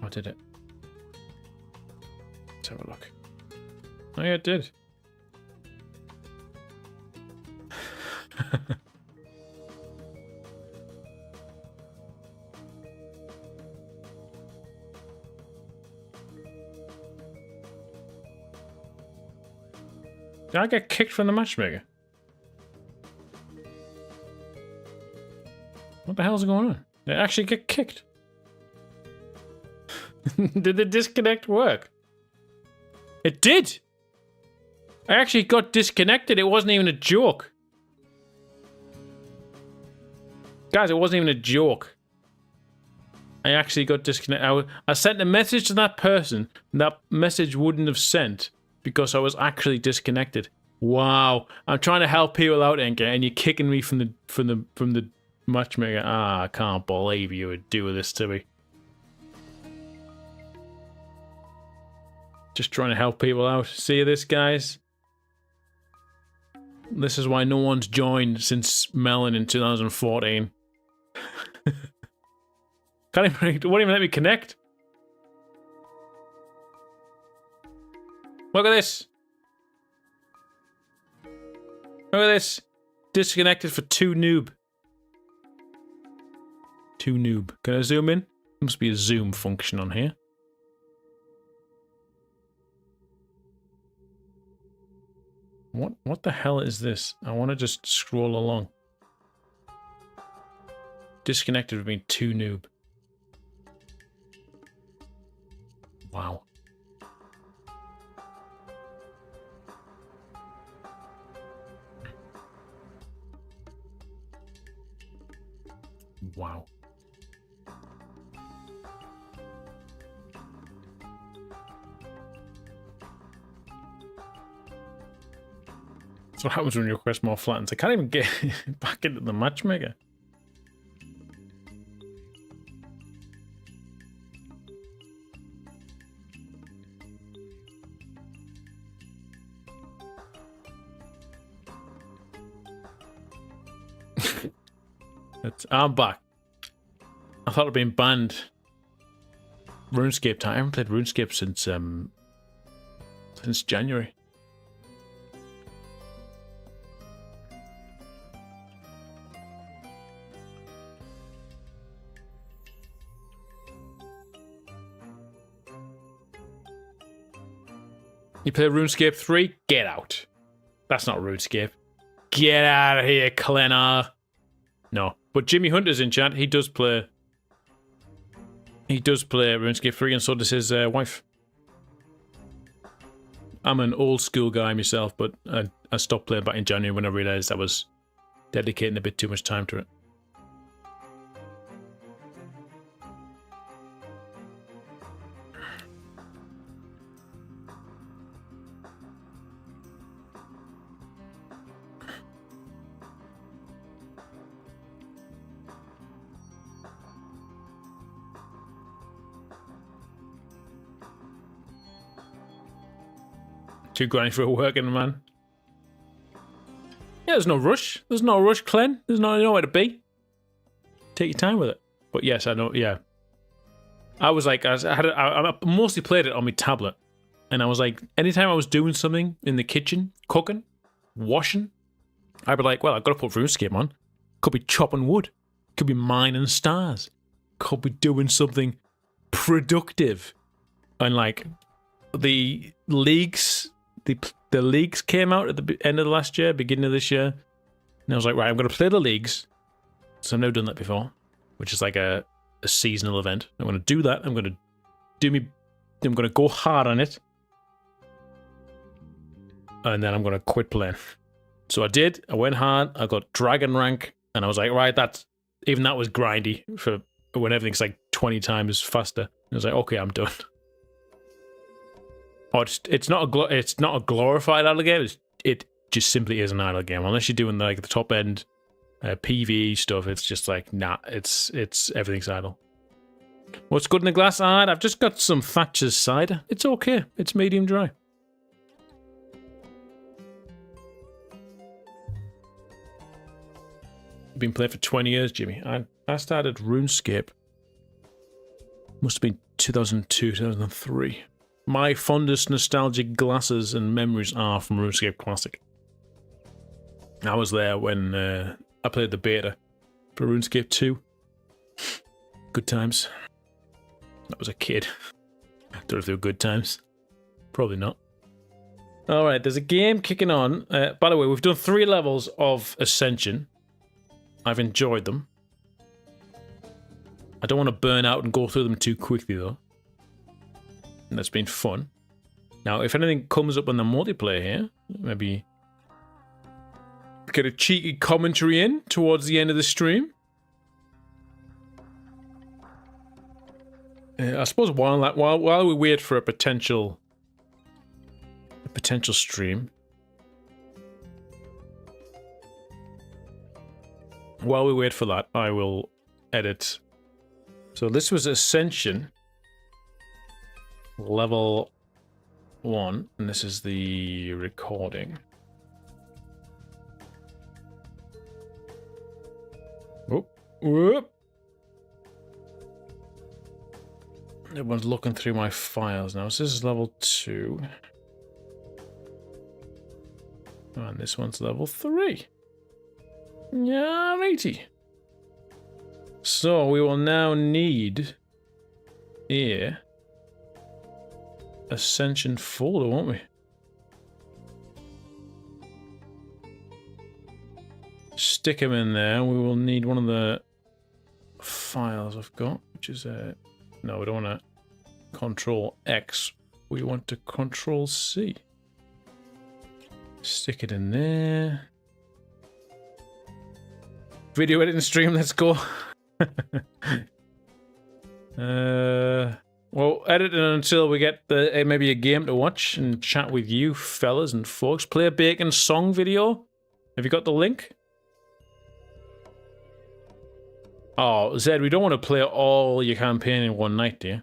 Or did it? Let's have a look. Oh yeah, it did. Did I get kicked from the matchmaker? What the hell's going on? Did I actually get kicked? Did the disconnect work? It did! I actually got disconnected. It wasn't even a joke. Guys, it wasn't even a joke. I actually got disconnected. I sent a message to that person, and that message wouldn't have sent because I was actually disconnected. Wow. I'm trying to help people out, Enka, and you're kicking me from the matchmaker. Ah, I can't believe you would do this to me. Just trying to help people out. See this, guys? This is why no one's joined since Melon in 2014. It won't even let me connect. Look at this. Look at this. Disconnected for 2 noob. 2 noob. Can I zoom in? Must be a zoom function on here. What the hell is this? I want to just scroll along. Disconnected between 2 noob. Wow. Wow. That's what happens when you request more flattens. I can't even get back into the matchmaker. I'm back. I thought I'd been banned. RuneScape time. I haven't played RuneScape since January. You play RuneScape 3? Get out. That's not RuneScape. Get out of here, Clennar. No. But Jimmy Hunter's in chat. He does play RuneScape 3, and so does his wife. I'm an old school guy myself, but I stopped playing back in January when I realised I was dedicating a bit too much time to it. Too grinding for a working man. Yeah, there's no rush. There's no rush, Clen. There's nowhere to be. Take your time with it. But yes, I know. Yeah, I was like, I mostly played it on my tablet, and I was like, anytime I was doing something in the kitchen, cooking, washing, I'd be like, well, I've got to put RuneScape on. Could be chopping wood. Could be mining stars. Could be doing something productive. And like the leagues. The leagues came out at the end of the last year, beginning of this year, and I was like, right, I'm going to play the leagues. So I've never done that before, which is like a seasonal event. I'm going to do that. I'm going to go hard on it, and then I'm going to quit playing. So I did. I went hard. I got dragon rank, and I was like, right, that was grindy for when everything's like 20 times faster. I was like, okay, I'm done. Oh, it's not a glorified idle game. It just simply is an idle game. Unless you're doing like the top end PvE stuff, it's just like nah. It's everything's idle. What's good in the glass? I've just got some Thatcher's cider. It's okay. It's medium dry. been playing for 20 years, Jimmy. I started RuneScape. Must have been 2002, 2003. My fondest nostalgic glasses and memories are from RuneScape Classic. I was there when I played the beta for RuneScape 2. Good times. I was a kid. Don't know if they were good times. Probably not. Alright, there's a game kicking on. By the way, we've done 3 levels of Ascension. I've enjoyed them. I don't want to burn out and go through them too quickly, though. And that's been fun. Now, if anything comes up on the multiplayer here, maybe get a cheeky commentary in towards the end of the stream. I suppose while we wait for a potential stream, while we wait for that, I will edit. So this was Ascension level 1, and this is the recording. Whoop, whoop. Everyone's looking through my files now. So this is level 2. And this one's level 3. Yeah, matey. So we will now need a Ascension folder, won't we? Stick them in there. We will need one of the files I've got, which is no, we don't want to Control X. We want to Control C. Stick it in there. Video editing stream, let's go. Well, edit it until we get maybe a game to watch and chat with you fellas and folks. Play a Bacon song video. Have you got the link? Oh, Zed, we don't want to play all your campaign in one night, do you?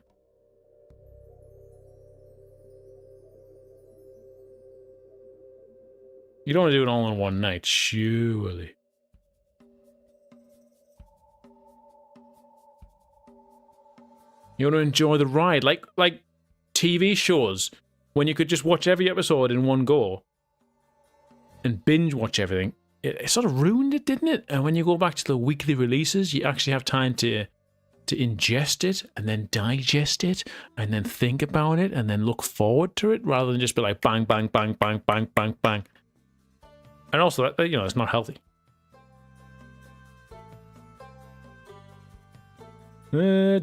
You don't want to do it all in one night, surely. You want to enjoy the ride, like TV shows, when you could just watch every episode in one go and binge watch everything. It sort of ruined it, didn't it? And when you go back to the weekly releases, you actually have time to ingest it and then digest it and then think about it and then look forward to it rather than just be like bang, bang, bang, bang, bang, bang, bang. And also, you know, it's not healthy. Yeah,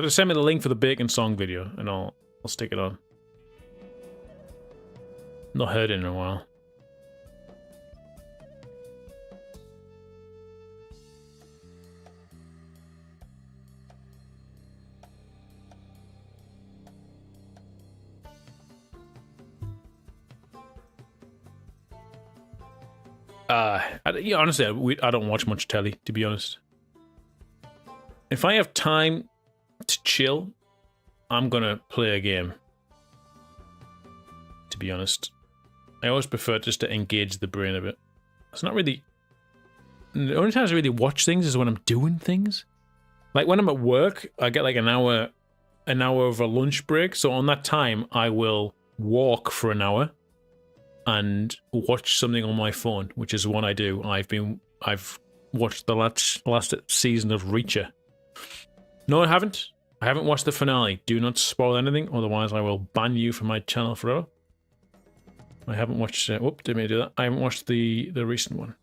just send me the link for the Bacon song video and I'll stick it on. Not heard it in a while. Yeah, honestly, I don't watch much telly, to be honest. If I have time to chill, I'm gonna play a game. To be honest. I always prefer just to engage the brain a bit. It's not really... The only times I really watch things is when I'm doing things. Like when I'm at work, I get like an hour of a lunch break. So on that time, I will walk for an hour and watch something on my phone, which is what I do. I've watched the last season of Reacher. No, I haven't. I haven't watched the finale. Do not spoil anything, otherwise I will ban you from my channel forever. I haven't watched... whoop, didn't mean to do that. I haven't watched the recent one.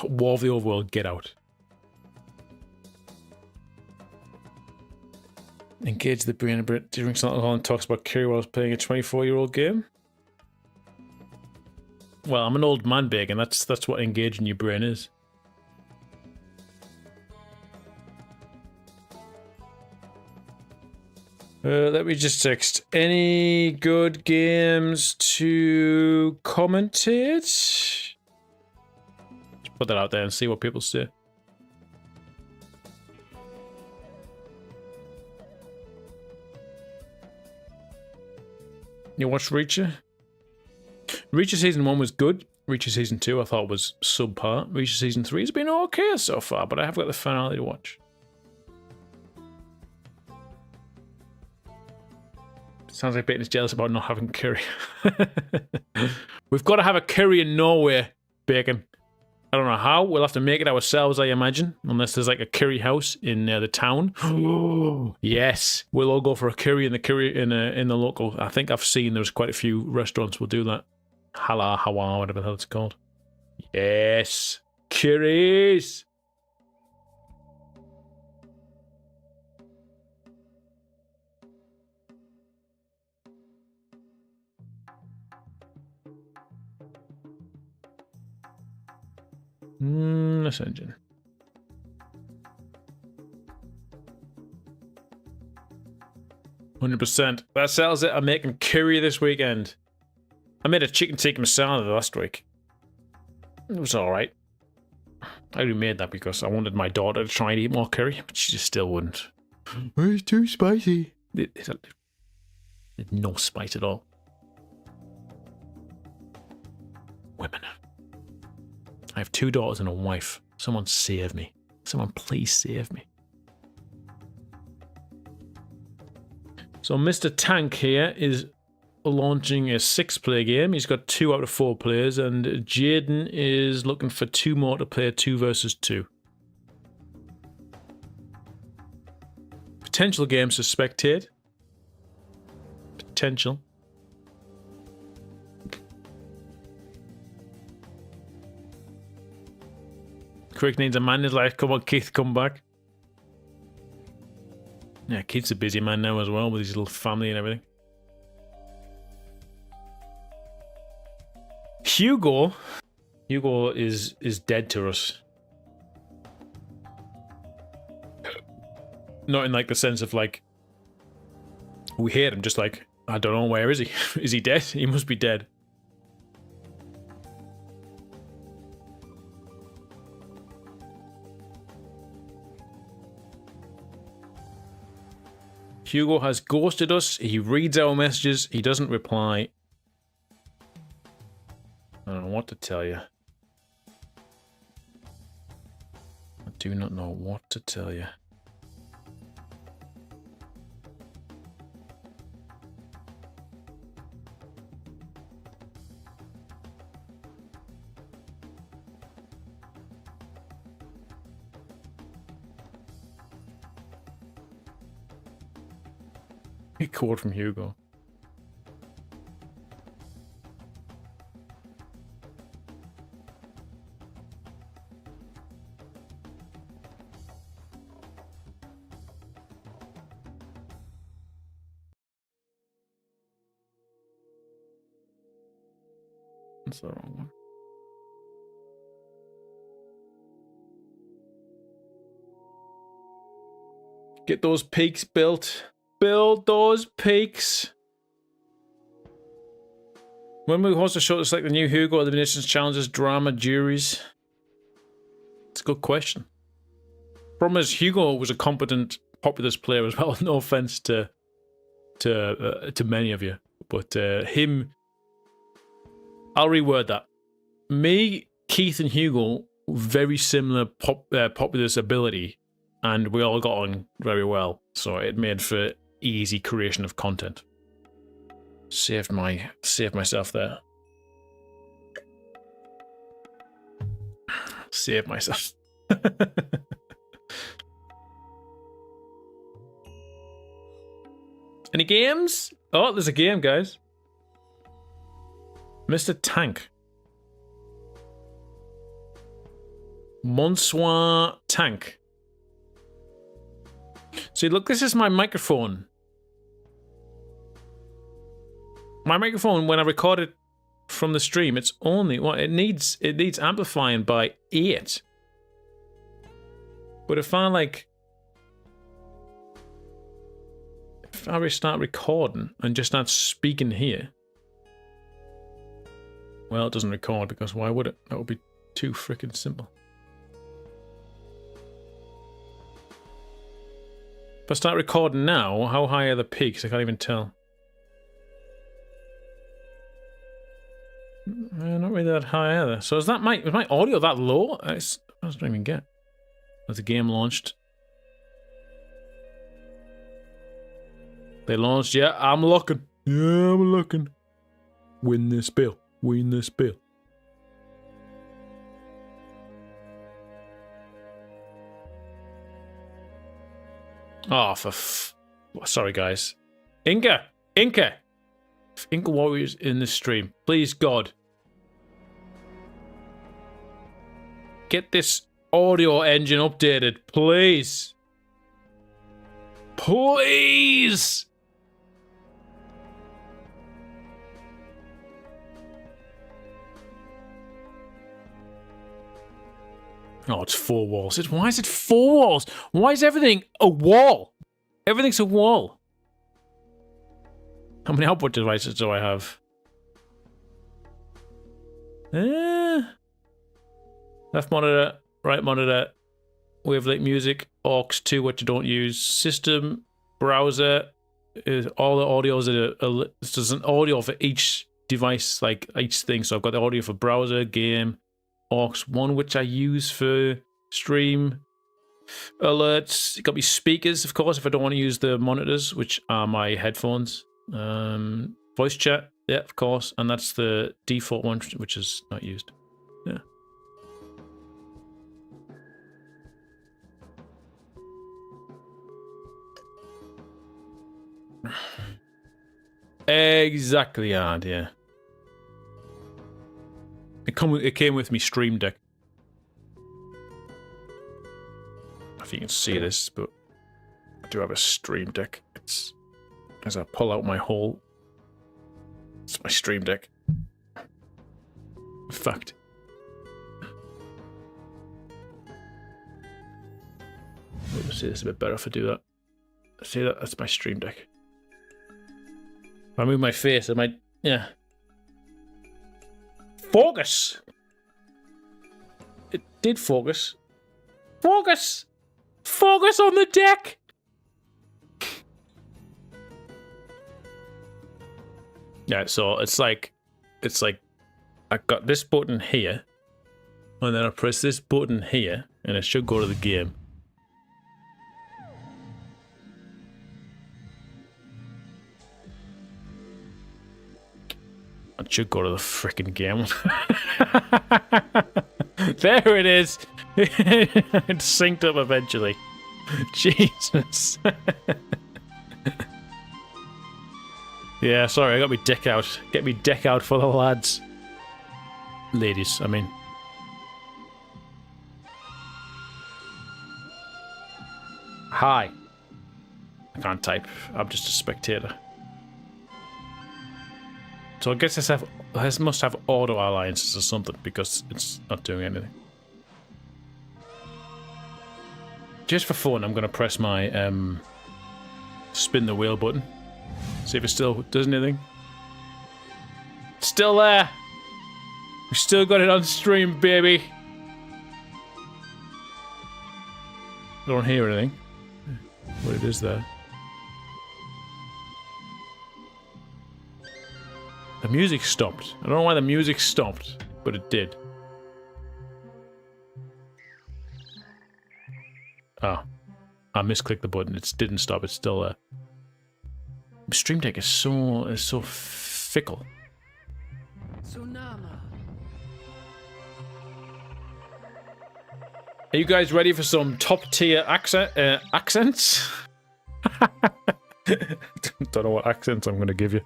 War of the Overworld, get out. Engage the brain a bit. During alcohol and talks about Kiri while I was playing a 24-year-old game. Well, I'm an old man, Bacon. That's what engaging your brain is. Let me just text. Any good games to commentate? Just put that out there and see what people say. You watched Reacher? Reacher Season 1 was good. Reacher Season 2 I thought was subpar. Reacher Season 3 has been okay so far, but I have got the finale to watch. Sounds like Bacon's jealous about not having curry. We've got to have a curry in Norway, Bacon. I don't know how. We'll have to make it ourselves, I imagine. Unless there's like a curry house in the town. Yes. We'll all go for a curry in the local. I think I've seen there's quite a few restaurants will do that. Hala Hawa, whatever the hell it's called. Yes. Curries. Ascension. %. That sells it. I'm making curry this weekend. I made a chicken tikka masala last week. It was alright. I only made that because I wanted my daughter to try and eat more curry, but she just still wouldn't. It's too spicy. There's no spice at all. Women. I have 2 daughters and a wife. Someone save me. Someone please save me. So Mr. Tank here is launching a 6-player game. He's got 2 out of 4 players, and Jaden is looking for 2 more to play 2 versus 2. Potential games to spectate. Potential. Quick needs a man in his life. Come on, Keith, come back. Yeah, Keith's a busy man now as well with his little family and everything. Hugo is dead to us. Not in like the sense of like we hate him, just like I don't know, where is he? Is he dead? He must be dead. Hugo has ghosted us. He reads our messages. He doesn't reply. I don't know what to tell you. I do not know what to tell you. A quote from Hugo. That's the wrong one. Get those peaks built. Build those peaks. When we host a show that's like the new Hugo Eliminations Challenges, drama, juries? It's a good question. Problem is, Hugo was a competent Populous player as well. No offense to many of you, but him. I'll reword that. Me, Keith, and Hugo, very similar Populous ability, and we all got on very well. So it made for easy creation of content. Saved myself there. Saved myself. Any games? Oh, there's a game, guys. Mr. Tank. Monsoir Tank. See, look, this is my microphone. My microphone, when I record it from the stream, it's only it needs amplifying by 8. But if I restart recording and just start speaking here, well, it doesn't record because why would it? That would be too freaking simple. If I start recording now, how high are the peaks? I can't even tell. Not really that high either. So is my audio that low? I don't even get. As the game launched. They launched, yeah, I'm looking. Yeah, I'm looking. Win this bill. Win this bill. Oh, sorry, guys. Inca! If Inca Warriors in this stream, please, God. Get this audio engine updated, please. Please! Oh, it's 4 walls. Why is it 4 walls? Why is everything a wall? Everything's a wall. How many output devices do I have? Left monitor, right monitor, wavelength music, aux 2, which I don't use, system, browser, all the audios there's an audio for each device, like each thing. So I've got the audio for browser, game, aux 1, which I use for stream, alerts. You got me speakers, of course, if I don't want to use the monitors, which are my headphones. Voice chat, yeah, of course, and that's the default one, which is not used. Yeah. Exactly, yeah. It came with me Stream Deck. I don't know if you can see this, but I do have a Stream Deck. It's as I pull out my whole. It's my Stream Deck. Fact. Let's see this a bit better if I do that. See that? That's my Stream Deck. If I move my face, I might. Yeah. Focus! It did focus. Focus! Focus on the deck! Yeah, so it's like I got this button here, and then I press this button here, and it should go to the game. It should go to the freaking game. There it is. It synced up eventually. Jesus. Yeah, sorry, I got me deck out. Get me deck out for the lads. Ladies, I mean. Hi. I can't type. I'm just a spectator. So I guess this must have auto alliances or something because it's not doing anything. Just for fun, I'm going to press my spin the wheel button. See if it still does anything. Still there. We still got it on stream, baby. I don't hear anything. But it is there. The music stopped. I don't know why the music stopped, but it did. Oh. I misclicked the button. It didn't stop. It's still there. Stream Deck is so fickle. Are you guys ready for some top tier accents? Don't know what accents I'm going to give you.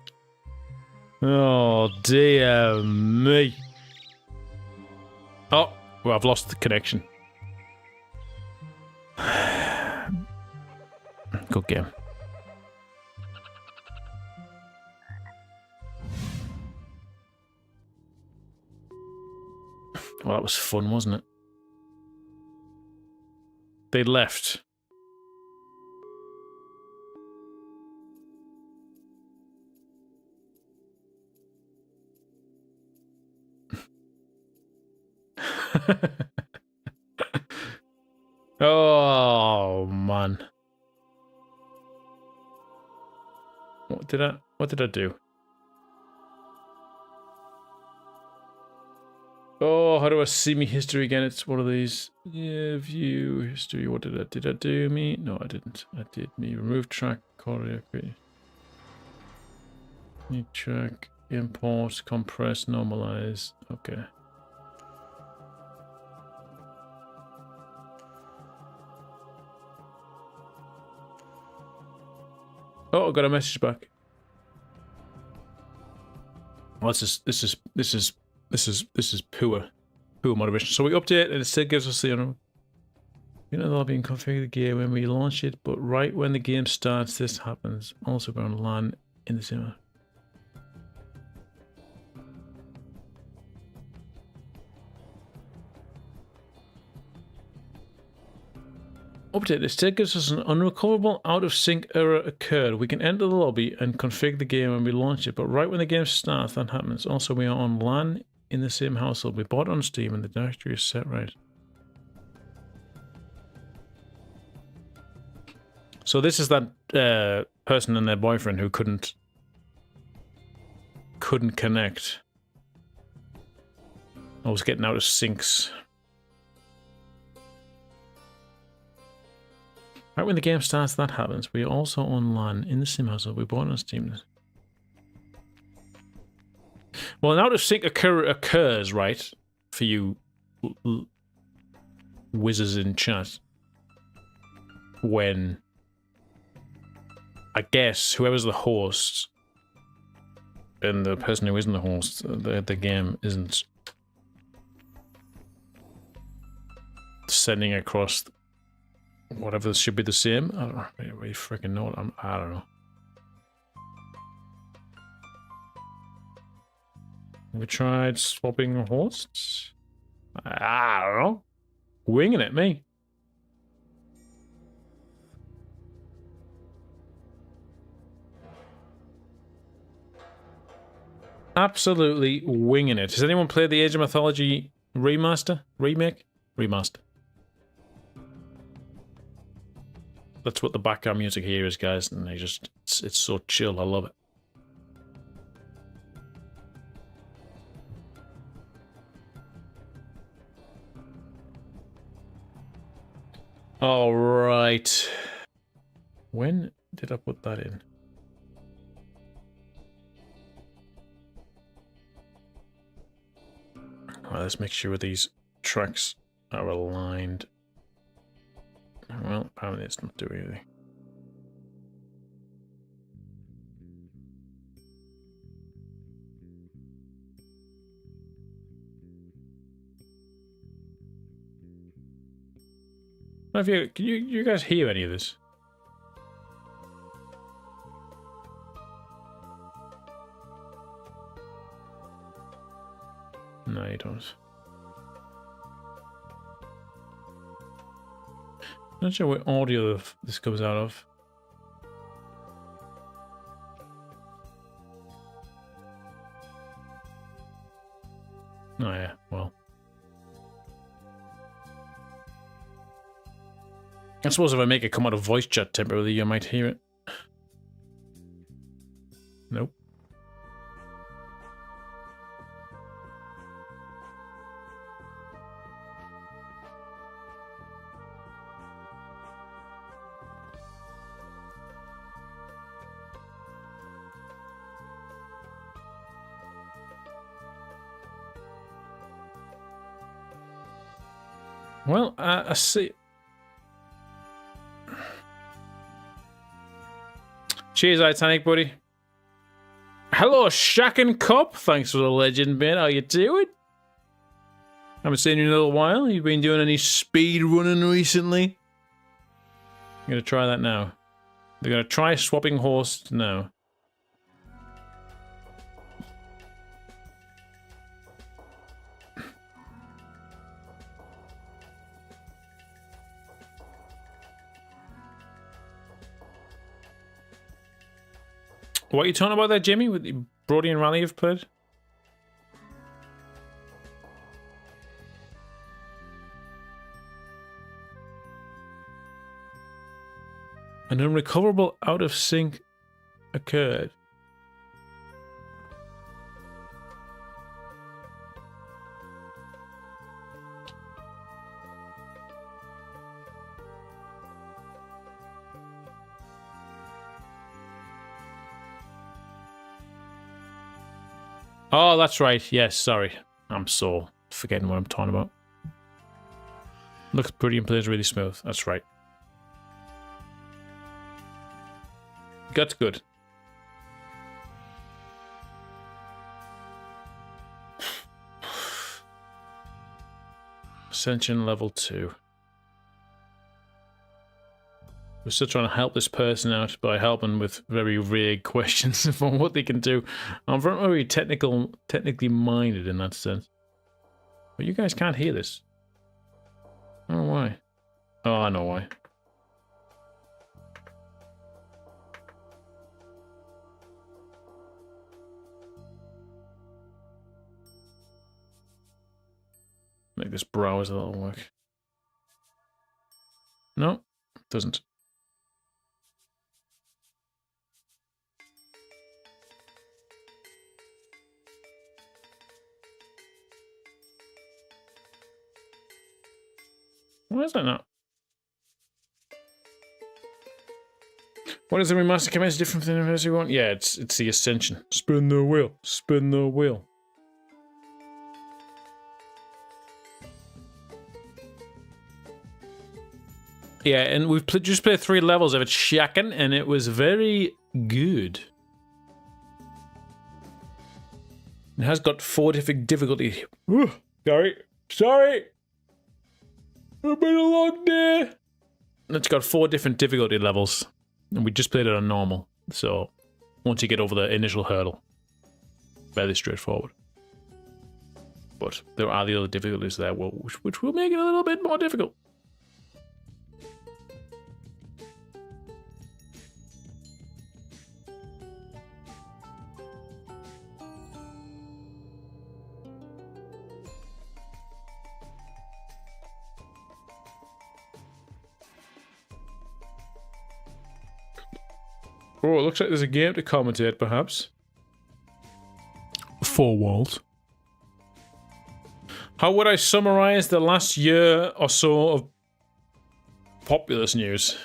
Oh dear me. Oh, well, I've lost the connection. Good game. Well, that was fun, wasn't it? They left. Oh man. What did I do? Oh, how do I see me history again? It's one of these. Yeah, view history. What did I do? Me? No, I didn't. I did me. Remove track. Choreography. New track. Import. Compress. Normalize. Okay. Oh, I got a message back. Well, this is poor motivation. So we update and it still gives us the that'll be in configure the gear when we launch it, but right when the game starts, this happens. Also, we're on LAN in the sim. Update, it still gives us an unrecoverable out-of-sync error occurred. We can enter the lobby and configure the game when we launch it, but right when the game starts, that happens. Also, we are on LAN in the same household. We bought it on Steam and the directory is set right. So this is that person and their boyfriend who couldn't connect. I was getting out of syncs. Right when the game starts, that happens. We are also on LAN in the sim household. We bought it on Steam. Well, an out of sync occurs, right? For you whizzes in chat. When I guess whoever's the host and the person who isn't the host, the game isn't sending across whatever should be the same. I don't really freaking know. I don't know. We tried swapping hosts. I don't know. Winging it, me. Absolutely winging it. Has anyone played the Age of Mythology remaster? Remake? Remaster. That's what the background music here is, guys, and it's so chill. I love it. All right. When did I put that in? All right, let's make sure these tracks are aligned. Well, apparently it's not doing anything. Can you guys hear any of this? No, you don't. Not sure what audio this comes out of. Oh yeah, well. I suppose if I make it come out of voice chat temporarily, you might hear it. Nope. Well, I see. Cheers, Titanic, buddy. Hello, Shaq and Cop. Thanks for the legend, man. How you doing? Haven't seen you in a little while. You been doing any speed running recently? I'm gonna try that now. They're gonna try swapping hosts now. What are you talking about there, Jimmy? With the Brody and Raleigh have played? An unrecoverable out of sync occurred. Oh, that's right. Yes, sorry. I'm so forgetting what I'm talking about. Looks pretty and plays really smooth. That's right. That's good. Ascension level 2. We're still trying to help this person out by helping with very vague questions about what they can do. I'm very technically minded in that sense. But you guys can't hear this. I don't know why. Oh, I know why. Make this browser that'll work. No, it doesn't. Why is that not? What is the remaster commence different from the anniversary one? Yeah, it's the Ascension. Spin the wheel. Spin the wheel. Yeah, and we've just played 3 levels of it shacking, and it was very good. It has got 4 different difficulty. Ooh, sorry. It's been a long day. It's got 4 different difficulty levels, and we just played it on normal. So once you get over the initial hurdle, fairly straightforward. But there are the other difficulties there, which will make it a little bit more difficult. Oh, it looks like there's a game to commentate, perhaps. 4 walls. How would I summarize the last year or so of Populous news?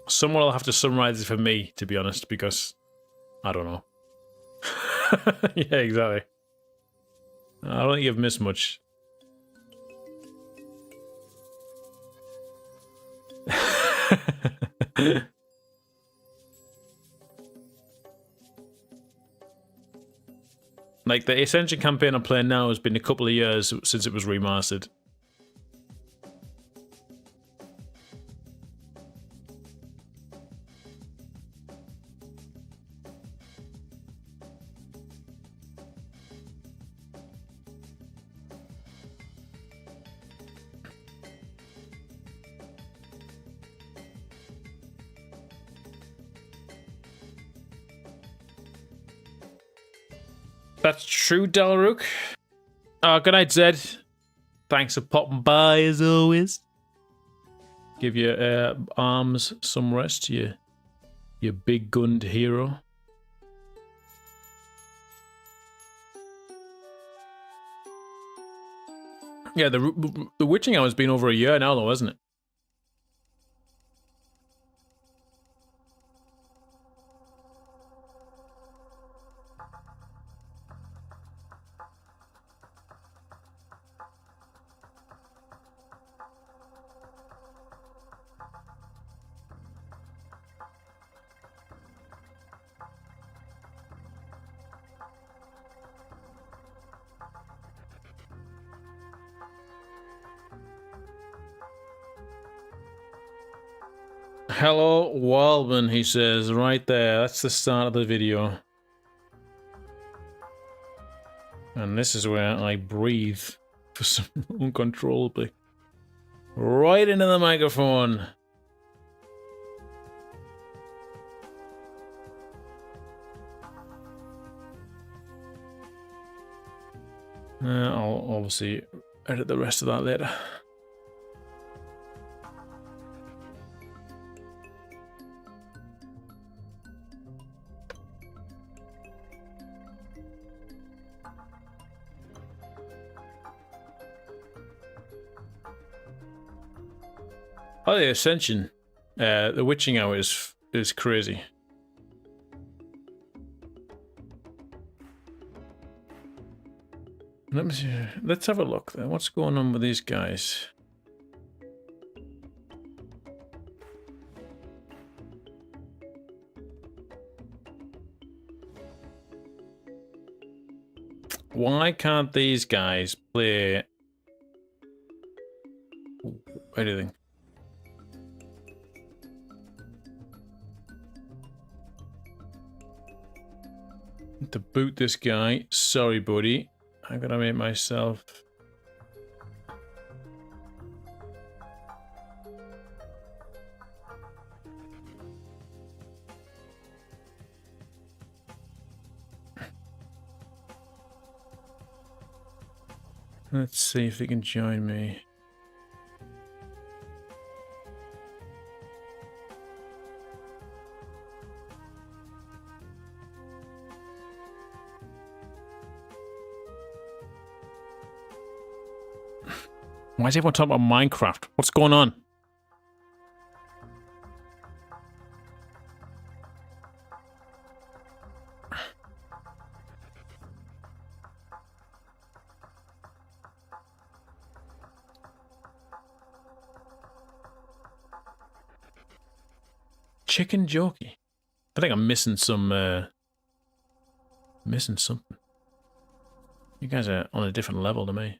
Someone will have to summarize it for me, to be honest, because I don't know. Yeah, exactly. I don't think you've missed much. Like, the Ascension campaign I'm playing now has been a couple of years since it was remastered. That's true, Dalrook. Good night, Zed. Thanks for popping by, as always. Give your arms some rest, you big gunned hero. Yeah, the witching hour's been over a year now, though, hasn't it? Hello, Waldman, he says, right there. That's the start of the video. And this is where I breathe for some uncontrollably. Right into the microphone. I'll obviously edit the rest of that later. Oh, the Ascension, the witching hour is crazy. Let me see. Let's have a look then. What's going on with these guys? Why can't these guys play anything? To boot this guy. Sorry, buddy. I'm gonna make myself... Let's see if they can join me. Why is everyone talking about Minecraft? What's going on? Chicken jockey. I think I'm missing some, missing something. You guys are on a different level to me.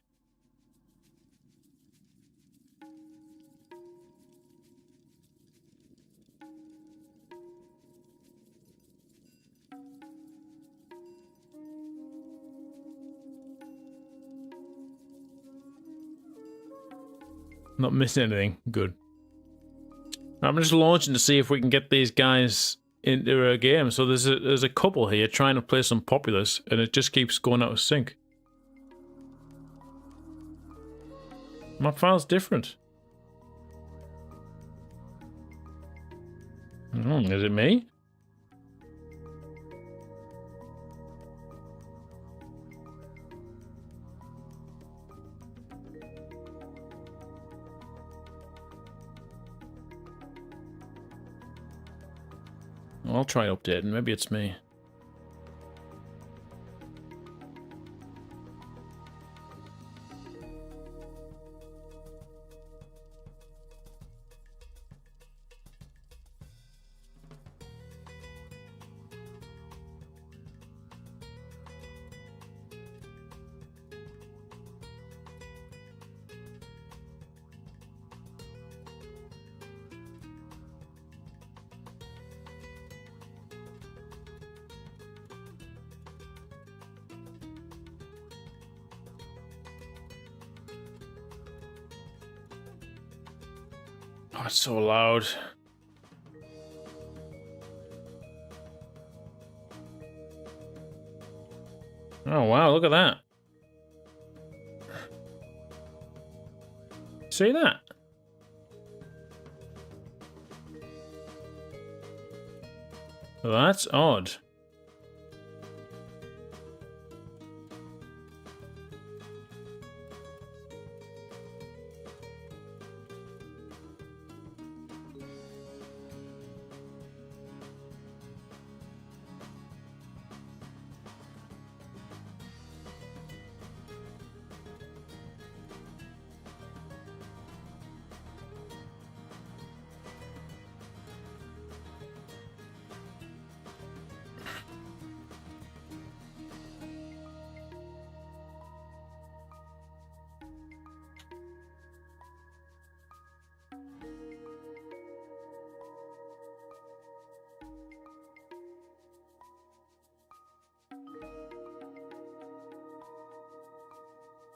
Not missing anything. Good. I'm just launching to see if we can get these guys into a game. So there's a couple here trying to play some Populous, and it just keeps going out of sync. My file's different. Is it me? I'll try updating. Maybe it's me. Oh, it's so loud. Oh, wow, look at that. See that? That's odd.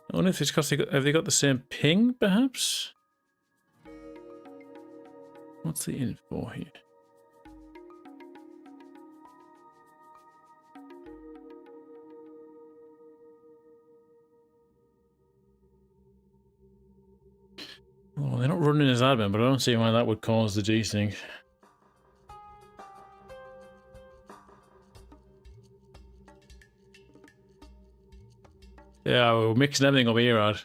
I wonder if it's because have they got the same ping, perhaps? What's the info here? Well, they're not running as admin, but I don't see why that would cause the desync. Yeah, we're mixing everything up here, Rod.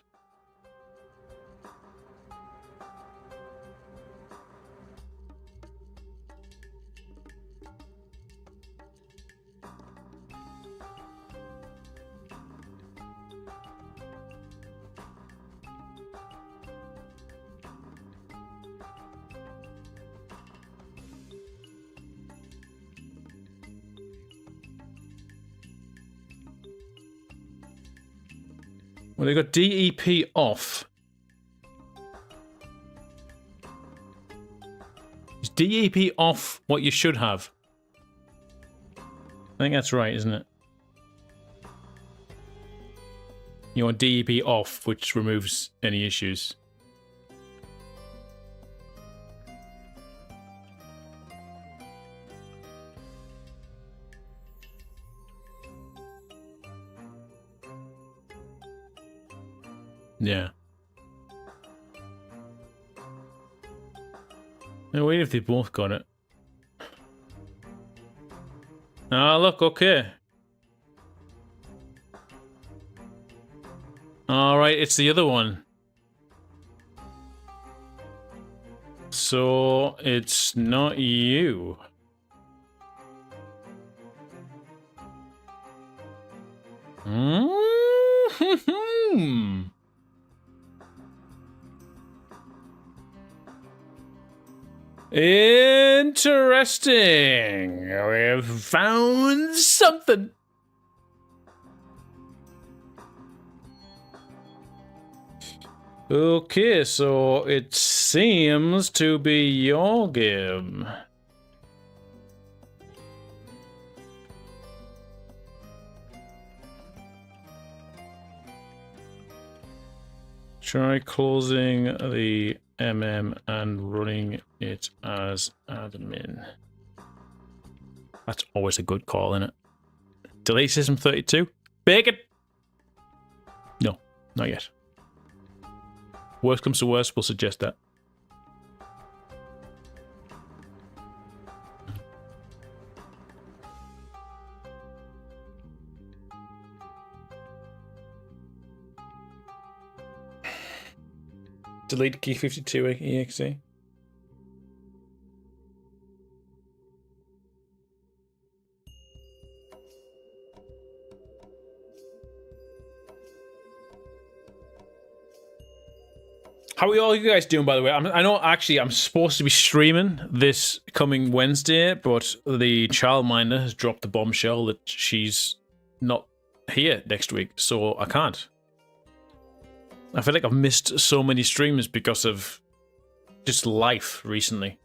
Well, they got DEP off. Is DEP off what you should have? I think that's right, isn't it? You want DEP off, which removes any issues. Yeah. Now wait if they both got it. Ah, look, okay. Alright, it's the other one. So, it's not you. Mm-hmm. Interesting. We've found something. Okay, so it seems to be your game. Try closing the MM and running it as admin. That's always a good call, isn't it? Delete System 32? Bacon! No, not yet. Worst comes to worst, we'll suggest that. Delete key 52 exe. How are all you guys doing, by the way? I know actually I'm supposed to be streaming this coming Wednesday, but the childminder has dropped the bombshell that she's not here next week, so I can't. I feel like I've missed so many streams because of just life recently.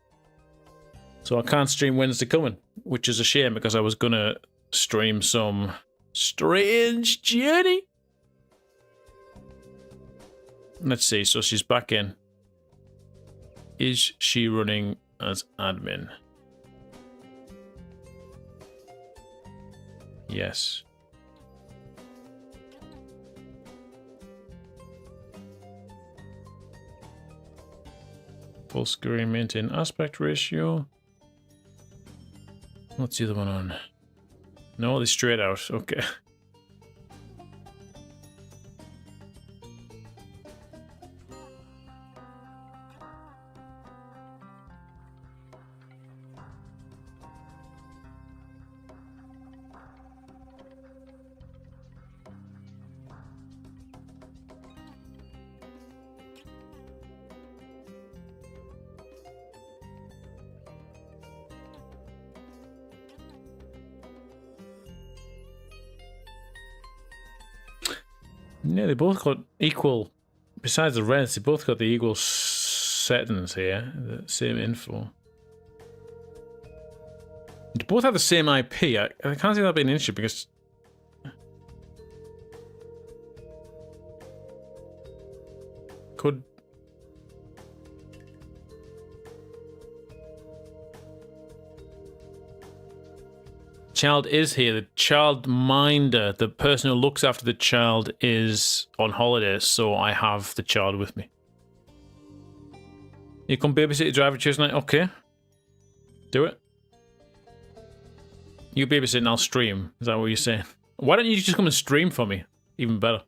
So I can't stream Wednesday coming, which is a shame because I was gonna stream some Strange Journey. Let's see, so she's back in. Is she running as admin? Yes. Full screen, maintain aspect ratio. What's the other one on? No, they straight out. Okay. Yeah, they both got equal, besides the reds, they both got the equal settings here, the same info. They both have the same IP. I can't see that being an issue because... Could... Child is here. The child minder, the person who looks after the child, is on holiday, so I have the child with me. You come babysit your driver Tuesday night? Okay. Do it. You babysit and I'll stream. Is that what you're saying? Why don't you just come and stream for me? Even better.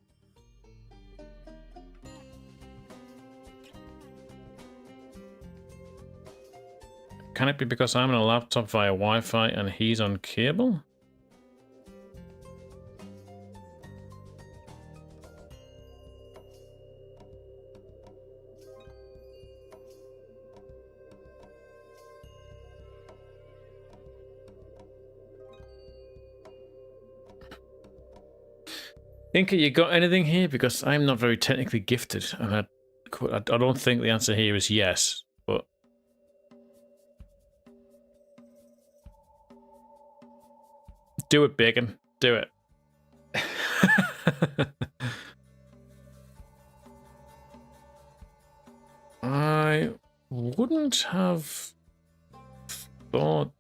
Can it be because I'm on a laptop via Wi-Fi and he's on cable? Inca, you got anything here? Because I'm not very technically gifted, and I don't think the answer here is yes, but... Do it, Bacon. Do it. I wouldn't have thought...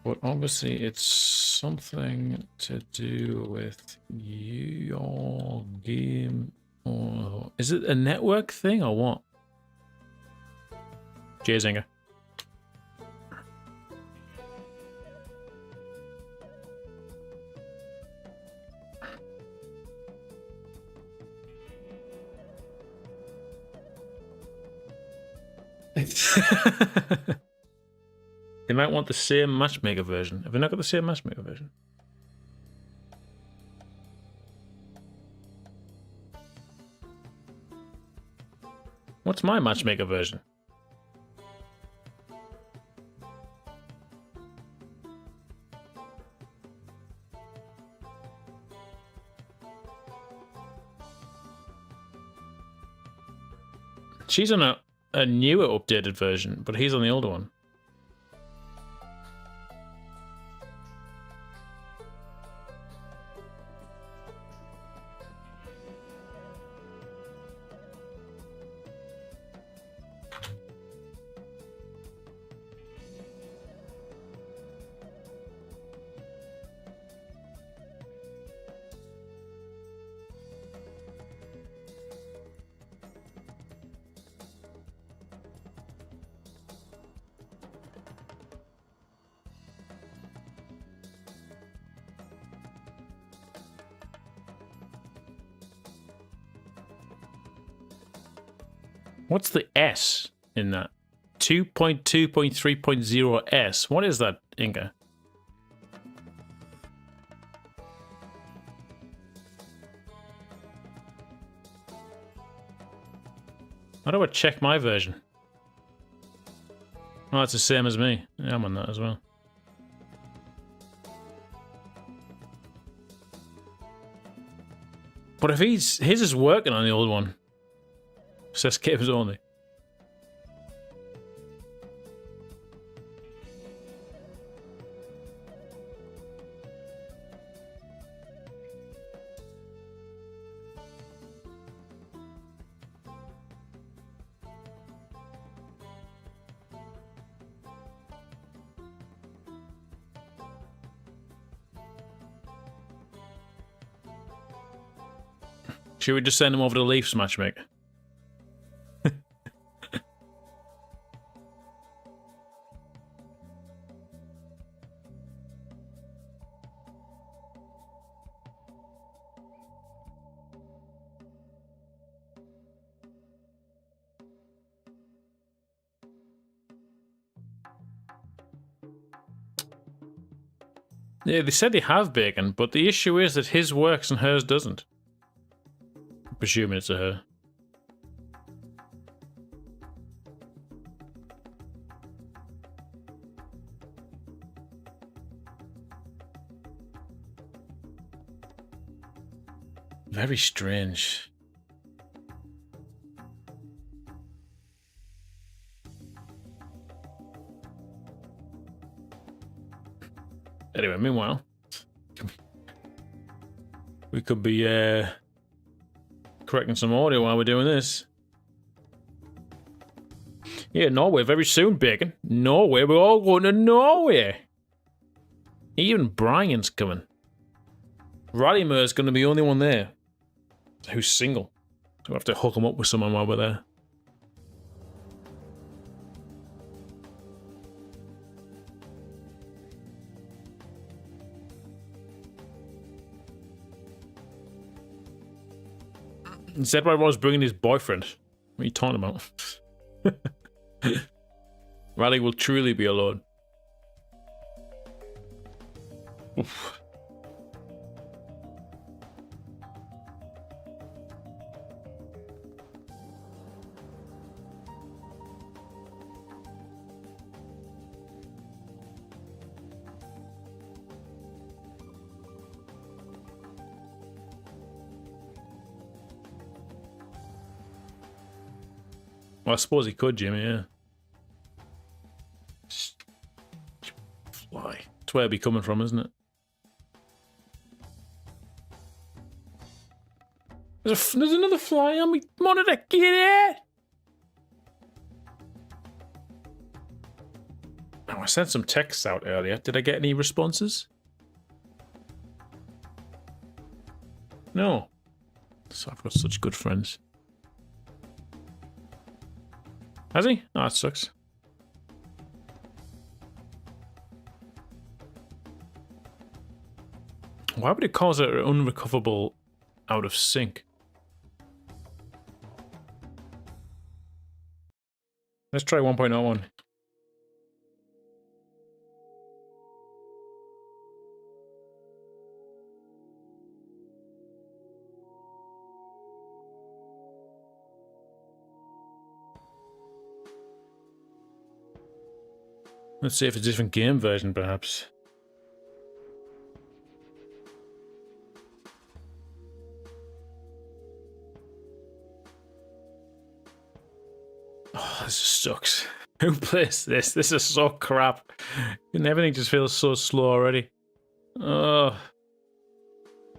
But obviously it's something to do with your game, or... Is it a network thing, or what? Cheers, Inga. They might want the same matchmaker version. Have they not got the same matchmaker version? What's my matchmaker version? She's on a newer updated version, but he's on the older one. What's the S in that? 2.2.3.0 S. What is that, Inga? How do I check my version? Oh, it's the same as me. Yeah, I'm on that as well. But if his is working on the old one, says games only. Should we just send him over to Leafs matchmaker? Yeah, they said they have bacon, but the issue is that his works and hers doesn't. I'm presuming it's a her. Very strange. Anyway, meanwhile, we could be correcting some audio while we're doing this. Yeah, Norway very soon, Bacon. Norway, we're all going to Norway. Even Brian's coming. Rallymer's going to be the only one there who's single. So we'll have to hook him up with someone while we're there. Instead, I was bringing his boyfriend. What are you talking about? Rally will truly be alone. Oof. Well, I suppose he could, Jimmy, yeah. Fly. That's where it'd be coming from, isn't it? There's another fly on me monitor. Get it! Oh, I sent some texts out earlier. Did I get any responses? No. So I've got such good friends. Has he? Oh, that sucks. Why would it cause it unrecoverable out of sync? Let's try 1.01. Let's see if it's a different game version, perhaps. Oh, this sucks. Who plays this? This is so crap. And everything just feels so slow already. Oh.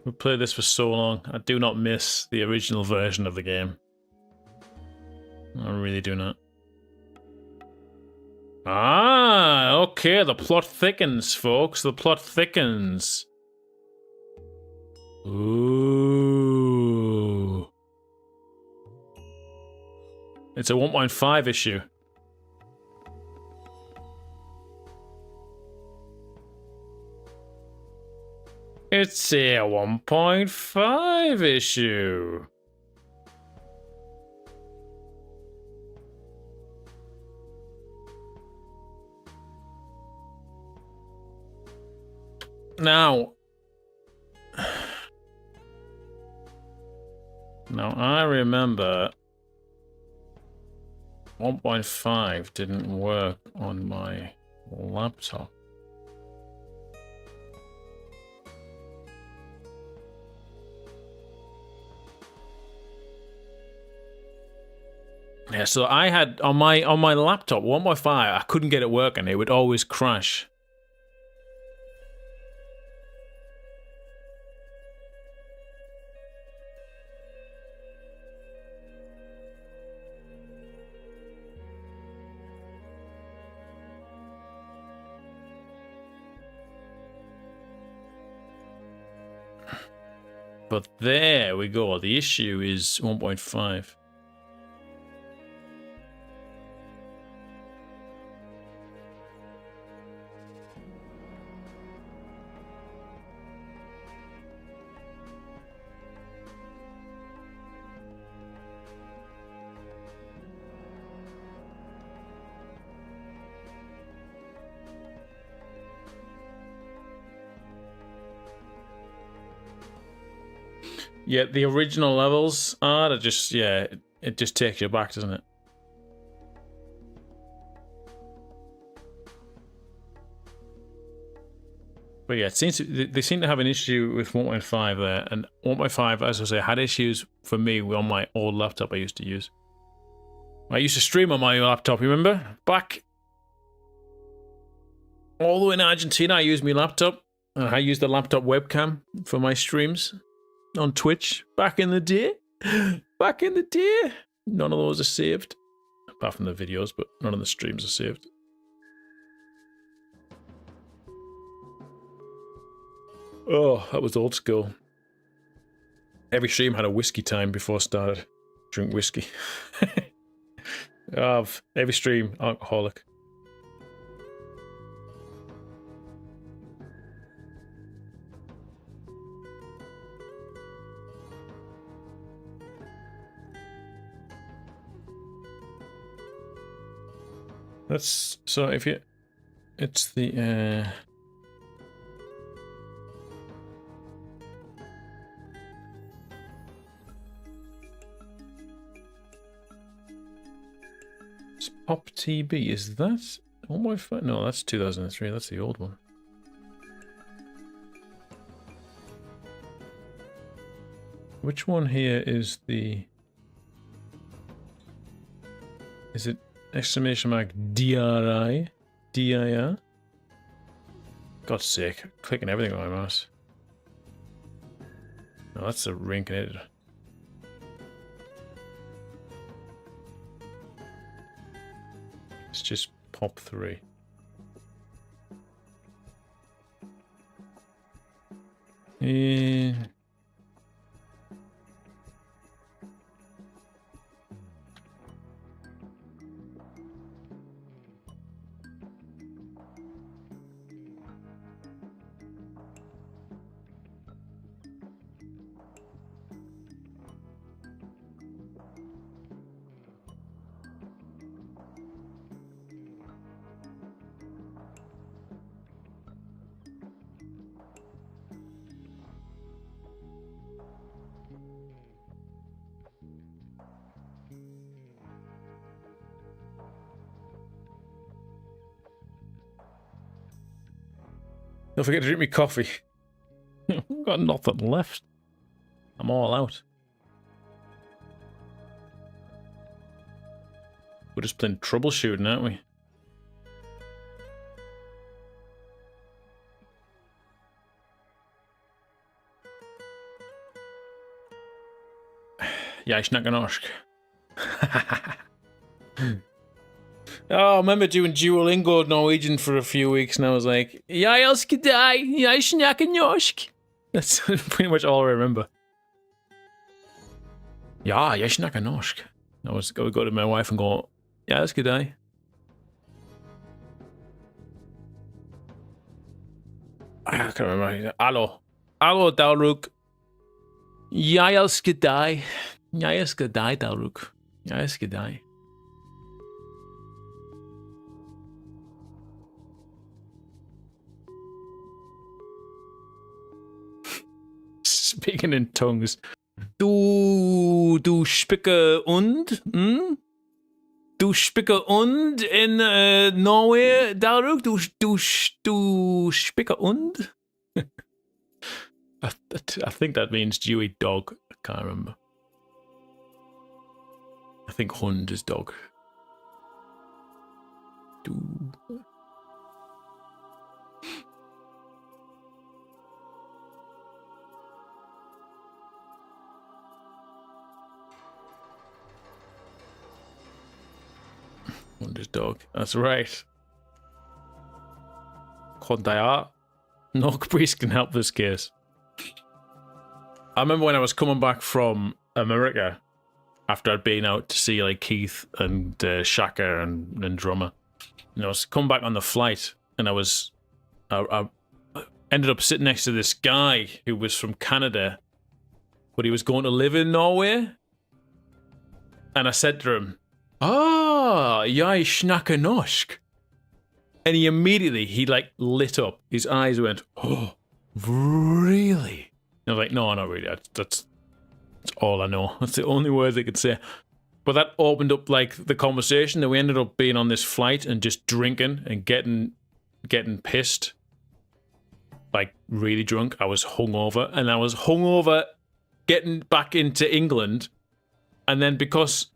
We played this for so long. I do not miss the original version of the game. I really do not. Ah, okay, the plot thickens, folks. The plot thickens. Ooh. It's a 1.5 issue. It's a 1.5 issue. Now, I remember 1.5 didn't work on my laptop. Yeah, so I had on my laptop 1.5, I couldn't get it working. It would always crash. But there we go. The issue is 1.5. Yeah, the original levels are just, yeah, it just takes you back, doesn't it? But yeah, they seem to have an issue with 1.5 there, and 1.5, as I say, had issues for me on my old laptop I used to use. I used to stream on my laptop, you remember? Back all the way in Argentina, I used my laptop, and I used the laptop webcam for my streams on Twitch back in the day. Back in the day. None of those are saved. Apart from the videos, but none of the streams are saved. Oh, that was old school. Every stream had a whiskey time before I started. Drink whiskey. Every stream, alcoholic. That's so if you, it's the it's Pop TB. Is that 1.5? No, that's 2003. That's the old one. Which one here is the? Is it exclamation mark DRI? DIR? God's sake, clicking everything on my mouse. No, that's a reincarnated. It's just pop 3. Don't forget to drink me coffee. I've got nothing left. I'm all out. We're just playing troubleshooting, aren't we? Ja, ich snack norsk. Oh, I remember doing Duolingo Norwegian for a few weeks, and I was like, "Jeg elsker deg, jeg snakker norsk." That's pretty much all I remember. Ja, jeg snakker norsk. I would go to my wife and go, "Jeg elsker deg." I can't remember. Hallo. Hallo, Dalruk. Jeg elsker deg. Jeg elsker deg, Dalruk. Jeg elsker deg. Speaking in tongues. Du spicke und? Hm? Du spicke und in Norway, Dalruk? Du spicke und? I think that means Dewey dog. I can't remember. I think Hund is dog. Du. Hund is dog. That's right. Kondaya. No priest can help this case. I remember when I was coming back from America after I'd been out to see like Keith and Shaka and Drummer. And I was coming back on the flight, and I ended up sitting next to this guy who was from Canada, but he was going to live in Norway. And I said to him, jeg snakker norsk. And he like lit up. His eyes went, oh, really? And I was like, no, not really. That's all I know. That's the only words I could say. But that opened up like the conversation that we ended up being on this flight and just drinking and getting pissed. Like really drunk. I was hungover, and I was hungover getting back into England. And then because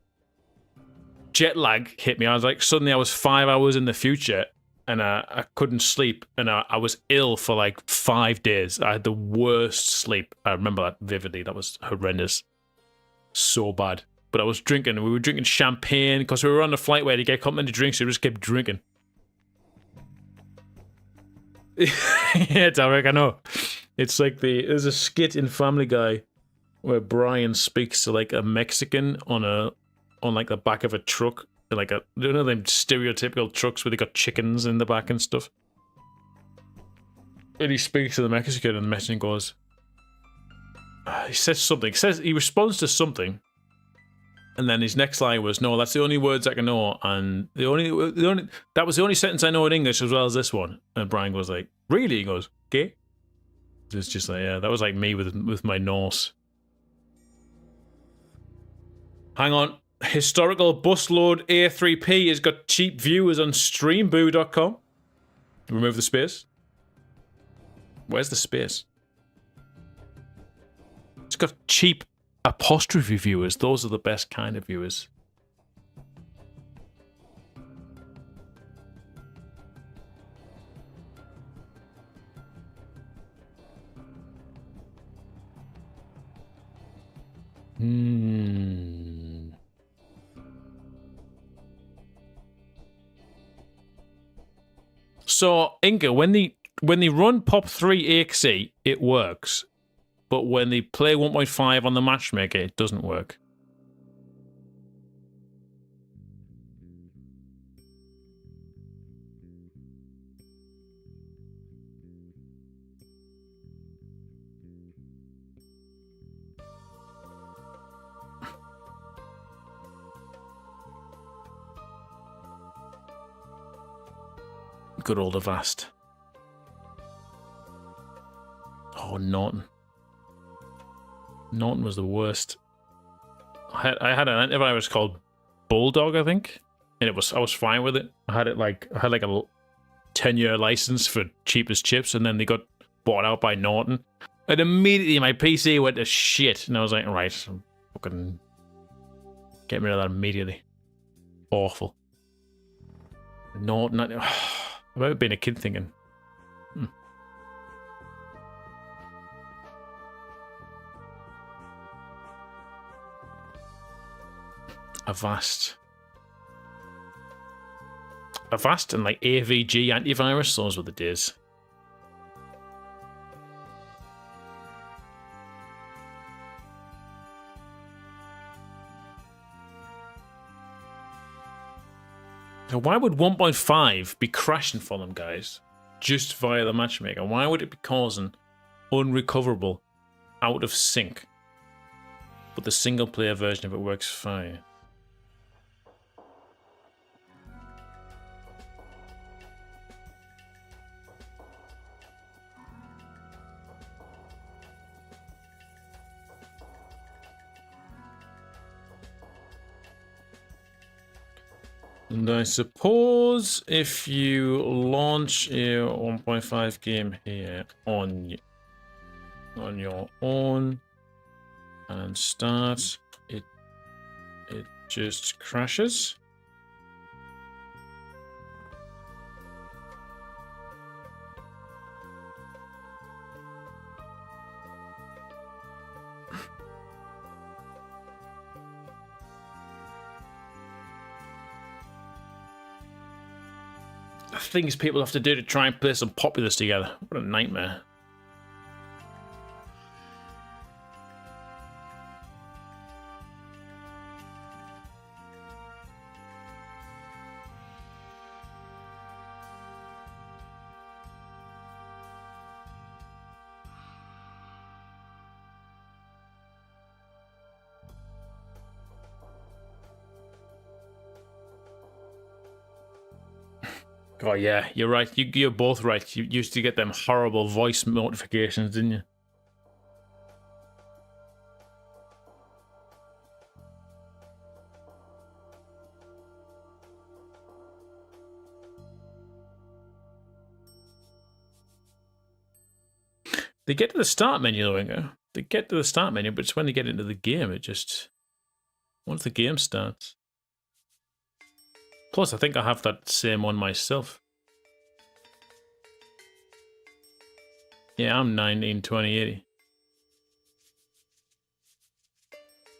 jet lag hit me, I was like, suddenly I was 5 hours in the future, and I couldn't sleep, and I was ill for like 5 days. I had the worst sleep. I remember that vividly. That was horrendous. So bad. But I was drinking. We were drinking champagne because we were on the flight where you get complimentary drinks, so we just kept drinking. Yeah, Tarek, I know. It's like there's a skit in Family Guy where Brian speaks to like a Mexican on like the back of a truck, like you know them stereotypical trucks where they got chickens in the back and stuff. And he speaks to the Mexican, and the Mexican goes, he says something. He responds to something, and then his next line was, "No, that's the only words I can know, and that was the only sentence I know in English as well as this one." And Brian goes like, "Really?" He goes, "Okay." It's just like, yeah, that was like me with my Norse. Hang on. Historical busload A3P has got cheap viewers on streamboo.com. Remove the space. Where's the space? It's got cheap apostrophe viewers. Those are the best kind of viewers. Hmm. So, Inga, when they run Pop 3 AXE, it works. But when they play 1.5 on the matchmaker, it doesn't work. Good old Avast. Oh, Norton. Norton was the worst. I had an antivirus called Bulldog, I think, and I was fine with it. I had like a 10-year license for cheapest chips, and then they got bought out by Norton, and immediately my PC went to shit, and I was like, right, I'm fucking get rid of that immediately. Awful. Norton. I remember being a kid thinking, Avast and like AVG antivirus, those were the days. Now, why would 1.5 be crashing for them, guys? Just via the matchmaker. Why would it be causing unrecoverable out of sync? But the single player version of it works fine. And I suppose if you launch a 1.5 game here on your own and start, it just crashes. Things people have to do to try and play some Populous together. What a nightmare. Oh yeah, you're right. You're both right. You used to get them horrible voice notifications, didn't you? They get to the start menu though, Ingo. They get to the start menu, but it's when they get into the game, it just... Once the game starts. Plus, I think I have that same one myself. Yeah, I'm 19, 20, 80.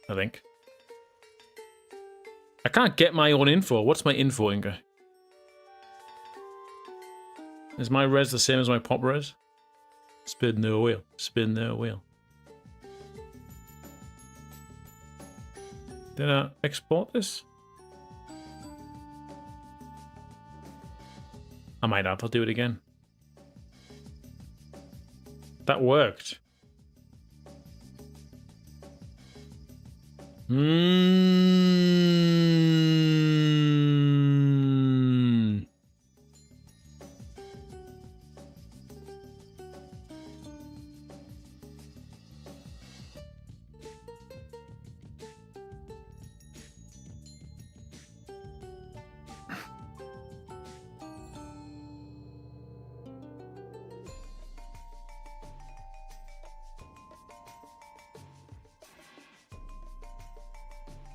I think. I can't get my own info. What's my info, Ingo? Is my res the same as my pop res? Spin the wheel. Spin the wheel. Did I export this? I might have. I'll do it again. That worked.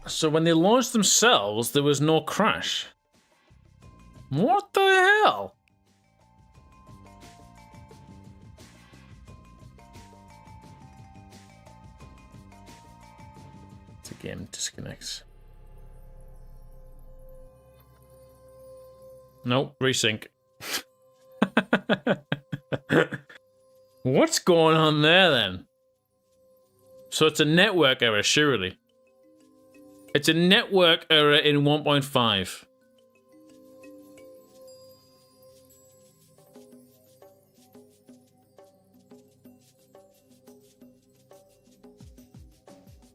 So when they launched themselves, there was no crash. What the hell? Game disconnects. Nope, resync. What's going on there then? So it's a network error, surely. It's a network error in 1.5.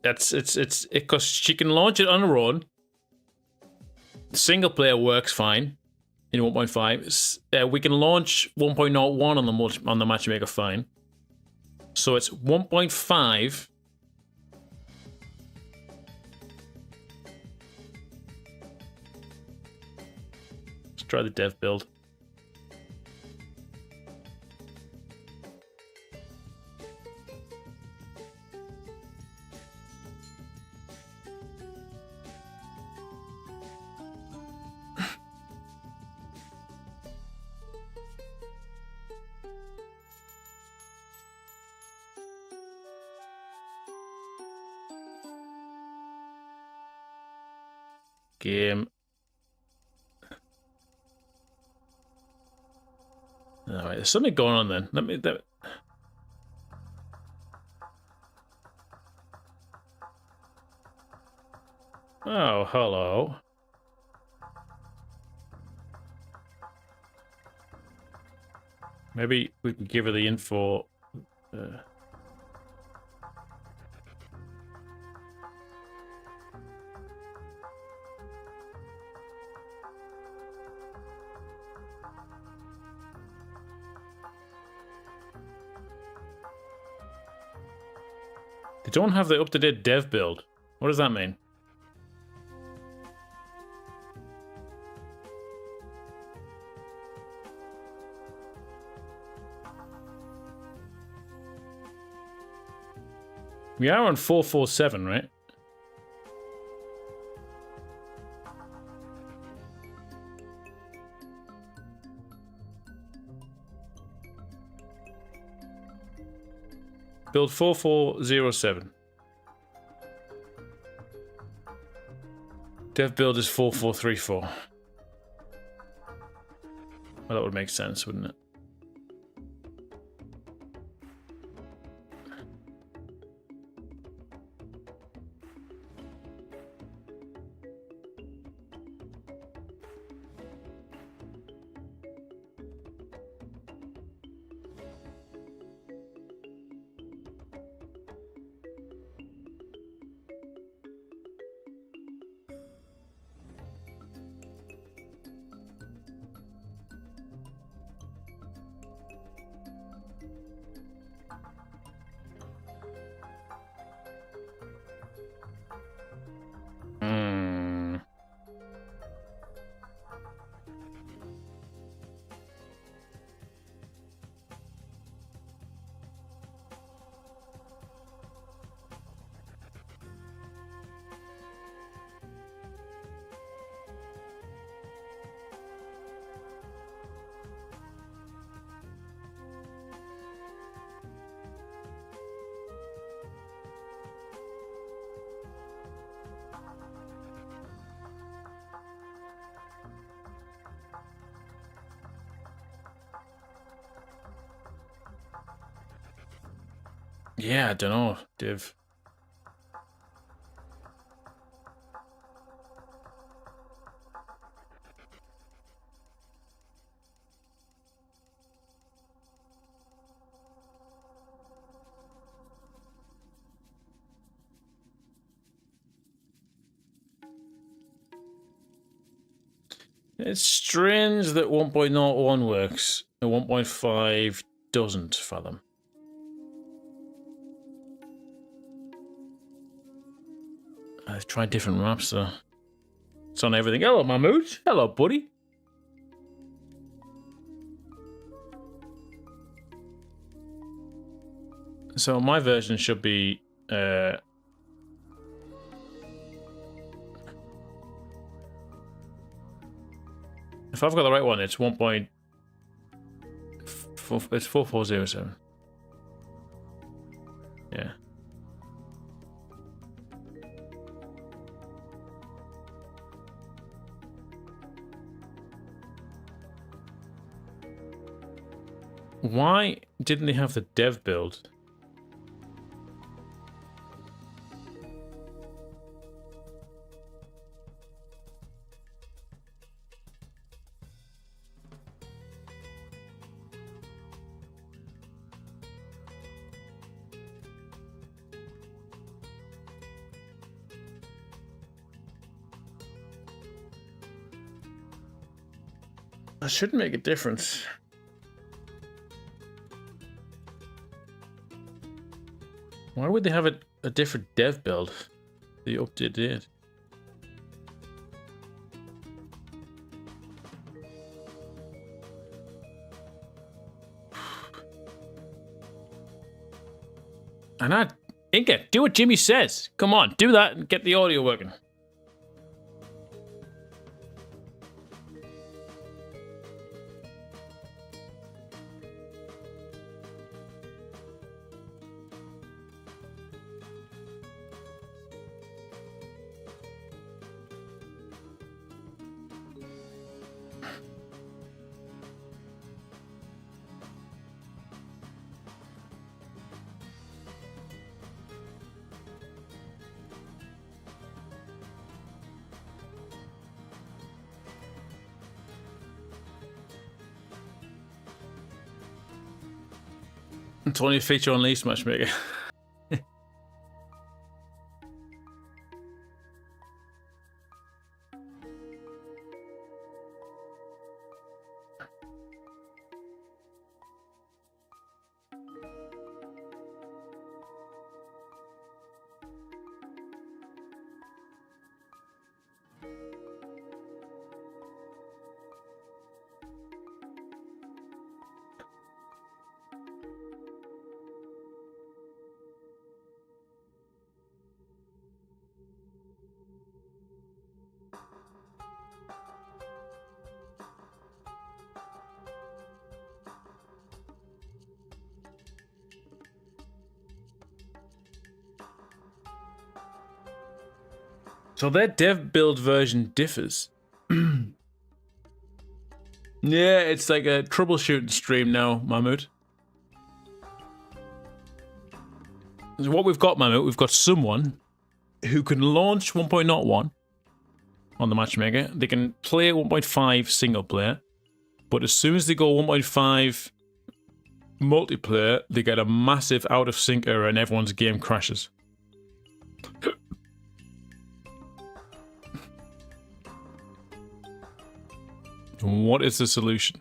It's because she can launch it on her own. Single player works fine in 1.5. We can launch 1.01 on the matchmaker fine. So it's 1.5. Let's try the dev build. Game. Alright, there's something going on then. Oh, hello. Maybe we can give her the info. They don't have the up-to-date dev build. What does that mean? We are on 447, right? Build 4407. Dev build is 4434. Well, that would make sense, wouldn't it? Yeah, I don't know, Div. It's strange that 1.01 works and 1.5 doesn't for them. I've tried different maps though. It's on everything. Hello, Mahmood. Hello, buddy. So my version should be if I've got the right one, it's 1.4, it's 4407. Why didn't they have the dev build? That shouldn't make a difference. Why would they have a different dev build? The update did. And Inca, do what Jimmy says. Come on, do that and get the audio working. It's only a feature on Least Matchmaker. So their dev build version differs. Yeah, it's like a troubleshooting stream now, Mahmood. So what we've got, Mahmood, we've got someone who can launch 1.01 on the matchmaker. They can play 1.5 single player, but as soon as they go 1.5 multiplayer, they get a massive out of sync error and everyone's game crashes. What is the solution?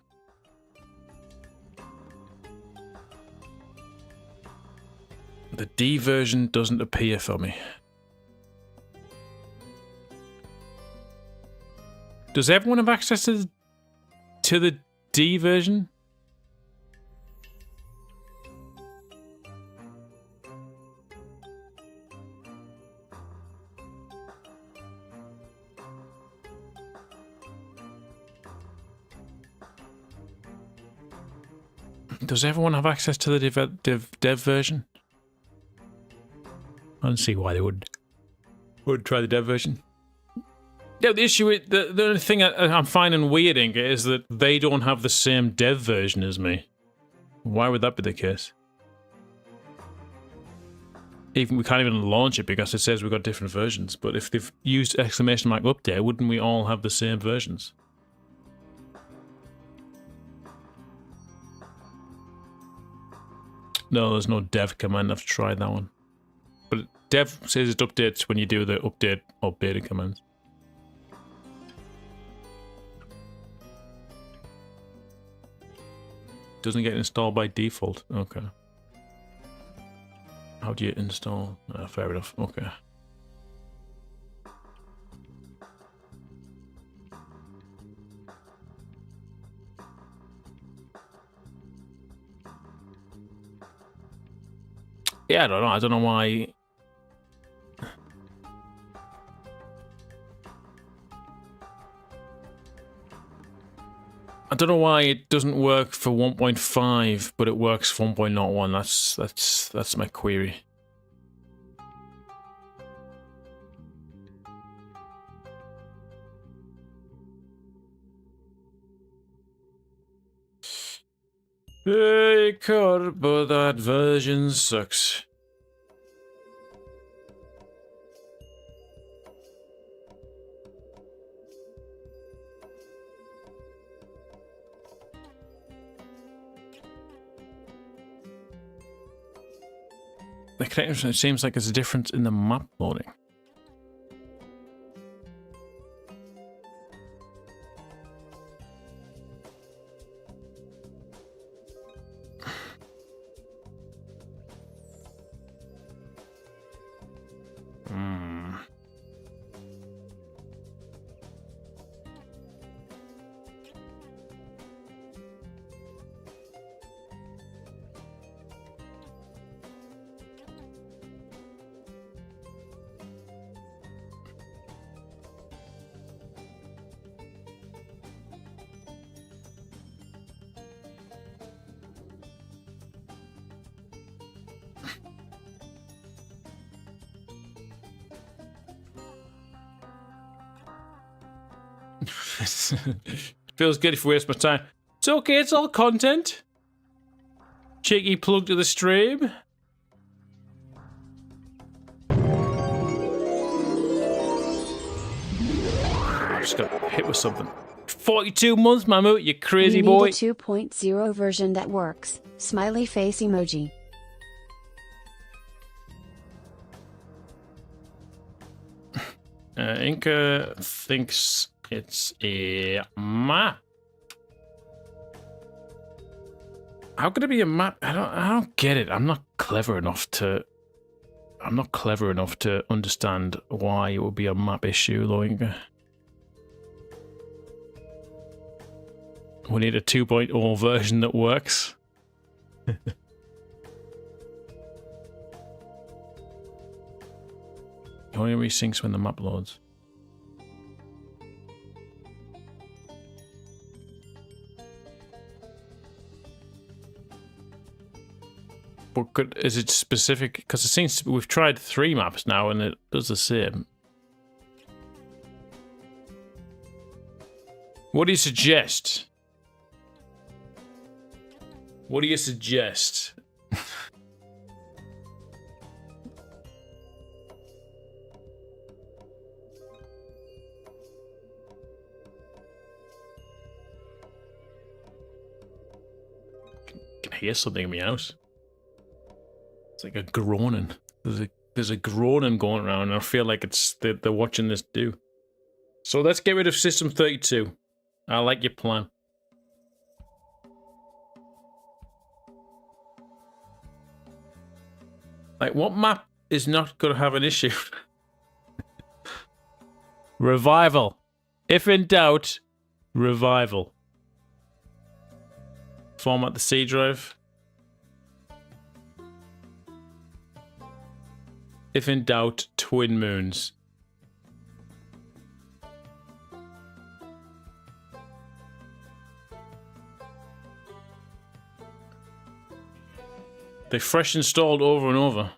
The D version doesn't appear for me. Does everyone have access to the D version? Does everyone have access to the dev version? I don't see why they would try the dev version. Yeah, the issue is, the only thing I'm finding weirding is that they don't have the same dev version as me. Why would that be the case? Even we can't even launch it because it says we've got different versions. But if they've used exclamation mark update, wouldn't we all have the same versions? No, there's no dev command. I've tried that one. But dev says it updates when you do the update or beta command. Doesn't get installed by default. Okay. How do you install? Fair enough. Okay. Yeah, I don't know. I don't know why. I don't know why it doesn't work for 1.5, but it works for 1.01. That's my query. They could, but that version sucks. The connection, it seems like there's a difference in the map loading. Feels good if we waste my time. It's okay, it's all content. Cheeky plug to the stream. I just got hit with something. 42 months, Mammut, you crazy boy. You need a 2.0 version that works. Smiley face emoji. Inca thinks it's a map. How could it be a map? I don't get it. I'm not clever enough to understand why it would be a map issue, though, Inca. We need a 2.0 version that works. It only resyncs when the map loads. But is it specific? Because it seems we've tried 3 maps now and it does the same. What do you suggest? What do you suggest? I can hear something in my house. It's like a groaning. There's a groaning going around, and I feel like it's they're watching this do. So let's get rid of System 32. I like your plan. Like, what map is not going to have an issue? Revival. If in doubt, revival. Format the C drive. If in doubt, twin moons. They fresh installed over and over.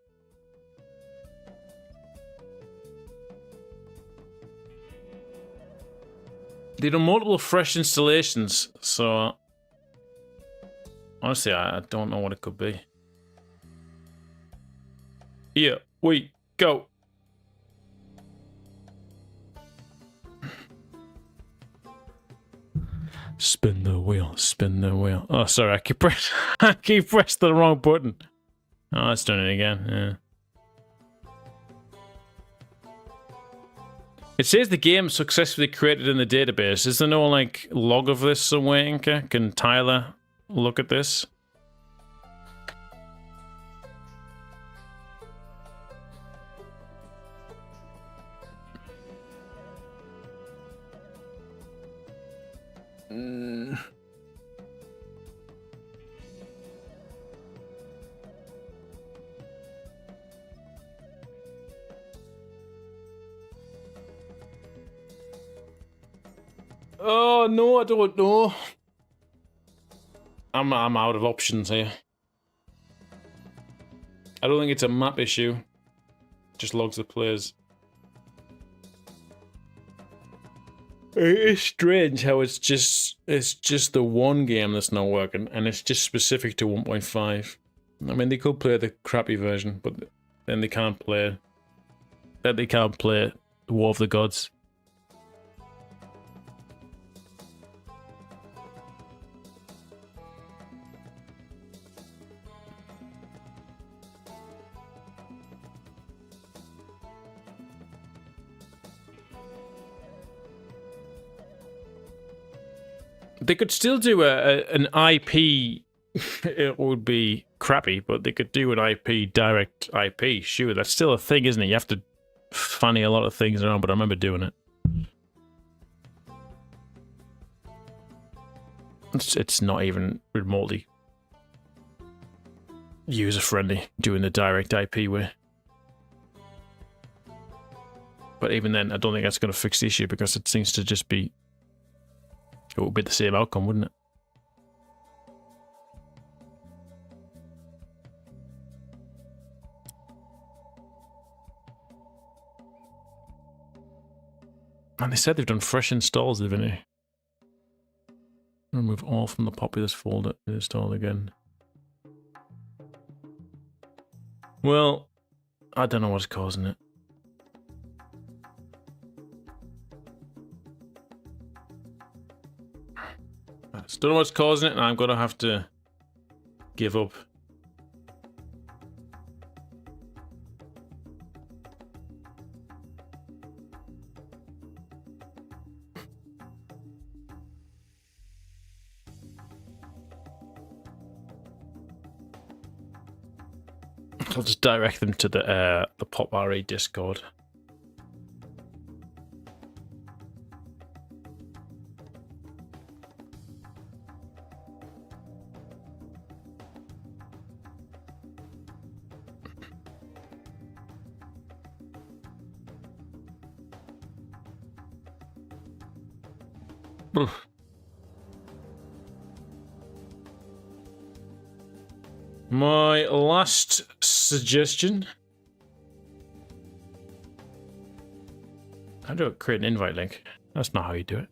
They do multiple fresh installations, so honestly, I don't know what it could be. Here we go. Spin the wheel, spin the wheel. Oh, sorry, I keep pressing the wrong button. Oh, it's done it again. Yeah. It says the game successfully created in the database. Is there no like log of this somewhere, Inca? Can Tyler look at this? Oh no, I don't know. I'm out of options here. I don't think it's a map issue. Just logs the players. It's strange how it's just the one game that's not working, and it's just specific to 1.5. I mean, they could play the crappy version, but then they can't play. Then they can't play War of the Gods. They could still do an IP. It would be crappy, but they could do an IP, direct IP. Sure, that's still a thing, isn't it? You have to fanny a lot of things around, but I remember doing it. It's not even remotely user-friendly doing the direct IP way. But even then, I don't think that's going to fix the issue, because it seems to just be... It would be the same outcome, wouldn't it? And they said they've done fresh installs, haven't they? Remove all from the Populous folder and install again. Well, I don't know what's causing it. I just don't know what's causing it, and I'm going to have to give up. I'll just direct them to the Pop RE Discord. Oof. My last suggestion. How do I create an invite link? That's not how you do it.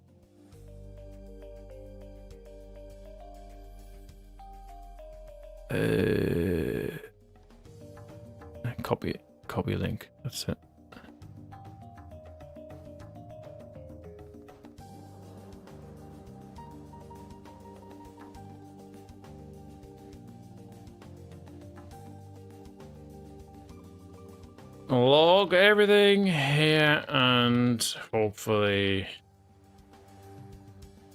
Copy link. That's it. Log everything here, and hopefully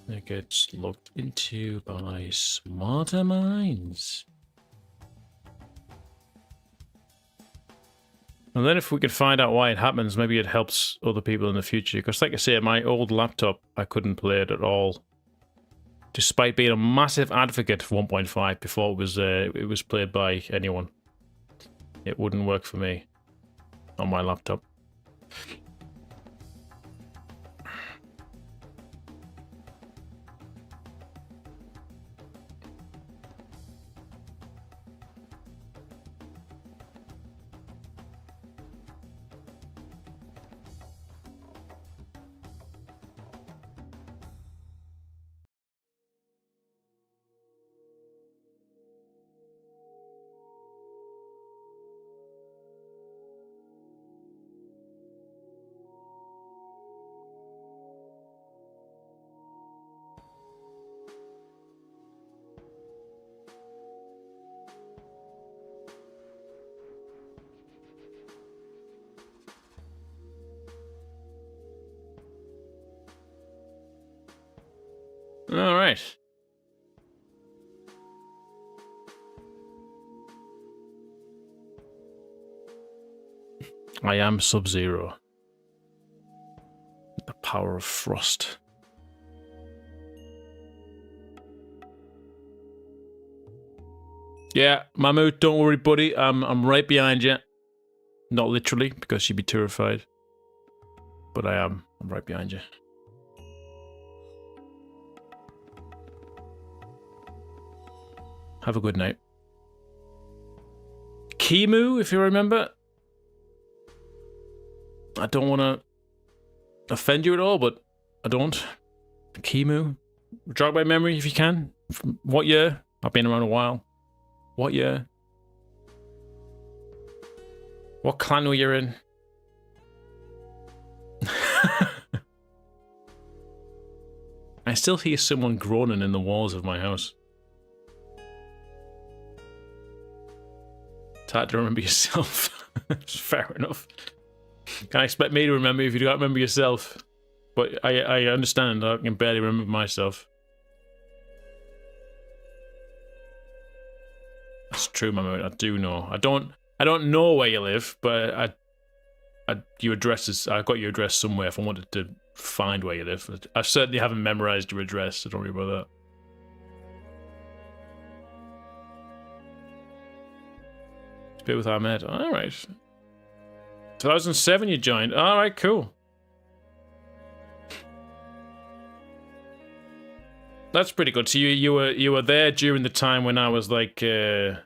it gets looked into by smarter minds. And then if we could find out why it happens, maybe it helps other people in the future. Because like I say, my old laptop, I couldn't play it at all. Despite being a massive advocate for 1.5 before it was played by anyone. It wouldn't work for me on my laptop. All right. I am Sub-Zero. The power of frost. Yeah, Mammut, don't worry, buddy. I'm right behind you. Not literally, because you'd be terrified. But I am. I'm right behind you. Have a good night. Kimu, if you remember. I don't want to offend you at all, but I don't. Kimu. Jog my memory if you can. From what year? I've been around a while. What year? What clan were you in? I still hear someone groaning in the walls of my house. It's hard to remember yourself. Fair enough. Can't expect me to remember if you don't remember yourself. But I understand. I can barely remember myself. That's true, Mama. I do know. I don't know where you live, but your address is. I got your address somewhere. If I wanted to find where you live, I certainly haven't memorized your address. So don't worry about that. Speak with Ahmed. All right. 2007 you joined. All right, cool. That's pretty good. So you were there during the time when I was like when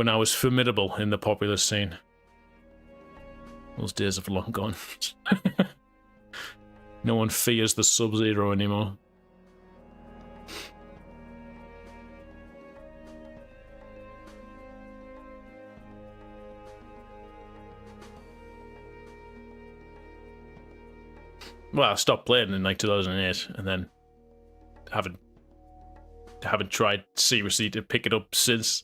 I was formidable in the Populous scene. Those days have long gone. No one fears the Sub-Zero anymore. Well, I stopped playing in like 2008, and then haven't tried seriously to pick it up since.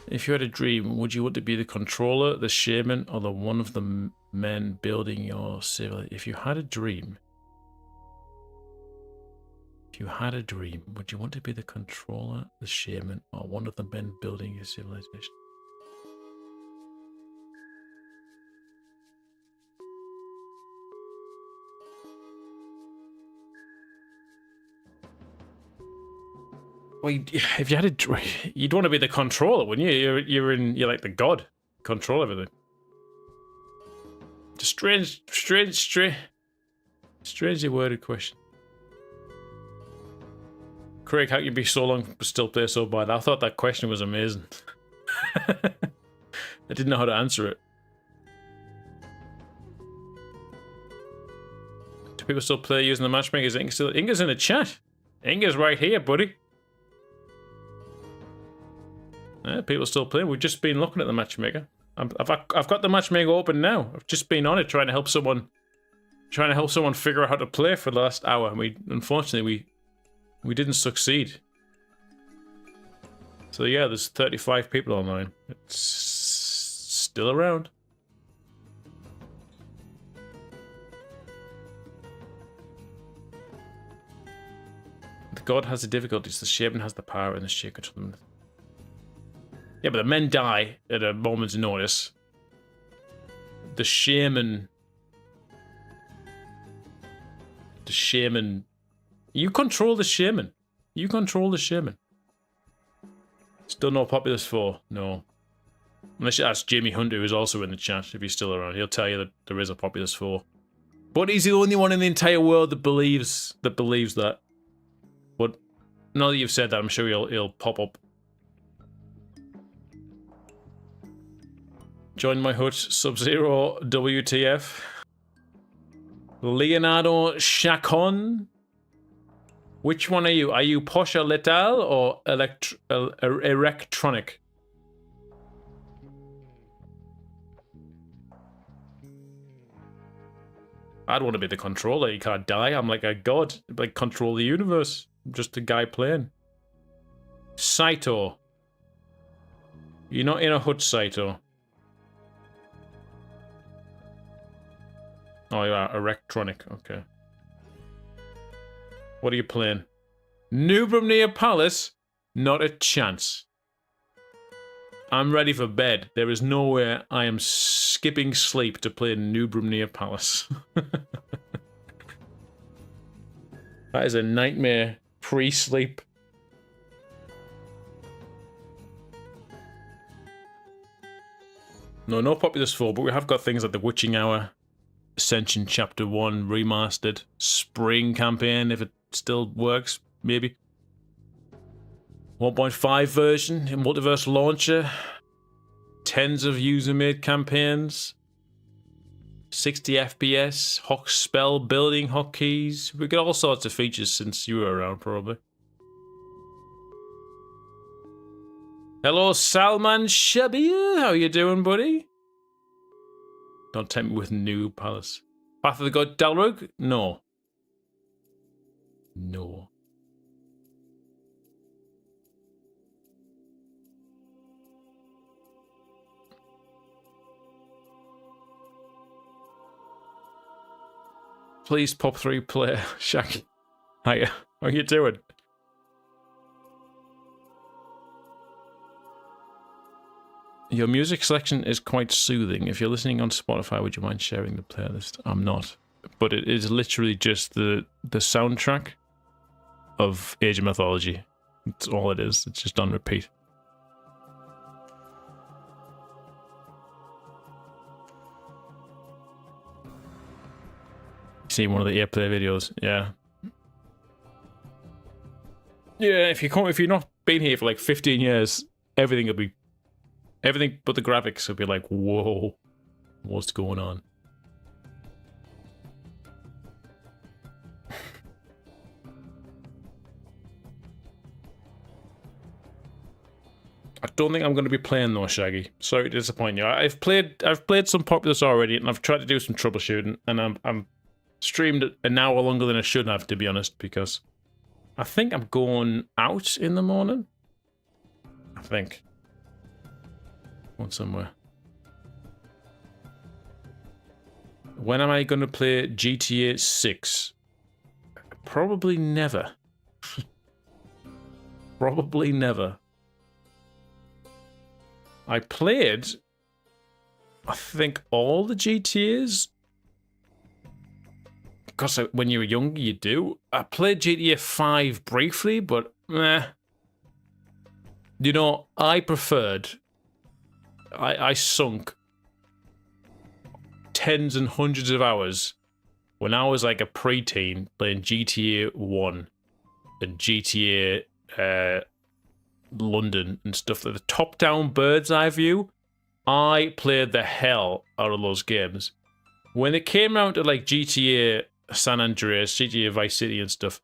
If you had a dream, would you want to be the controller, the shaman, or the one of the men building your civilization? If you had a dream, would you want to be the controller, the shaman, or one of the men building your civilization? Well, if you had a, you'd want to be the controller, wouldn't you? You're like the god, control everything. It's a strangely worded question. Craig, how can you be so long but still play so bad? I thought that question was amazing. I didn't know how to answer it. Do people still play using the matchmakers? Inga's in the chat. Inga's right here, buddy. Yeah, people still playing. We've just been looking at the matchmaker. I've got the matchmaker open now. I've just been on it trying to help someone figure out how to play for the last hour. And unfortunately we didn't succeed. So yeah, there's 35 people online. It's still around. The god has the difficulties. The shaman has the power, and the sheer control them. Yeah, but the men die at a moment's notice. The shaman... You control the shaman. Still no Populous 4? No. Unless you ask Jimmy Hunter, who's also in the chat, if he's still around. He'll tell you that there is a Populous 4. But he's the only one in the entire world that believes that. But now that you've said that, I'm sure he'll pop up. Join my hut, Sub-Zero, WTF. Leonardo Chacon. Which one are you? Are you Posha Letal or Electronic? I'd want to be the controller. You can't die. I'm like a god. Like, control the universe. I'm just a guy playing. Saito. You're not in a hut, Saito. Oh, you are electronic. Okay. What are you playing? New Brumnia Palace? Not a chance. I'm ready for bed. There is no way I am skipping sleep to play New Brumnia Palace. That is a nightmare pre-sleep. No Populous 4, but we have got things like the Witching Hour, Ascension Chapter 1 remastered, Spring campaign if it still works, maybe. 1.5 version, a multiverse launcher, tens of user-made campaigns, 60 FPS, Hock spell, building hotkeys. We get all sorts of features since you were around, probably. Hello, Salman Shabir. How you doing, buddy? Don't tempt me with Noob Palace. Path of the God Dalrug? No. No. Please pop 3 player. Shaq. Hiya. How you doing? Your music selection is quite soothing. If you're listening on Spotify, would you mind sharing the playlist? I'm not. But it is literally just the soundtrack of Age of Mythology. That's all it is. It's just on repeat. See one of the airplay videos, yeah. Yeah, if you're not been here for like 15 years, everything but the graphics will be like, whoa, what's going on? I don't think I'm going to be playing though, Shaggy. Sorry to disappoint you. I've played some Populous already, and I've tried to do some troubleshooting, and I'm streamed an hour longer than I should have, to be honest, because I think I'm going out in the morning. I think. Going somewhere. When am I going to play GTA 6? Probably never. Probably never. I played, I think, all the GTAs. Because when you were younger, you do. I played GTA 5 briefly, but meh. You know, I preferred... I sunk tens and hundreds of hours when I was like a preteen playing GTA 1 and GTA London and stuff like the top-down bird's eye view. I played the hell out of those games. When it came around to like GTA San Andreas, GTA Vice City and stuff,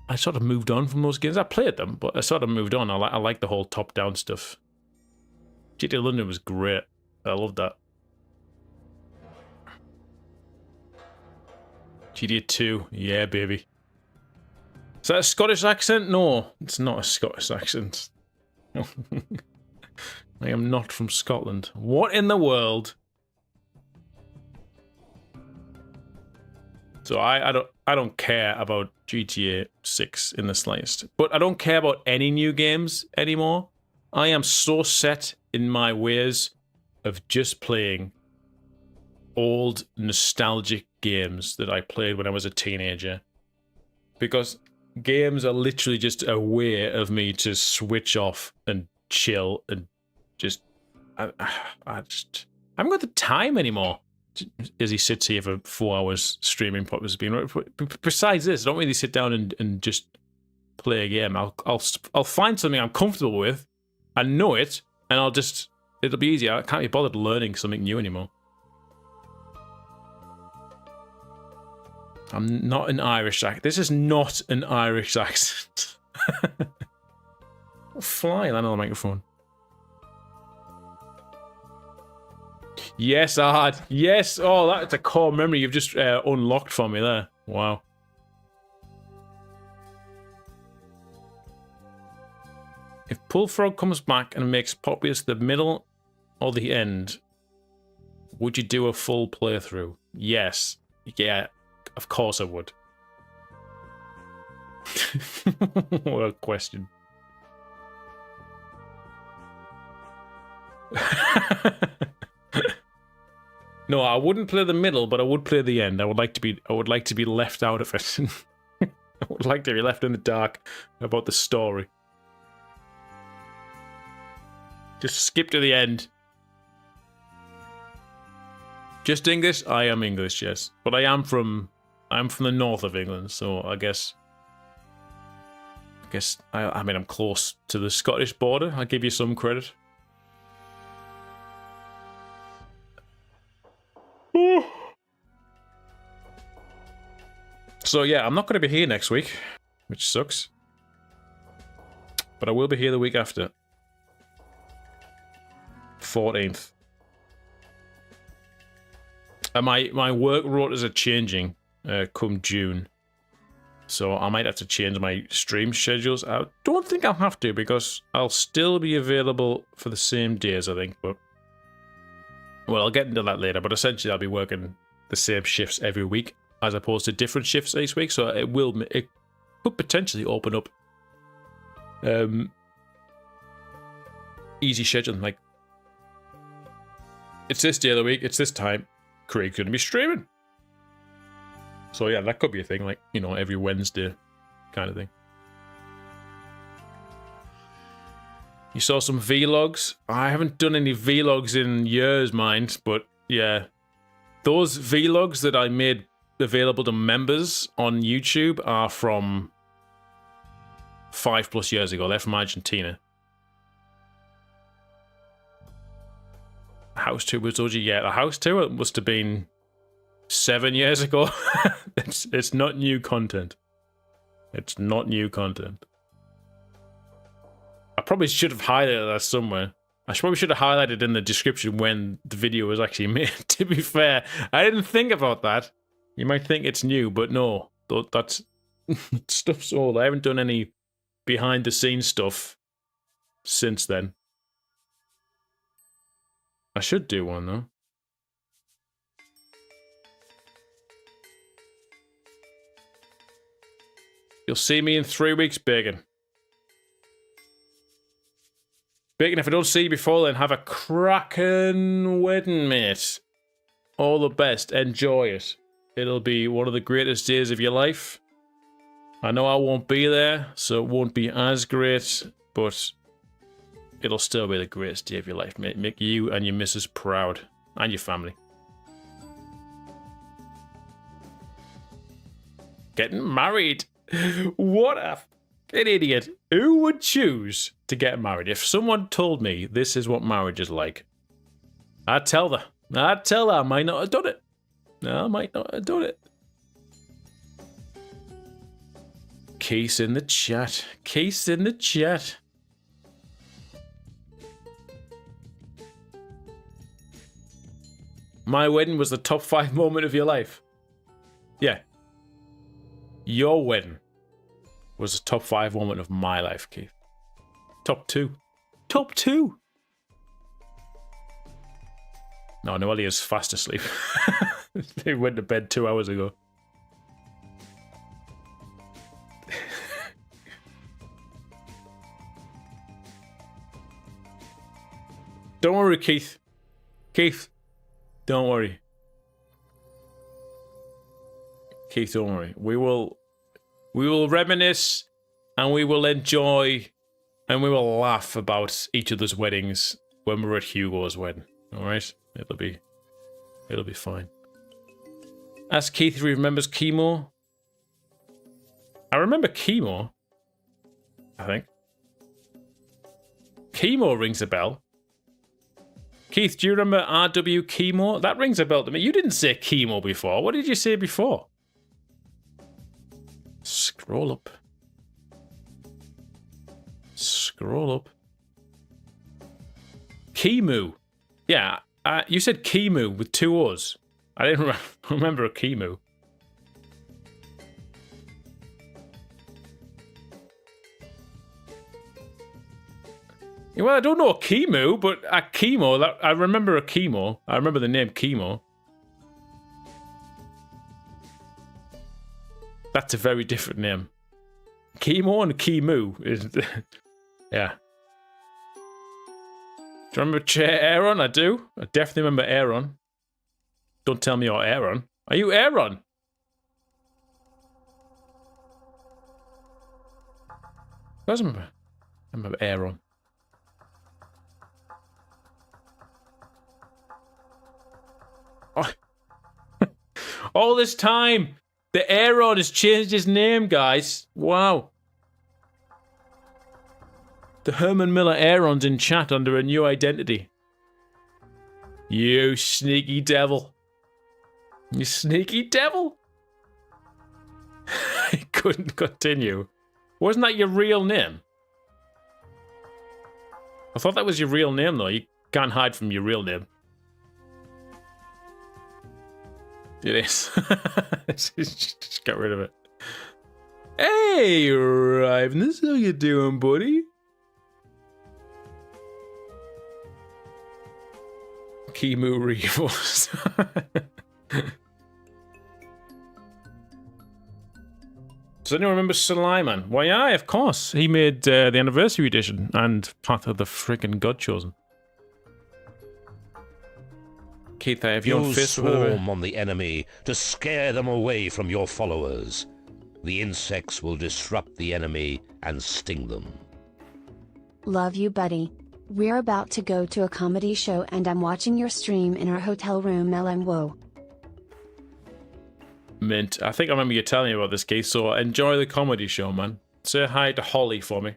I sort of moved on from those games. I played them, but I sort of moved on. I like the whole top-down stuff. GTA London was great. I loved that. GTA 2, yeah, baby. Is that a Scottish accent? No, it's not a Scottish accent. I am not from Scotland. What in the world? So I don't care about GTA 6 in the slightest. But I don't care about any new games anymore. I am so set in my ways of just playing old nostalgic games that I played when I was a teenager. Because games are literally just a way of me to switch off and chill and just... I haven't got the time anymore. As he sits here for 4 hours streaming Populous being. Besides this, I don't really sit down and just play a game. I'll find something I'm comfortable with, I know it, and it'll be easier. I can't be bothered learning something new anymore. I'm not an Irish accent. This is not an Irish accent. Fly land on the microphone. Yes, I had. Yes. Oh, that's a core memory you've just unlocked for me there. Wow. If Bullfrog comes back and makes Populous the middle or the end, would you do a full playthrough? Yes. Yeah, of course I would. What a question. No, I wouldn't play the middle, but I would play the end. I would like to be left out of it. I would like to be left in the dark about the story. Just skip to the end. Just English? I am English, yes. But I'm from the north of England, so I guess I mean I'm close to the Scottish border. I'll give you some credit. So yeah, I'm not going to be here next week, which sucks. But I will be here the week after. 14th. And my work rotas are changing come June. So I might have to change my stream schedules. I don't think I'll have to because I'll still be available for the same days, I think. But well, I'll get into that later. But essentially, I'll be working the same shifts every week as opposed to different shifts each week. So it could potentially open up easy scheduling. Like, it's this day of the week, it's this time, Craig's going to be streaming. So yeah, that could be a thing, like, you know, every Wednesday kind of thing. You saw some vlogs? I haven't done any vlogs in years, mind, but yeah. Those vlogs that I made available to members on YouTube are from 5+ years ago. They're from Argentina. House tour was OG. Yeah, the house tour must have been 7 years ago. It's not new content. It's not new content. I probably should have highlighted that somewhere. I probably should have highlighted in the description when the video was actually made. To be fair, I didn't think about that. You might think it's new, but no. That's stuff's old. I haven't done any behind the scenes stuff since then. I should do one though. You'll see me in 3 weeks, Bacon. Bacon, if I don't see you before then, have a cracking wedding, mate. All the best. Enjoy it. It'll be one of the greatest days of your life. I know I won't be there, so it won't be as great, but it'll still be the greatest day of your life, mate. Make you and your missus proud. And your family. Getting married. What a fucking idiot. Who would choose to get married? If someone told me this is what marriage is like, I'd tell her. I might not have done it. I might not have done it. Case in the chat. Case in the chat. My wedding was the top 5 moment of your life. Yeah. Your wedding was the top 5 moment of my life, Keith. Top 2. Top 2. No, Noelia is fast asleep. They went to bed 2 hours ago. Don't worry, Keith. Keith, don't worry. Keith, don't worry. We will reminisce and we will enjoy and we will laugh about each other's weddings when we're at Hugo's wedding. Alright? It'll be fine. Ask Keith if he remembers chemo. I remember chemo. I think. Chemo rings a bell. Keith, do you remember RW chemo? That rings a bell to me. You didn't say chemo before. What did you say before? Scroll up. Scroll up. Chemo. Yeah, you said chemo with 2 O's. I didn't remember a chemo. Well, I don't know a chemo, but a chemo. I remember a chemo. I remember the name chemo. That's a very different name. Chemo and chemo is, yeah. Do you remember Aaron? I do. I definitely remember Aaron. Don't tell me you're Aaron. Are you Aaron? I remember Aaron. Oh. All this time, the Aaron has changed his name, guys. Wow. The Herman Miller Aaron's in chat under a new identity. You sneaky devil. You sneaky devil. I couldn't continue. Wasn't that your real name? I thought that was your real name, though. You can't hide from your real name. It is. Just get rid of it. Hey, Riveness, how you doing, buddy? Kimu Revos. Does anyone remember Suleiman? Why, yeah, of course. He made the anniversary edition and Path of the Freaking God Chosen. Keith, I have your You fist swarm on the enemy to scare them away from your followers. The insects will disrupt the enemy and sting them. Love you, buddy. We're about to go to a comedy show and I'm watching your stream in our hotel room, LMWO. Mint. I think I remember you telling me about this, Keith, so enjoy the comedy show, man. Say hi to Holly for me.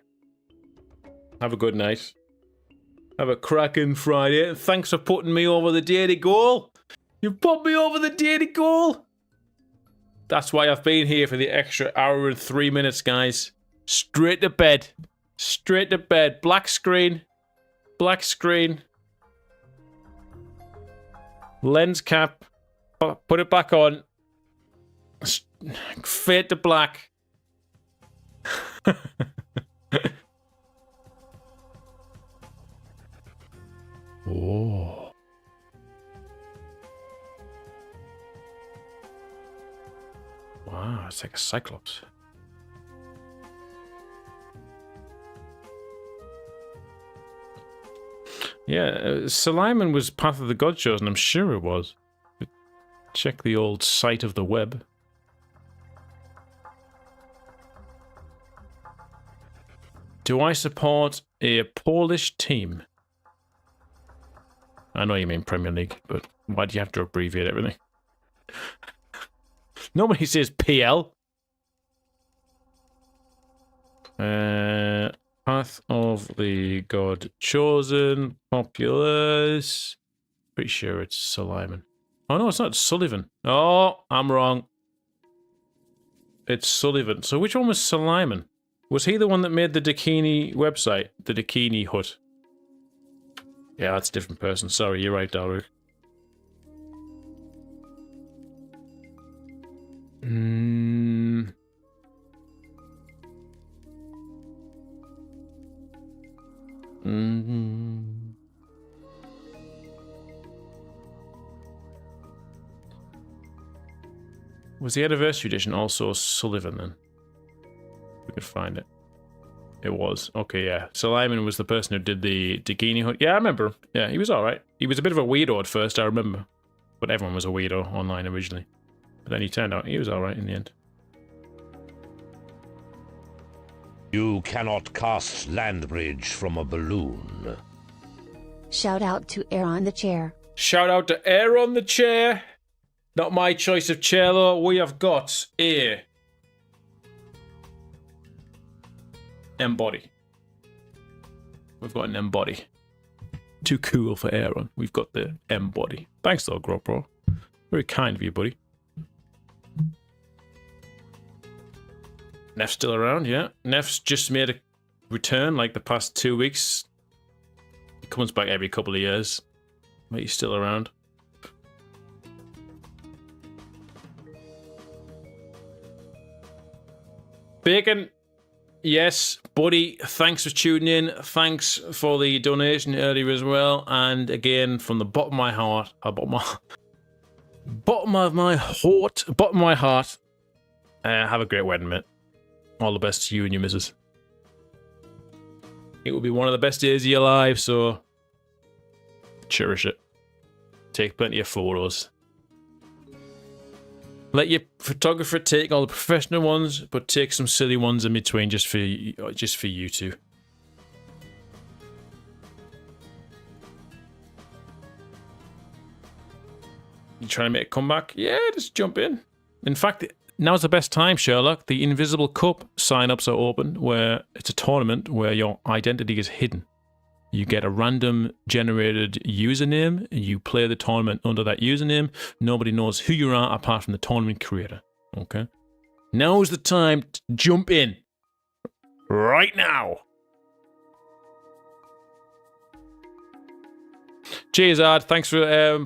Have a good night. Have a cracking Friday. And thanks for putting me over the daily goal. You put me over the daily goal. That's why I've been here for the extra hour and 3 minutes, guys. Straight to bed. Straight to bed. Black screen. Black screen. Lens cap. Put it back on. Fade to black. Oh. Wow, it's like a cyclops. Yeah, Suleiman was Path of the God Chosen, I'm sure it was. Check the old site of the web. Do I support a Polish team? I know you mean Premier League, but why do you have to abbreviate everything? Nobody says PL. Path of the God Chosen, Populous. Pretty sure it's Suleiman. Oh no, it's not Sullivan. Oh, I'm wrong. It's Sullivan. So which one was Suleiman? Was he the one that made the Dakini website? The Dakini Hut? Yeah, that's a different person. Sorry, you're right, Dalruk. Was the anniversary edition also Sullivan then? We could find it. It was. Okay, yeah. Suleiman was the person who did the Dakini Hut. Yeah, I remember him. Yeah, he was alright. He was a bit of a weirdo at first, I remember. But everyone was a weirdo online originally. But then he turned out he was alright in the end. You cannot cast land bridge from a balloon. Shout out to Air on the Chair. Shout out to Air on the Chair. Not my choice of chair, though. We have got a Embody. We've got an Embody. Too cool for Aaron. We've got the Embody. Thanks, though, GoPro. Very kind of you, buddy. Neff's still around, yeah. Neff's just made a return like the past 2 weeks. He comes back every couple of years. But he's still around. Bacon, yes, buddy, thanks for tuning in. Thanks for the donation earlier as well. And again, from the bottom of my heart, bottom of my heart, have a great wedding, mate. All the best to you and your missus. It will be one of the best days of your life, so cherish it. Take plenty of photos. Let your photographer take all the professional ones, but take some silly ones in between just for you two. You trying to make a comeback? Yeah, just jump in. In fact, now's the best time, Sherlock. The Invisible Cup sign-ups are open, where it's a tournament where your identity is hidden. You get a random generated username, you play the tournament under that username. Nobody knows who you are apart from the tournament creator. Okay? Now's the time to jump in. Right now. Cheers, Ard. Thanks for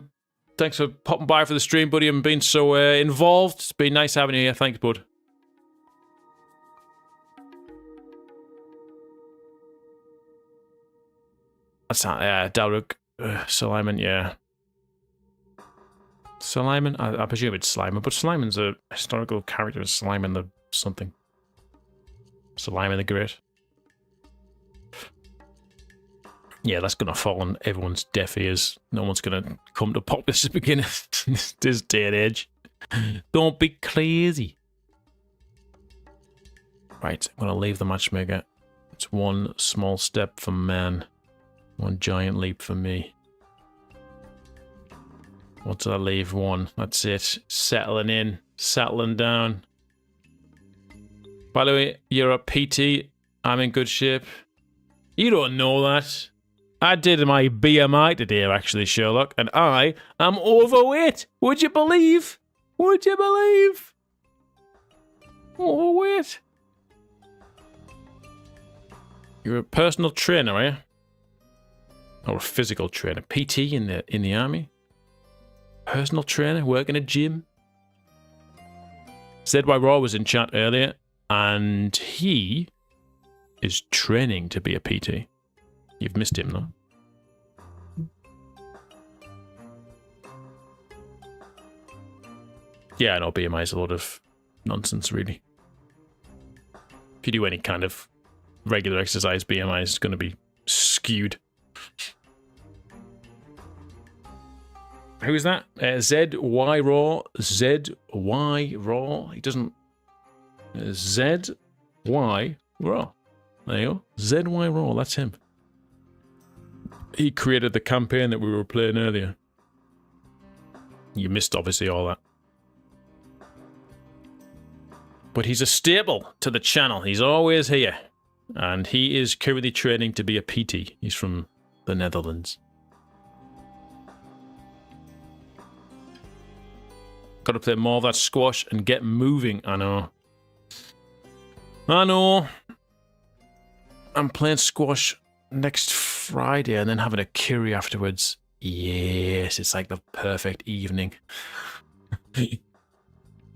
popping by for the stream, buddy, and being so involved. It's been nice having you here. Thanks, bud. That's not Dalruk. Suleiman, yeah. Suleiman? I presume it's Suleiman, but Suleiman's a historical character. Suleiman the something. Suleiman the Great. Yeah, that's going to fall on everyone's deaf ears. No one's going to come to Populous at the beginning of this day and age. Don't be crazy. Right, I'm going to leave the matchmaker. It's one small step for man. One giant leap for me. What did I leave? One. That's it. Settling in. Settling down. By the way, you're a PT. I'm in good shape. You don't know that. I did my BMI today, actually, Sherlock, and I am overweight. Would you believe? Would you believe? Overweight. You're a personal trainer, are you? Or a physical trainer? PT in the army? Personal trainer, working a gym? ZY Raw was in chat earlier, and he is training to be a PT. You've missed him, though. Yeah, I know BMI is a lot of nonsense, really. If you do any kind of regular exercise, BMI is going to be skewed. Who is that? ZY Raw. ZY Raw. He doesn't... ZY Raw. There you go. ZY Raw, that's him. He created the campaign that we were playing earlier. You missed, obviously, all that. But he's a staple to the channel. He's always here. And he is currently training to be a PT. He's from the Netherlands. Got to play more of that squash and get moving, I know. I know. I'm playing squash next Friday and then having a curry afterwards. Yes, it's like the perfect evening.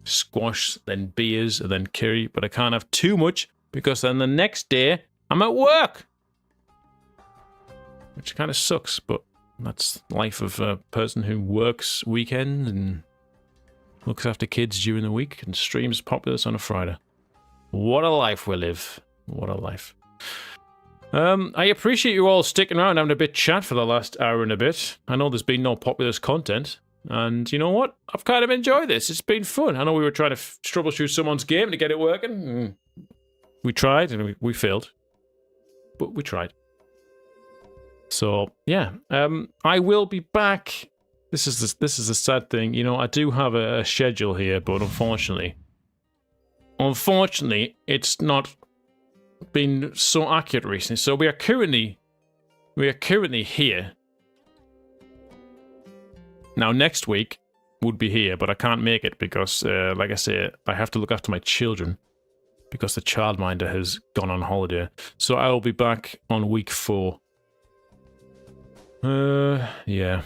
Squash, then beers, and then curry. But I can't have too much because then the next day I'm at work. Which kind of sucks, but that's life of a person who works weekends and looks after kids during the week and streams Populous on a Friday. What a life we live. What a life. I appreciate you all sticking around and having a bit chat for the last hour and a bit. I know there's been no Populous content. And you know what? I've kind of enjoyed this. It's been fun. I know we were trying to troubleshoot someone's game to get it working. We tried and we failed. But we tried. So, yeah. I will be back. This is a sad thing. You know, I do have a schedule here, but unfortunately, it's not been so accurate recently. So we are currently here. Now next week would be here, but I can't make it because, like I say, I have to look after my children because the childminder has gone on holiday. So I will be back on week 4. Yeah.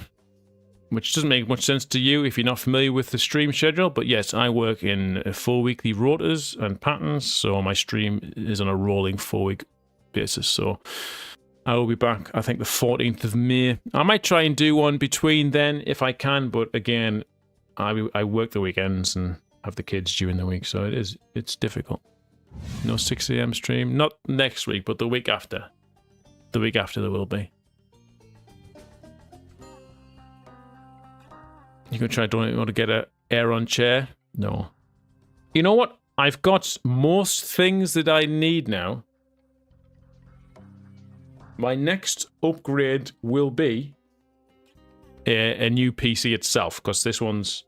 Which doesn't make much sense to you if you're not familiar with the stream schedule, but yes, I work in 4 weekly rotas and patterns, so my stream is on a rolling 4-week basis, so I will be back, I think, the 14th of May. I might try and do one between then if I can, but again, I work the weekends and have the kids during the week, so it's difficult. No 6 AM stream, not next week, but the week after. The week after there will be. You can try doing it. You want to get a Aeron chair? No. You know what? I've got most things that I need now. My next upgrade will be a new PC itself, because this one's...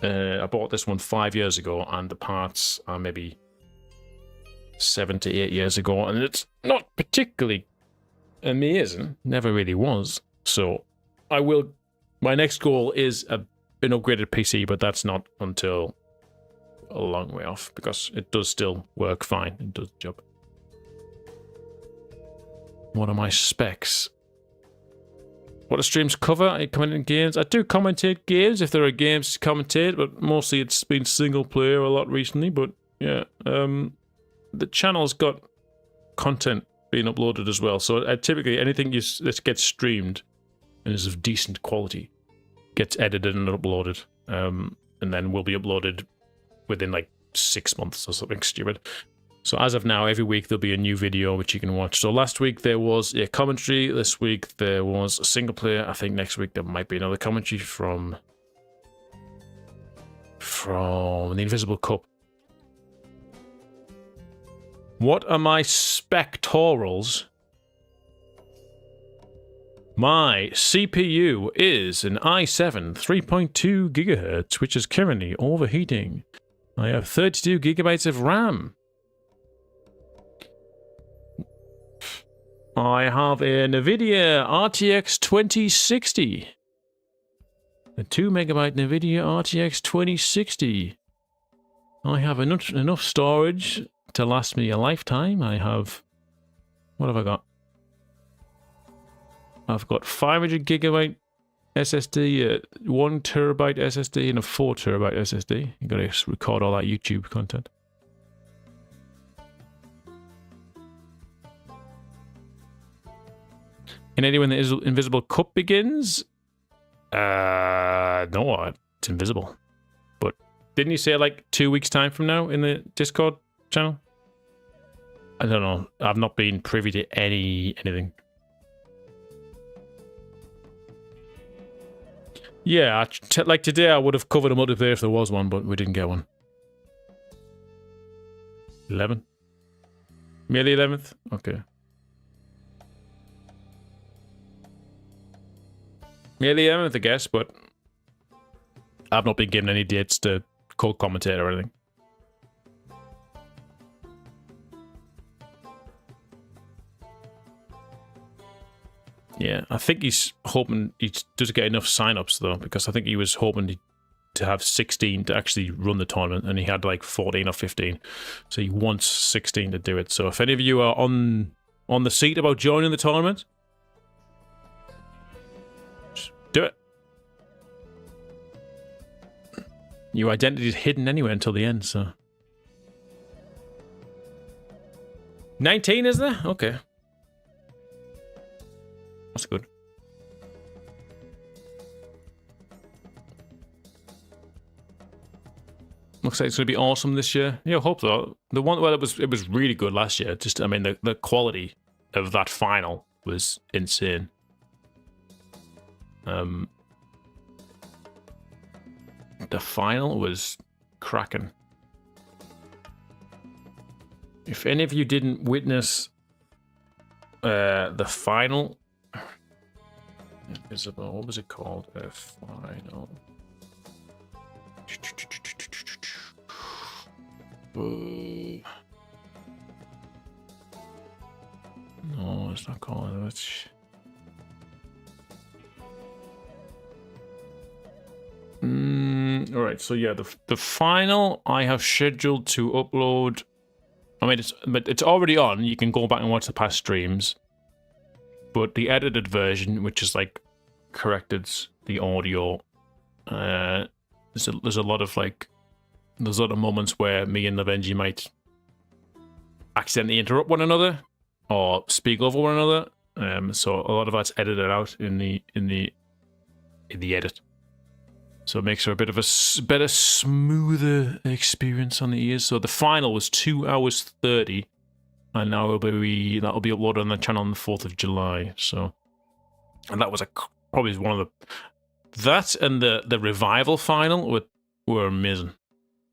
I bought this one 5 years ago, and the parts are maybe 7 to 8 years ago, and it's not particularly amazing. Never really was. So I will... My next goal is an upgraded PC, but that's not until a long way off because it does still work fine. It does the job. What are my specs? What do streams cover? I commentate games. I do commentate games if there are games to commentate, but mostly it's been single player a lot recently. But yeah, the channel's got content being uploaded as well. So typically anything that gets streamed and is of decent quality gets edited and uploaded, and then will be uploaded within like 6 months or something stupid. So as of now, every week there'll be a new video which you can watch. So last week there was a commentary. This week there was a single player. I think next week there might be another commentary from the Invisible Cup. What are my spectorals? My CPU is an i7 3.2 GHz, which is currently overheating. I have 32 gigabytes of RAM. I have a NVIDIA RTX 2060. A 2 megabyte NVIDIA RTX 2060. I have enough storage to last me a lifetime. I have... What have I got? I've got 500 gigabyte SSD, a 1 terabyte SSD, and a 4 terabyte SSD. You gotta record all that YouTube content. Can anyone when the Invisible Cup begins? No, it's invisible. But didn't you say like 2 weeks time from now in the Discord channel? I don't know. I've not been privy to anything. Yeah, like today I would have covered a multiplayer if there was one, but we didn't get one. 11? May the 11th? Okay. May the 11th, I guess, but I've not been given any dates to co-commentate or anything. Yeah, I think he's hoping he does get enough sign-ups, though, because I think he was hoping to have 16 to actually run the tournament, and he had like 14 or 15. So he wants 16 to do it. So if any of you are on the seat about joining the tournament, just do it. Your identity is hidden anyway until the end, so... 19, is there? Okay. That's good. Looks like it's going to be awesome this year. Yeah, I hope so. The one, well, it was really good last year. Just, I mean, the quality of that final was insane. The final was cracking. If any of you didn't witness the final... Invisible, what was it called? Final. No, it's not called it. Alright, so yeah, the final I have scheduled to upload. I mean, it's already on. You can go back and watch the past streams. But the edited version, which is like corrected the audio, there's a lot of like, there's a lot of moments where me and Lavenji might accidentally interrupt one another or speak over one another. So a lot of that's edited out in the edit. So it makes for a bit of a better, smoother experience on the ears. So the final was 2 hours 30. And now that'll be uploaded on the channel on the 4th of July. So, and that was probably one of that and the revival final were amazing,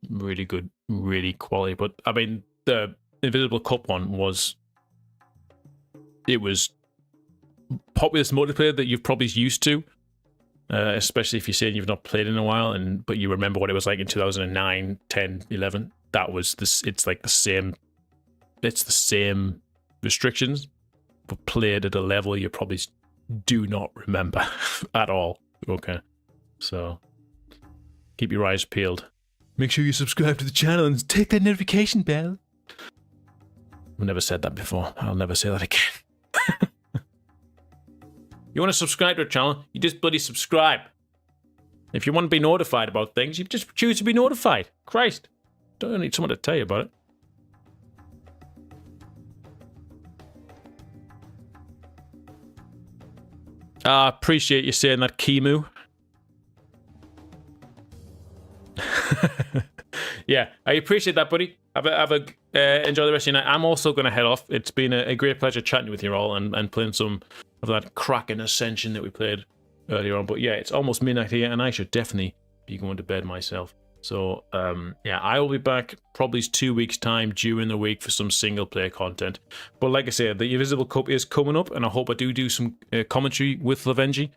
really good, really quality. But I mean, the Invisible Cup one was Populous multiplayer that you've probably used to, especially if you're saying you've not played in a while, but you remember what it was like in 2009, 10, 11. That was this. It's like the same. It's the same restrictions, but played at a level you probably do not remember at all. Okay, so keep your eyes peeled. Make sure you subscribe to the channel and take that notification bell. I've never said that before. I'll never say that again. You want to subscribe to our channel? You just bloody subscribe. If you want to be notified about things, you just choose to be notified. Christ. Don't need someone to tell you about it. I appreciate you saying that, Kimu. Yeah, I appreciate that, buddy. Enjoy the rest of your night. I'm also going to head off. It's been a great pleasure chatting with you all and playing some of that cracking Ascension that we played earlier on. But yeah, it's almost midnight here, and I should definitely be going to bed myself. So yeah, I will be back probably 2 weeks' time during the week for some single-player content. But like I said, the Invisible Cup is coming up, and I hope I do some commentary with Lavenji.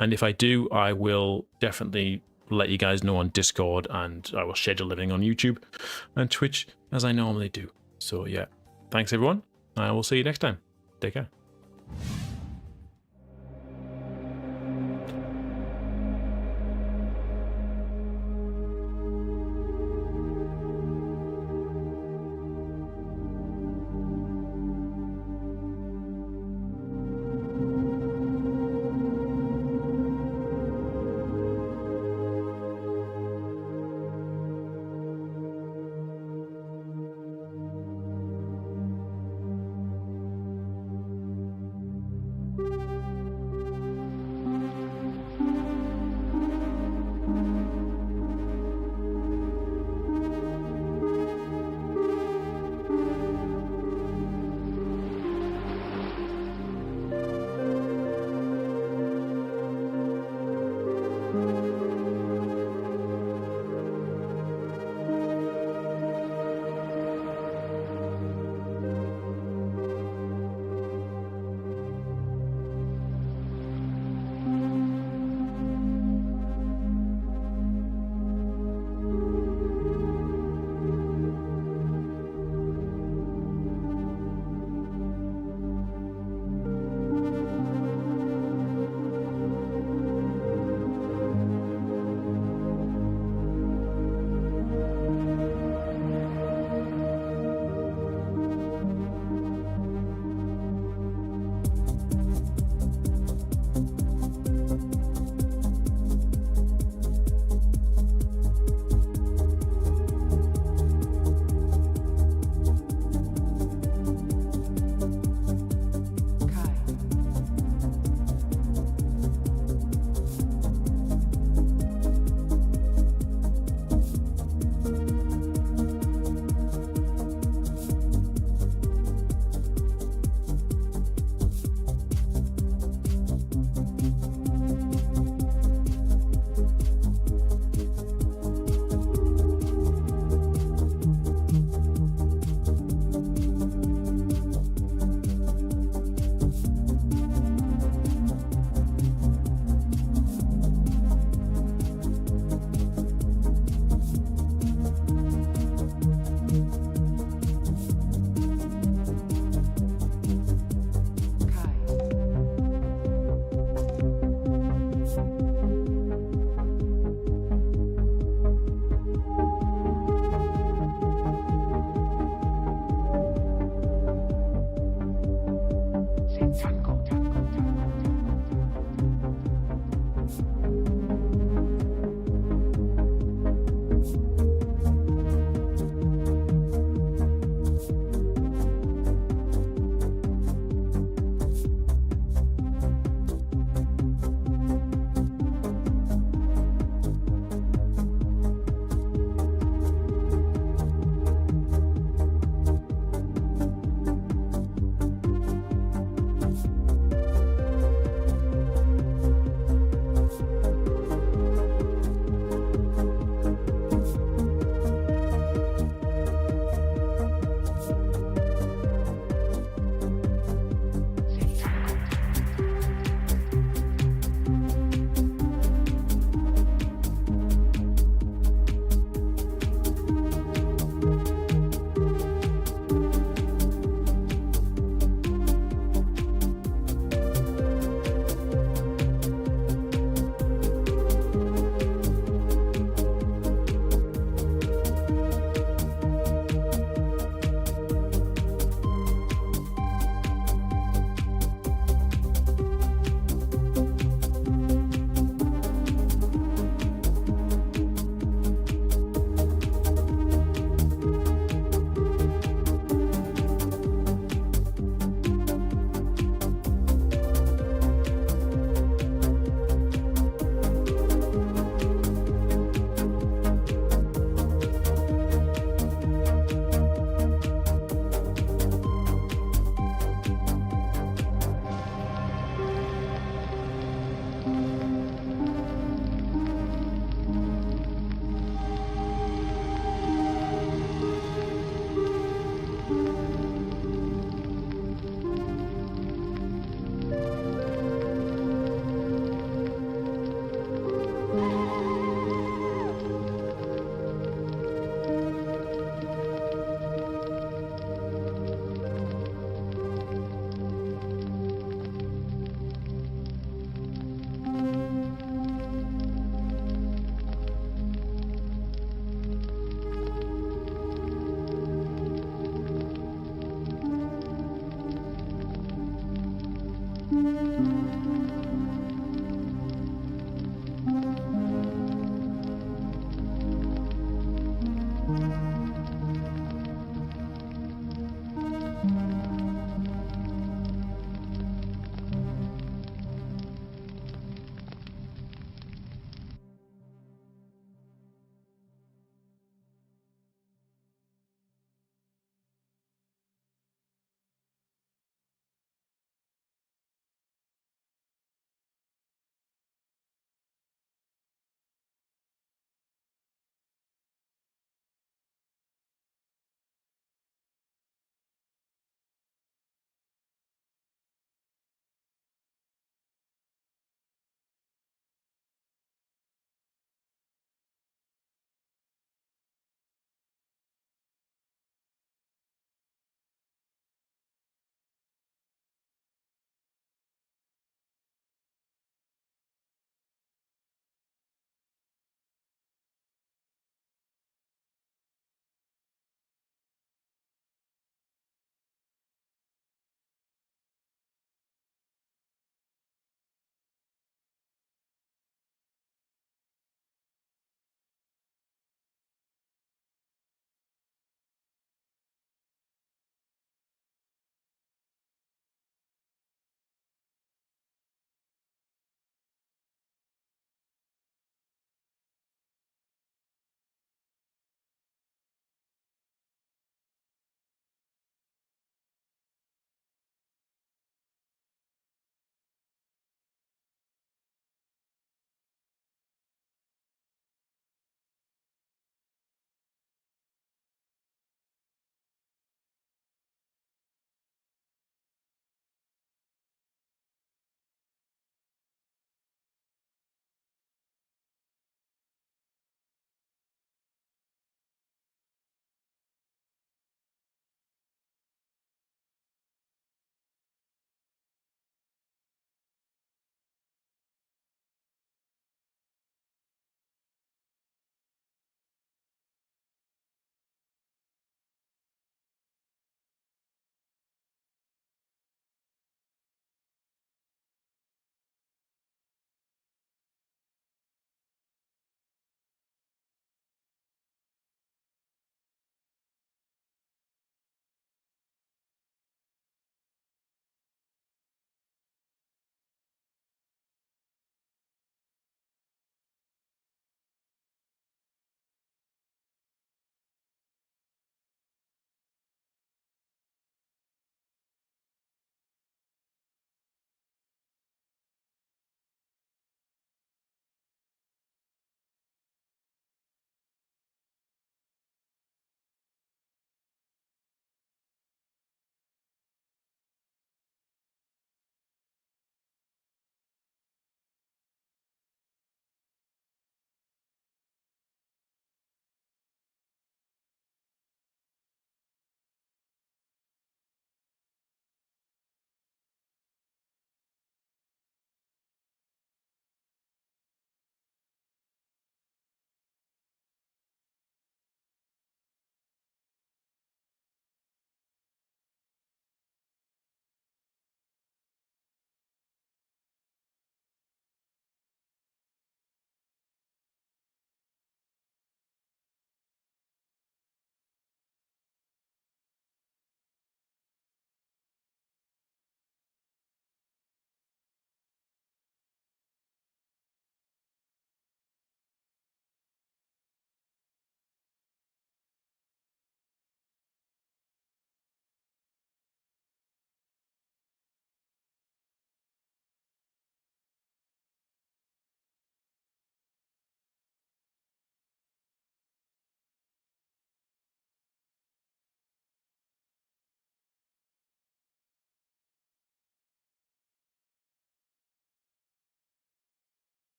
And if I do, I will definitely let you guys know on Discord, and I will schedule everything on YouTube and Twitch as I normally do. So yeah, thanks everyone. I will see you next time. Take care.